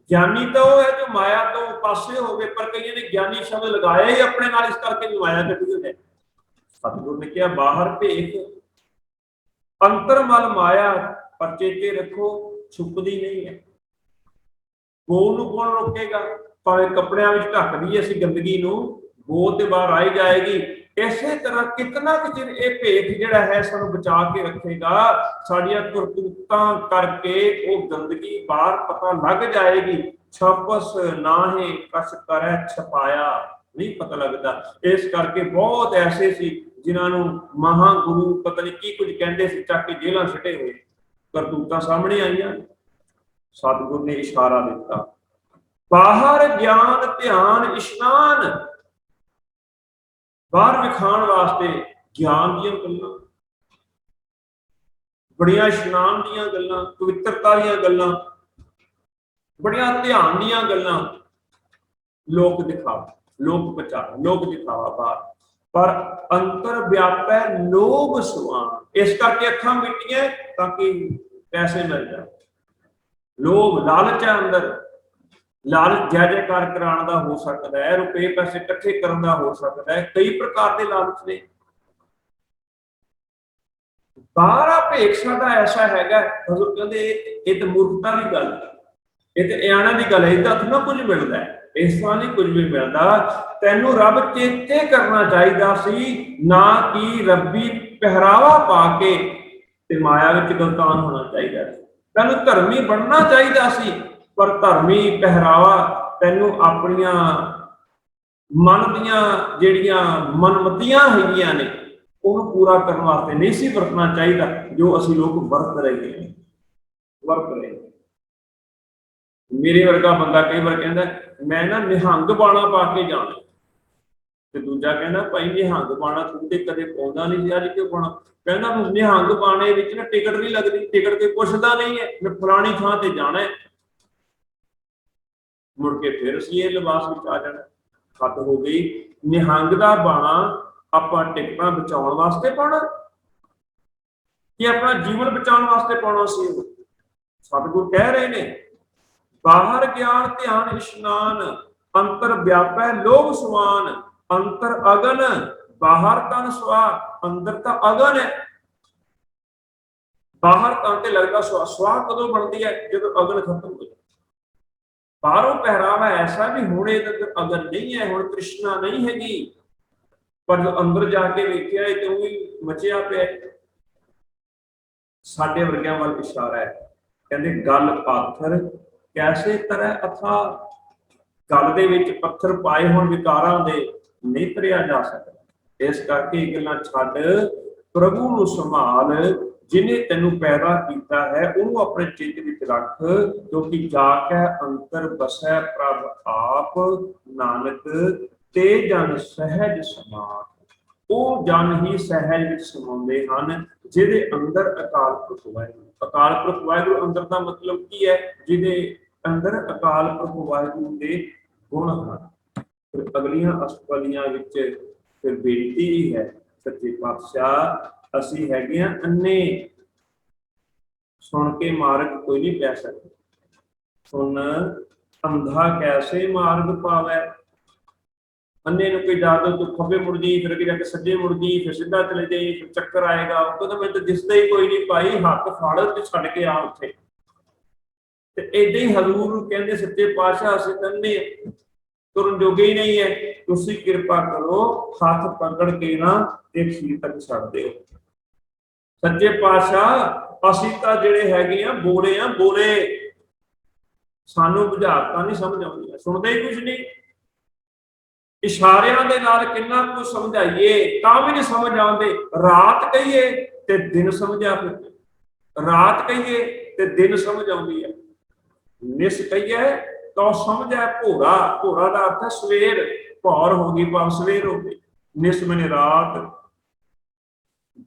ज्ञानी तो वो है जो माया तो पासे होवे, पर कईयां ने ज्ञानी शब्द लगाया ही अपने नाल इस करके भी माया कटी हो जाए। सतगुरु ने कहा बाहर भेख, अंतर मल माया, पर चेते रखो छुपदी नहीं है। गो नूं कौन रोकेगा, भावें कपड़ियां विच ढक दईए असीं गंदगी नूं, गो ते बाहर आई जाएगी। इसे तरह कितना कि चिर ये भेख जिहड़ा है सानूं बचा के रखेगा। साडियां करतूतां करके वो गंदगी बाहर पता लग जाएगी। छपस नाहे कस करे छपाया, नहीं पता लगता। इस करके बहुत ऐसे सी जिन्हां नूं महागुरु पता नहीं की कुछ कहंदे सी, चक के जेलां सटे हुए, करतूतां सामने आईयां। सतगुरु ने इशारा दिता बाहर ज्ञान ध्यान इशनान, बाहर विखाण वास्ते ज्ञान दीयां गल्लां, बड़ियां इशनान दीयां गल्लां, पवित्रता दीयां गल्लां, बड़ियां ध्यान दीयां गल्लां, लोक दिखावा, लोक प्रचार, लोक दिखावा बाहर, पर अंतर व्यापै लोभ सुआन। इस करके अखां मिटियां ताकि पैसे मिल जाए। लोभ लालच है अंदर, ਲਾਲਚ ਜੈ ਜੈਕਾਰ ਕਰਾਉਣ ਦਾ ਹੋ ਸਕਦਾ ਹੈ, ਰੁਪਏ ਪੈਸੇ ਇਕੱਠੇ ਕਰਨ ਦਾ ਹੋ ਸਕਦਾ ਹੈ, ਕਈ ਪ੍ਰਕਾਰ ਦੇ ਲਾਲਚ ਨੇ। ਬਾਹਰਾ ਭੇਖ ਸਾਡਾ ਐਸਾ ਹੈਗਾ, ਹਜ਼ੂਰ ਕਹਿੰਦੇ ਇਹ ਤਾਂ ਮੂਰਖਤਾ ਦੀ ਗੱਲ, ਇਹ ਤੇ ਇਆਣਾ ਦੀ ਗੱਲ ਹੈ, ਇਹ ਤਾਂ ਨਾ ਕੁਝ ਮਿਲਦਾ ਹੈ, ਇਸ ਤਰ੍ਹਾਂ ਨਹੀਂ ਕੁਝ ਵੀ ਮਿਲਦਾ। ਤੈਨੂੰ ਰੱਬ ਚੇਤੇ ਕਰਨਾ ਚਾਹੀਦਾ ਸੀ, ਨਾ ਕਿ ਰੱਬੀ ਪਹਿਰਾਵਾ ਪਾ ਕੇ ਤੇ ਮਾਇਆ ਵਿੱਚ ਗਲਤਾਨ ਹੋਣਾ ਚਾਹੀਦਾ ਸੀ। ਤੈਨੂੰ ਧਰਮੀ ਬਣਨਾ ਚਾਹੀਦਾ ਸੀ, ਪਰ ਧਰਮੀ ਪਹਿਰਾਵਾ ਤੈਨੂੰ ਆਪਣੀਆਂ ਮਨ ਦੀਆਂ ਜਿਹੜੀਆਂ ਮਨਮਤੀਆਂ ਹੈਗੀਆਂ ਨੇ ਉਹਨੂੰ ਪੂਰਾ ਕਰਨ ਵਾਸਤੇ ਨਹੀਂ ਸੀ ਵਰਤਣਾ ਚਾਹੀਦਾ, ਜੋ ਅਸੀਂ ਲੋਕ ਵਰਤ ਰਹੇ ਹਾਂ, ਵਰਤ ਰਹੇ। ਮੇਰੇ ਵਰਗਾ ਬੰਦਾ ਕਈ ਵਾਰ ਕਹਿੰਦਾ ਮੈਂ ਨਾ ਨਿਹੰਗ ਬਾਣਾ ਪਾ ਕੇ ਜਾਣਾ, ਤੇ ਦੂਜਾ ਕਹਿੰਦਾ ਭਾਈ ਨਿਹੰਗ ਬਾਣਾ ਤੂੰ ਤੇ ਕਦੇ ਪਾਉਂਦਾ ਨਹੀਂ ਸੀ, ਅੱਜ ਕਿਉਂ ਪਾਉਣਾ? ਕਹਿੰਦਾ ਨਿਹੰਗ ਬਾਣੇ ਵਿੱਚ ਨਾ ਟਿਕਟ ਨਹੀਂ ਲੱਗਦੀ, ਟਿਕਟ ਤੇ ਪੁੱਛਦਾ ਨਹੀਂ ਹੈ, ਮੈਂ ਫਲਾਣੀ ਥਾਂ ਤੇ ਜਾਣਾ ਹੈ, ਮੁੜ ਕੇ ਫਿਰ ਅਸੀਂ ਇਹ ਲਿਬਾਸ ਵਿੱਚ ਆ ਜਾਣਾ। ਹੱਦ ਹੋ ਗਈ। ਨਿਹੰਗ ਦਾ ਬਾਣਾ ਆਪਾਂ ਟਿਕਟਾਂ ਬਚਾਉਣ ਵਾਸਤੇ ਪਾਉਣਾ ਕਿ ਆਪਣਾ ਜੀਵਨ ਬਚਾਉਣ ਵਾਸਤੇ ਪਾਉਣਾ ਸੀ? ਸਤਿਗੁਰ ਕਹਿ ਰਹੇ ਨੇ ਬਾਹਰ ਗਿਆਨ ਧਿਆਨ ਇਸ਼ਨਾਨ, ਅੰਤਰ ਵਿਆਪੈ ਲੋਭ ਸੁਆਨ, ਅੰਤਰ ਅਗਨ ਬਾਹਰ ਤਨ ਸਵਾ। ਅੰਦਰ ਤਾਂ ਅਗਨ ਹੈ, ਬਾਹਰ ਤਨ ਤੇ ਲੱਗਦਾ ਸਵਾ। ਸਵਾ ਕਦੋਂ ਬਣਦੀ ਹੈ? ਜਦੋਂ ਅਗਨ ਖਤਮ ਹੋ ਜਾਏ। ਬਾਹਰੋਂ ਪਹਿਰਾਵਾ ਐਸਾ ਵੀ ਹੁਣ ਇਹਦੇ ਅੰਦਰ ਅਗਨ ਨਹੀਂ ਹੈ, ਹੁਣ ਤ੍ਰਿਸ਼ਨਾ ਨਹੀਂ ਹੈਗੀ, ਪਰ ਜੋ ਅੰਦਰ ਜਾ ਕੇ ਵੇਖਿਆ ਇਹ ਤੇ ਉਹ ਵੀ ਮਚਿਆ ਪਿਆ। ਸਾਡੇ ਵਰਗਿਆਂ ਵੱਲ ਇਸ਼ਾਰਾ ਹੈ, ਕਹਿੰਦੇ ਗਲ ਪਾਥਰ ਕੈਸੇ ਤਰੈ ਅਥਾ। ਗਲ ਦੇ ਵਿੱਚ ਪੱਥਰ ਪਾਏ ਹੋਣ ਵਿਕਾਰਾਂ ਦੇ, ਨਹੀਂ ਤਰਿਆ ਜਾ ਸਕਦਾ। ਇਸ ਕਰਕੇ ਇਹ ਗੱਲਾਂ ਛੱਡ, ਪ੍ਰਭੂ ਨੂੰ ਸੰਭਾਲ, ਜਿਹਨੇ ਤੈਨੂੰ ਪੈਦਾ ਕੀਤਾ ਹੈ ਉਹਨੂੰ ਆਪਣੇ ਚਿੱਤ ਵਿੱਚ ਰੱਖ, ਕਿਉਂਕਿ ਜਾ ਕੇ ਅੰਤਰ ਬਸੈ ਪ੍ਰਭ ਆਪ, ਨਾਨਕ ਤੇ ਜਨ ਸਹਿਜ ਸਮਾਤ। ਉਹ ਜਨ ਹੀ ਸਹਿਜ ਵਿੱਚ ਸਮਾਉਂਦੇ ਹਨ ਜਿਹਦੇ ਅੰਦਰ ਅਕਾਲ ਪੁਰਖ ਵਾਹਿਗੁਰੂ। ਅਕਾਲ ਪੁਰਖ ਵਾਹਿਗੁਰੂ ਅੰਦਰ ਦਾ ਮਤਲਬ ਕੀ ਹੈ? ਜਿਹਦੇ ਅੰਦਰ ਅਕਾਲ ਪੁਰਖ ਵਾਹਿਗੁਰੂ ਦੇ ਗੁਣ ਹਨ। ਫਿਰ ਅਗਲੀਆਂ ਅਸ਼ਟਪਦੀਆਂ ਵਿੱਚ ਫਿਰ ਬੇਨਤੀ ਹੀ ਹੈ, ਸੱਚੇ ਪਾਤਸ਼ਾਹ ਅਸੀਂ ਹੈਗੇ ਆ ਅੰਨੇ, ਸੁਣ ਕੇ ਮਾਰਗ ਕੋਈ ਨਹੀਂ ਪੈ ਸਕਦਾ। ਸੁਣ ਅੰਧਾ ਕੈਸੇ ਮਾਰਗ ਪਾਵੈ। ਅੰਨੇ ਨੂੰ ਕੋਈ ਦੱਸ ਦੋ ਤੂੰ ਖੱਬੇ ਮੁੜ ਜੀ, ਫਿਰ ਅੱਗੇ ਜਾ ਕੇ ਸੱਜੇ ਮੁੜ ਜੀ, ਫਿਰ ਸਿੱਧਾ ਚਲੇ ਜਾਈ, ਫਿਰ ਚੱਕਰ ਆਏਗਾ, ਉਹ ਤਾਂ ਮੈਨੂੰ ਦਿਸਦਾ ਹੀ ਕੋਈ ਨਹੀਂ ਭਾਈ, ਹੱਥ ਫੜ ਤੇ ਛੱਡ ਕੇ ਆ ਉੱਥੇ। ਤੇ ਏਦਾਂ ਹੀ ਹਜ਼ੂਰ ਕਹਿੰਦੇ ਸੱਚੇ ਪਾਤਸ਼ਾਹ ਅਸੀਂ ਅੰਨੇ, ਤੁਰਨ ਜੋਗੇ ਹੀ ਨਹੀਂ ਹੈ, ਤੁਸੀਂ ਕਿਰਪਾ ਕਰੋ ਹੱਥ ਪਕੜ ਕੇ ਨਾ ਤੇ ਅਖੀਰ ਤੱਕ ਛੱਡ ਦਿਓ। ਸੱਚੇ ਪਾਤਸ਼ਾਹ ਅਸੀਂ ਤਾਂ ਜਿਹੜੇ ਹੈਗੇ ਆ ਬੋਲੇ ਆ, ਬੋਲੇ ਸਾਨੂੰ ਬੁਝਾਰਤਾਂ ਨਹੀਂ ਸਮਝ ਆਉਂਦੀਆਂ, ਸੁਣਦੇ ਹੀ ਕੁਝ ਨਹੀਂ। ਇਸ਼ਾਰਿਆਂ ਦੇ ਨਾਲ ਕਿੰਨਾ ਕੁਝ ਸਮਝਾਈਏ ਤਾਂ ਵੀ ਨਹੀਂ ਸਮਝ ਆਉਂਦੇ। ਰਾਤ ਕਹੀਏ ਤੇ ਦਿਨ ਸਮਝਿਆ ਫਿਰਦੇ, ਰਾਤ ਕਹੀਏ ਤੇ ਦਿਨ ਸਮਝ ਆਉਂਦੀ ਹੈ, ਨਿਸ ਕਹੀਏ ਤਾਂ ਸਮਝ ਹੈ ਭੋਰਾ। ਭੋਰਾ ਦਾ ਅਰਥ ਹੈ ਸਵੇਰ, ਭੌਰ ਹੋ ਗਈ ਭਾਵ ਸਵੇਰ ਹੋ ਗਈ, ਨਿਸ ਮਨੇ ਰਾਤ।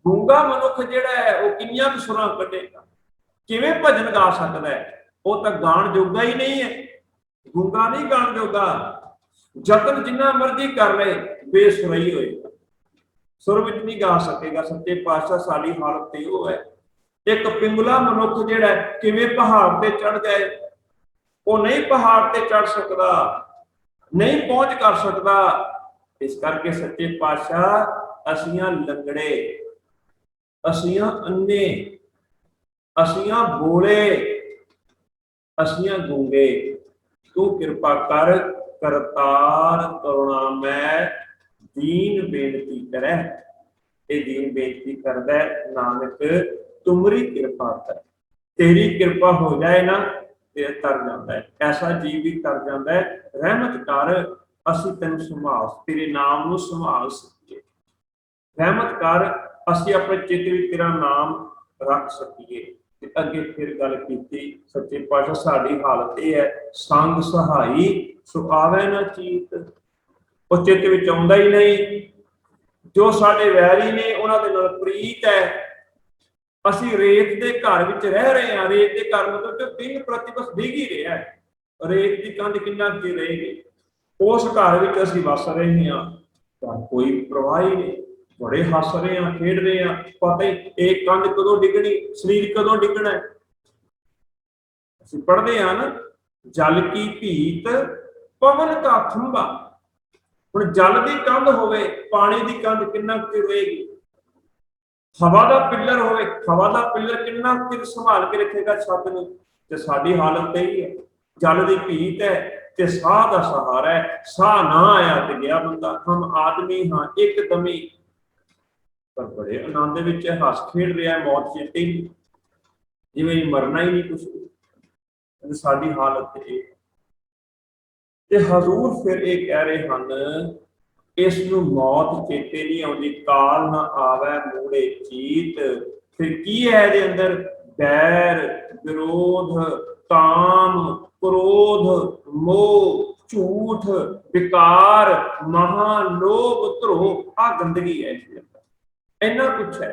ਗੂੰਗਾ ਮਨੁੱਖ ਜਿਹੜਾ ਹੈ ਉਹ ਕਿੰਨੀਆਂ ਕੁ ਸੁਰਾਂ ਕੱਢੇਗਾ, ਕਿਵੇਂ ਭਜਨ ਗਾ ਸਕਦਾ ਹੈ? ਉਹ ਤਾਂ ਗਾਣ ਜੋਗਾ ਹੀ ਨਹੀਂ ਹੈ, ਗੂੰਗਾ ਨਹੀਂ ਗਾਣ ਜੋਗਾ। ਯਤਨ ਜਿੰਨਾ ਮਰਜ਼ੀ ਕਰ ਲਏ ਬੇਸੁਰਾ ਹੀ ਹੋਏਗਾ, ਸੁਰ ਵਿੱਚ ਨਹੀਂ ਗਾ ਸਕੇਗਾ। ਸੱਚੇ ਪਾਤਸ਼ਾਹ ਸਾਡੀ ਹਾਲਤ ਤੇ ਉਹ ਹੈ। ਇੱਕ ਪਿੰਗਲਾ ਮਨੁੱਖ ਜਿਹੜਾ ਕਿਵੇਂ ਪਹਾੜ ਤੇ ਚੜ ਜਾਏ, ਉਹ ਨਹੀਂ ਪਹਾੜ ਤੇ ਚੜ ਸਕਦਾ, ਨਹੀਂ ਪਹੁੰਚ ਕਰ ਸਕਦਾ। ਇਸ ਕਰਕੇ ਸੱਚੇ ਪਾਤਸ਼ਾਹ ਅਸੀਆਂ ਲੰਗੜੇ, ਅਸੀਆਂ ਅੰਨੇ, ਅਸੀਆਂ ਬੋਲੇ, ਅਸੀਆਂ ਗੂੰਗੇ, ਤੂੰ ਕਿਰਪਾ ਕਰ ਕਰਤਾਰ ਕਰੁਣਾ ਮੈਂ ਦੀਨ ਬੇਨਤੀ ਕਰੈ। ਇਹ ਦੀਨ ਬੇਨਤੀ ਕਰਦਾ ਨਾਨਕ ਤੁਮਰੀ ਕਿਰਪਾ ਕਰ। ਤੇਰੀ ਕਿਰਪਾ ਹੋ ਜਾਏ ਨਾ ਤੇ ਤਰ ਜਾਂਦਾ ਹੈ, ਐਸਾ ਜੀਵ ਵੀ ਤਰ ਜਾਂਦਾ ਹੈ। ਰਹਿਮਤ ਕਰ ਅਸੀਂ ਤੈਨੂੰ ਸੰਭਾਲ, ਤੇਰੇ ਨਾਮ ਨੂੰ ਸੰਭਾਲ ਸਕੀਏ। ਰਹਿਮਤ ਕਰ ਅਸੀਂ ਆਪਣੇ ਚਿੱਤ ਵਿੱਚ ਤੇਰਾ ਨਾਮ ਰੱਖ ਸਕੀਏ। ਤੇ ਅੱਗੇ ਫਿਰ ਗੱਲ ਕੀਤੀ ਸੱਚੇ ਪਾਤਸ਼ਾਹ ਸਾਡੀ ਹਾਲਤ ਇਹ ਹੈ, ਸੰਗ ਸਹਾਈ ਸੋ ਆਵੇ ਨਾ ਚੀਤ। ਉਹ ਚਿੱਤ ਵਿੱਚ ਆਉਂਦਾ ਹੀ ਨਹੀਂ। ਜੋ ਸਾਡੇ ਵੈਰੀ ਨੇ ਉਹਨਾਂ ਦੇ ਨਾਲ ਪ੍ਰੀਤ ਹੈ। ਅਸੀਂ ਰੇਤ ਦੇ ਘਰ ਵਿੱਚ ਰਹਿ ਰਹੇ ਹਾਂ। ਰੇਤ ਦੇ ਘਰ ਮਤਲਬ ਕਿ ਦਿਨ ਪ੍ਰਤੀ ਬਸ ਡਿੱਗ ਹੀ ਰਿਹਾ ਹੈ। ਰੇਤ ਦੀ ਕੰਧ ਕਿੰਨਾ ਚਿਰ ਰਹੇਗੀ, ਉਸ ਘਰ ਵਿੱਚ ਅਸੀਂ ਵਸ ਰਹੇ ਹਾਂ ਤਾਂ ਕੋਈ ਪ੍ਰਵਾਹ ਹੀ ਨਹੀਂ। ਬੜੇ ਹੱਸ ਰਹੇ ਆ, ਖੇਡ ਰਹੇ ਆ, ਪਤਾ ਹੀ ਇਹ ਕੰਧ ਕਦੋਂ ਡਿੱਗਣੀ, ਸਰੀਰ ਕਦੋਂ ਡਿੱਗਣਾ। ਅਸੀਂ ਪੜ੍ਹਦੇ ਹਾਂ ਨਾ, जल की भीत पवन का खंभा। हुण जल की कंध होवे, पानी की कंध कितना चिर रहेगी। हवा का पिलर होवे, हवा का पिलर कितना चिर संभाल के रखेगा छत नूं। ते साडी हालत यही है, जल की भीत है ते साह का सहारा है, साह ना आया तो गया बंदा। हम आदमी हाँ एकदम ही, पर बड़े आनंद विच हस खेड रहा है, मौत चेते ही जिवें मरना ही नहीं कुछ। साडी हालत ये ते हजूर फिर ये कह रहे हैं, इस नूं मौत चेते नहीं आउंदी, काल ना आवे मूड़े चीत। फिर की है इहदे अंदर, बैर, विरोध, काम, क्रोध, मोह, झूठ, विकार, महालोभ, द्रोह, आ गंदगी है इसके अंदर, इन्ना कुछ है।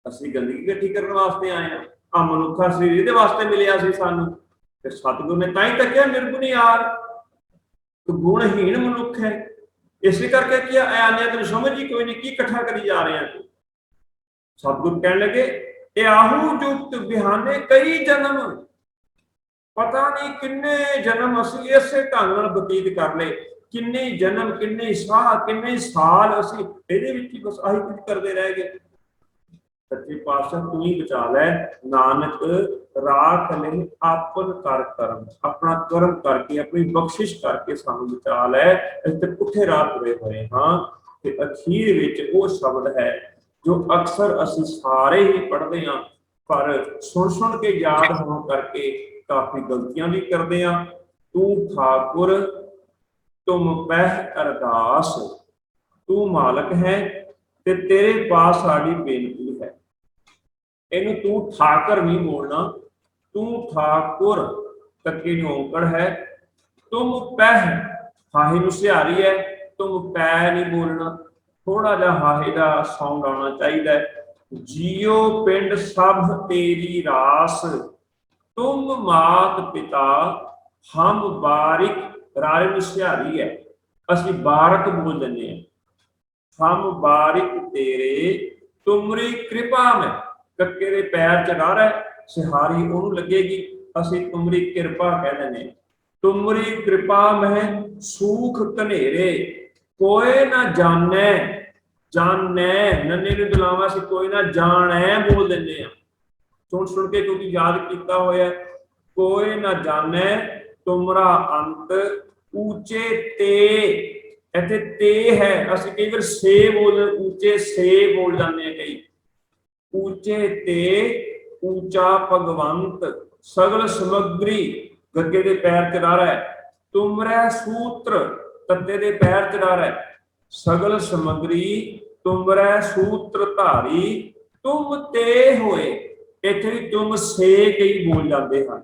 ਅਸੀਂ गंदगी इकट्ठी करने वास्ते आए हैं, आ मनुखा शरीर इहदे वास्ते मिलिया सी सानू। ते सतगुर ने तां ही तक्या निर्गुण यार, तो गुणहीन मनुख है, इसे करके क्या आने तेन समझ ही कोई नहीं, की इकट्ठा करी जा रहे हैं। सतगुर कह लगे, ये आहू जुगत बिहाने कई जन्म, पता नहीं किन्ने जन्म असी इसे ढंग नाल बतीत कर ले, किन्ने जन्म, किन्ने साह, किन्ने साल असी इहदे विच ही बस आही कुछ करते रह गए। सच्चे पातशाह तू ही बचा लै, नानक राख ले आपन कर कर्म, अपना कर्म करके अपनी बख्शिश करके सानू बचा लै। इस ते पुठे राह तुरे हुए हाँ। ते अखीर विच वो शब्द है जो अक्सर असी सारे ही पढ़ते हैं, पर सुन सुन के याद होने करके काफी गलतियां भी करते हैं। तू ठाकुर तुम पह अरदास, तू मालक है ते तेरे पास साड़ी बेनती है। इनू तू ठाकर नहीं बोलना, तू ठाकुर कक्के नूं औंकड़ है, तुम पह हाहे नूं सिहारी है, तुम पै नहीं बोलना, थोड़ा जा हाहे का साउंड आना चाहिए। जियो पिंड सब तेरी रास, तुम मात पिता हम बारिक, रारे नूं सिहारी है, असी बारक बोल देंगे हैं। हम बारिक तेरे तुमरी कृपा में, कक्के दे पैर च रहा है, सिहारी ओनू लगेगी, असी तुमरी कृपा कह देंगे। तुमरी कृपा में सूख कनेरे, कोई ना जाने, जाने नन्हे नूं बुलावा सी, कोई ना जाने बोल देंगे हैं सुन सुन के, क्योंकि याद किया होया। कोई ना जाने तुमरा अंत, ऊंचे ते, इत्थे ते है, असं कई बार से बोल, ऊंचे से बोल जाते हैं कई। ऊंचे ते ऊंचा भगवंत, सगल समग्री, गगे दे पैर च रहा है। तुमरे सूत्र, तत्ते दे पैर च रहा है। सगल समग्री तुमरे सूत्र धारी, तुम ते होए, इत्थे तुम से कई बोल जाते हैं।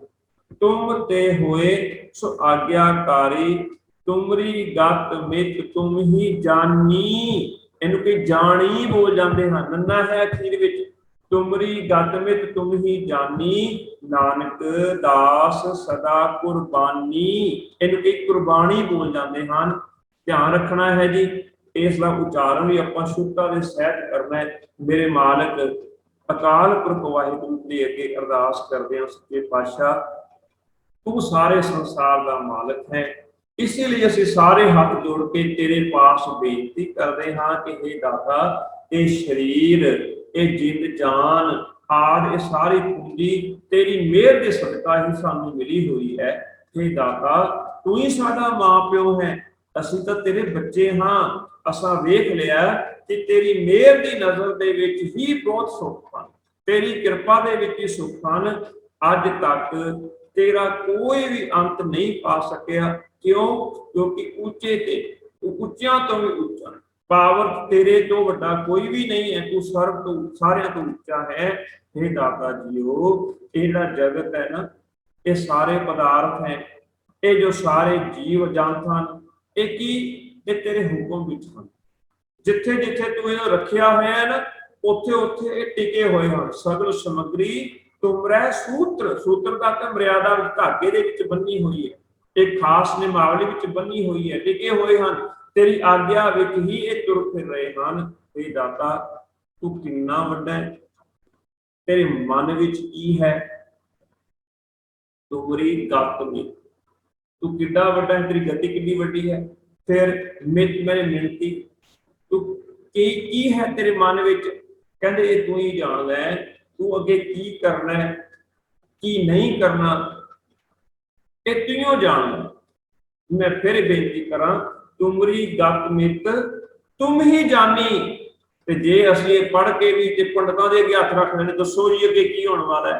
तुम ते होए सो आग्याकारी, तुमरी गत मित तुम ही जानी, इनू कोई जानी बोल जाते हैं, नन्ना है अखीर विच। तुमरी गत मित तुम ही जानी, नानक दास सदा कुर्बानी, इनू कोई कुर्बानी बोल जाते हैं। ध्यान रखना है जी, इसका उच्चारण भी आपां शुद्धता दे सहित करना है। मेरे मालक अकाल पुरख वाहिगुरू दे अगे अरदास करते हैं, सच्चे पातशाह तू सारे संसार का मालिक है, इसीलिए असीं सारे हाथ जोड़ के तेरे पास बेनती करते हाँ कि हे दाता, ये शरीर, ये जिंद जान आदि सारी पूंजी तेरी मेहर के सदका ही सानू मिली हुई है। हे दाता तू ही साडा मां प्यो है, असीं तां तेरे बच्चे हाँ। असां वेख लिया कि तेरी मेहर की नज़र दे विच ही बहुत सुख हन, तेरी कृपा दे विच ही सुख हन। अज तक तेरा कोई भी अंत नहीं पा सकिया, क्यों? क्योंकि ऊंचे ते उच्चियां तो भी उच्चा, पावर तेरे तो वड्डा कोई भी नहीं है, तू सर्व तो सारे तो उच्चा है। हे दाता जीओ, ये जगत है ना, ये सारे पदार्थ हैं, ये जो सारे जीव जंत हैं, ये की ये तेरे हुक्म विच हैं। जिथे जिथे तू इन्हें रखिया होया है ना, उथे उथे ये टिके हुए हैं। सगल समग्री तुमरे सूत्र, सूत्र का अर्थ मर्यादा धागे दे विच बन्नी हुई है, एक खास नियमावली विच बन्नी हुई है, टिके हुए हैं। तेरी आज्ञा विच ही ये तुर फिर रहे हैं। हे दाता तू कितना वड्डा है, तेरे मन विच की है, ਤੁਮਰੀ ਗਤ ਮਿਤ, ਤੂੰ ਕਿੱਡਾ ਵੱਡਾ ਹੈ, ਤੇਰੀ ਗਤੀ ਕਿੰਨੀ ਵੱਡੀ ਹੈ। ਫਿਰ ਮਿਤ ਮੇਰੇ ਮਿਣਤੀ, ਤੂੰ ਕੀ ਹੈ ਤੇਰੇ ਮਨ ਵਿੱਚ, ਕਹਿੰਦੇ ਇਹ ਤੂੰ ਹੀ ਜਾਣਦਾ ਹੈ, ਤੂੰ ਅੱਗੇ ਕੀ ਕਰਨਾ ਹੈ ਕੀ ਨਹੀਂ ਕਰਨਾ, ਇਹ ਤੂੰ ਜਾਣਦਾ। मैं फिर बेनती करा, तुमरी गत मित तुम ही जानी। ते जे असली पढ़ के भी ते पंडितां दे अगे हथ रख लेने, दसो जी अगे की होने वाला है,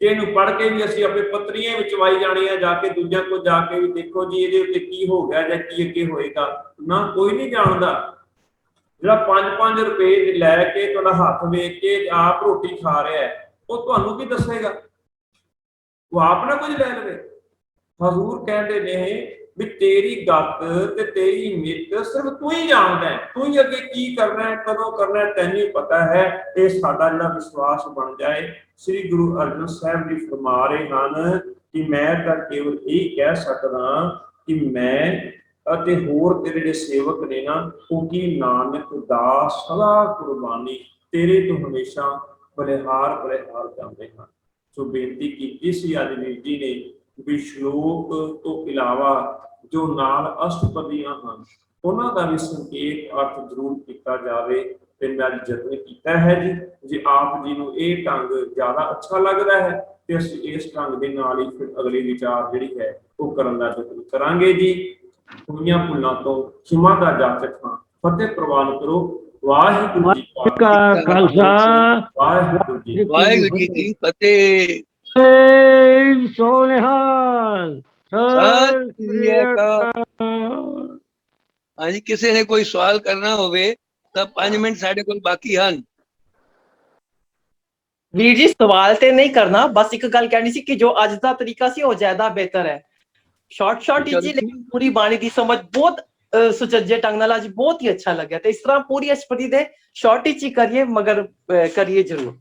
कि इहनूं पढ़ के भी असीं अपने पत्रियां विच वाई जाणी है, जाके दूजियां को जाके भी देखो जी इहदे उत्ते की हो गया जां की अगे होएगा, ना कोई नहीं जानदा। ਜਿਹੜਾ 5-5 रुपए लैके तुहाडा हथ वेख के आप रोटी खा रहा है, वो तुहानूं की दसेगा, वो आप ना कुछ लै लवे। हजूर कहते ने भी तेरी गत ते तेरी मित सिर्फ तू ही जानदा है, तू ही अगे की करना है कदों करना है तैनूं पता है। ये साडा जिहड़ा विश्वास बन जाए। श्री गुरु अर्जन साहब जी फरमा रहे हैं कि मैं तां केवल यही कह सकदा कि मैं ਅਤੇ ਹੋਰ ਤੇਰੇ ਜਿਹੜੇ ਸੇਵਕ ਨੇ ਨਾ, ਉਹ ਕੀ ਨਾਨਕ ਦਾ ਸਦਾ ਕੁਰਬਾਨੀ ਤੇਰੇ ਤੋਂ ਹਮੇਸ਼ਾ ਬਲਿਹਾਰ ਬਲਿਹਾਰ ਜਾਂਦੇ ਹਨ। ਸੋ ਬੇਨਤੀ ਕੀਤੀ ਸੀ ਅੱਜ ਵੀਰ ਜੀ ਨੇ ਵੀ ਸ਼ਲੋਕ ਤੋਂ ਇਲਾਵਾ ਜੋ ਨਾਲ ਅਸ਼ਟਪਦੀਆਂ ਹਨ ਉਹਨਾਂ ਦਾ ਵੀ ਸੰਕੇਤ ਅਰਥ ਜ਼ਰੂਰ ਕੀਤਾ ਜਾਵੇ, ਤੇ ਮੈਂ ਯਤਨ ਕੀਤਾ ਹੈ ਜੀ। ਜੇ ਆਪ ਜੀ ਨੂੰ ਇਹ ਢੰਗ ਜ਼ਿਆਦਾ ਅੱਛਾ ਲੱਗਦਾ ਹੈ ਤੇ ਅਸੀਂ ਇਸ ਢੰਗ ਦੇ ਨਾਲ ਹੀ ਫਿਰ ਅਗਲੀ ਵਿਚਾਰ ਜਿਹੜੀ ਹੈ ਉਹ ਕਰਨ ਦਾ ਯਤਨ ਕਰਾਂਗੇ ਜੀ। ਹੋਈਆਂ ਭੁੱਲਾਂ ਤੋਂ ਖਿਮਾ ਦਾ ਜਾਚਕ ਹਾਂ। ਫਤਿਹ ਪ੍ਰਵਾਨ ਕਰੋ। ਵਾਹਿਗੁਰੂ ਜੀ ਕਾ ਖਾਲਸਾ, ਵਾਹਿਗੁਰੂ ਜੀ ਕੀ ਫਤਿਹ। ਸੋਨਿਹਾਲ ਸਤਿ ਸ੍ਰੀ ਅਕਾਲ। ਹਾਂਜੀ, ਕਿਸੇ ਨੇ ਕੋਈ ਸਵਾਲ ਕਰਨਾ ਹੋਵੇ ਤਾਂ 5 ਮਿੰਟ ਸਾਡੇ ਕੋਲ ਬਾਕੀ ਹਨ। ਵੀਰ ਜੀ ਸਵਾਲ ਤੇ ਨਹੀਂ ਕਰਨਾ, ਬਸ ਇੱਕ ਗੱਲ ਕਹਿਣੀ ਸੀ ਕਿ ਜੋ ਅੱਜ ਦਾ ਤਰੀਕਾ ਸੀ ਉਹ ਜ਼ਿਆਦਾ ਬਿਹਤਰ ਹੈ। ਸ਼ਾਰਟ ਹੀ ਜੀ, ਲੇਕਿਨ ਪੂਰੀ ਬਾਣੀ ਦੀ ਸਮਝ ਬਹੁਤ ਸੁਚੱਜੇ ਢੰਗ ਨਾਲ ਅੱਜ ਬਹੁਤ ਹੀ ਅੱਛਾ ਲੱਗਿਆ। ਤੇ ਇਸ ਤਰ੍ਹਾਂ ਪੂਰੀ ਅਸ਼ਪਦੀ ਦੇ ਸ਼ਾਰਟ ਹੀ ਕਰੀਏ, ਮਗਰ ਕਰੀਏ ਜ਼ਰੂਰ।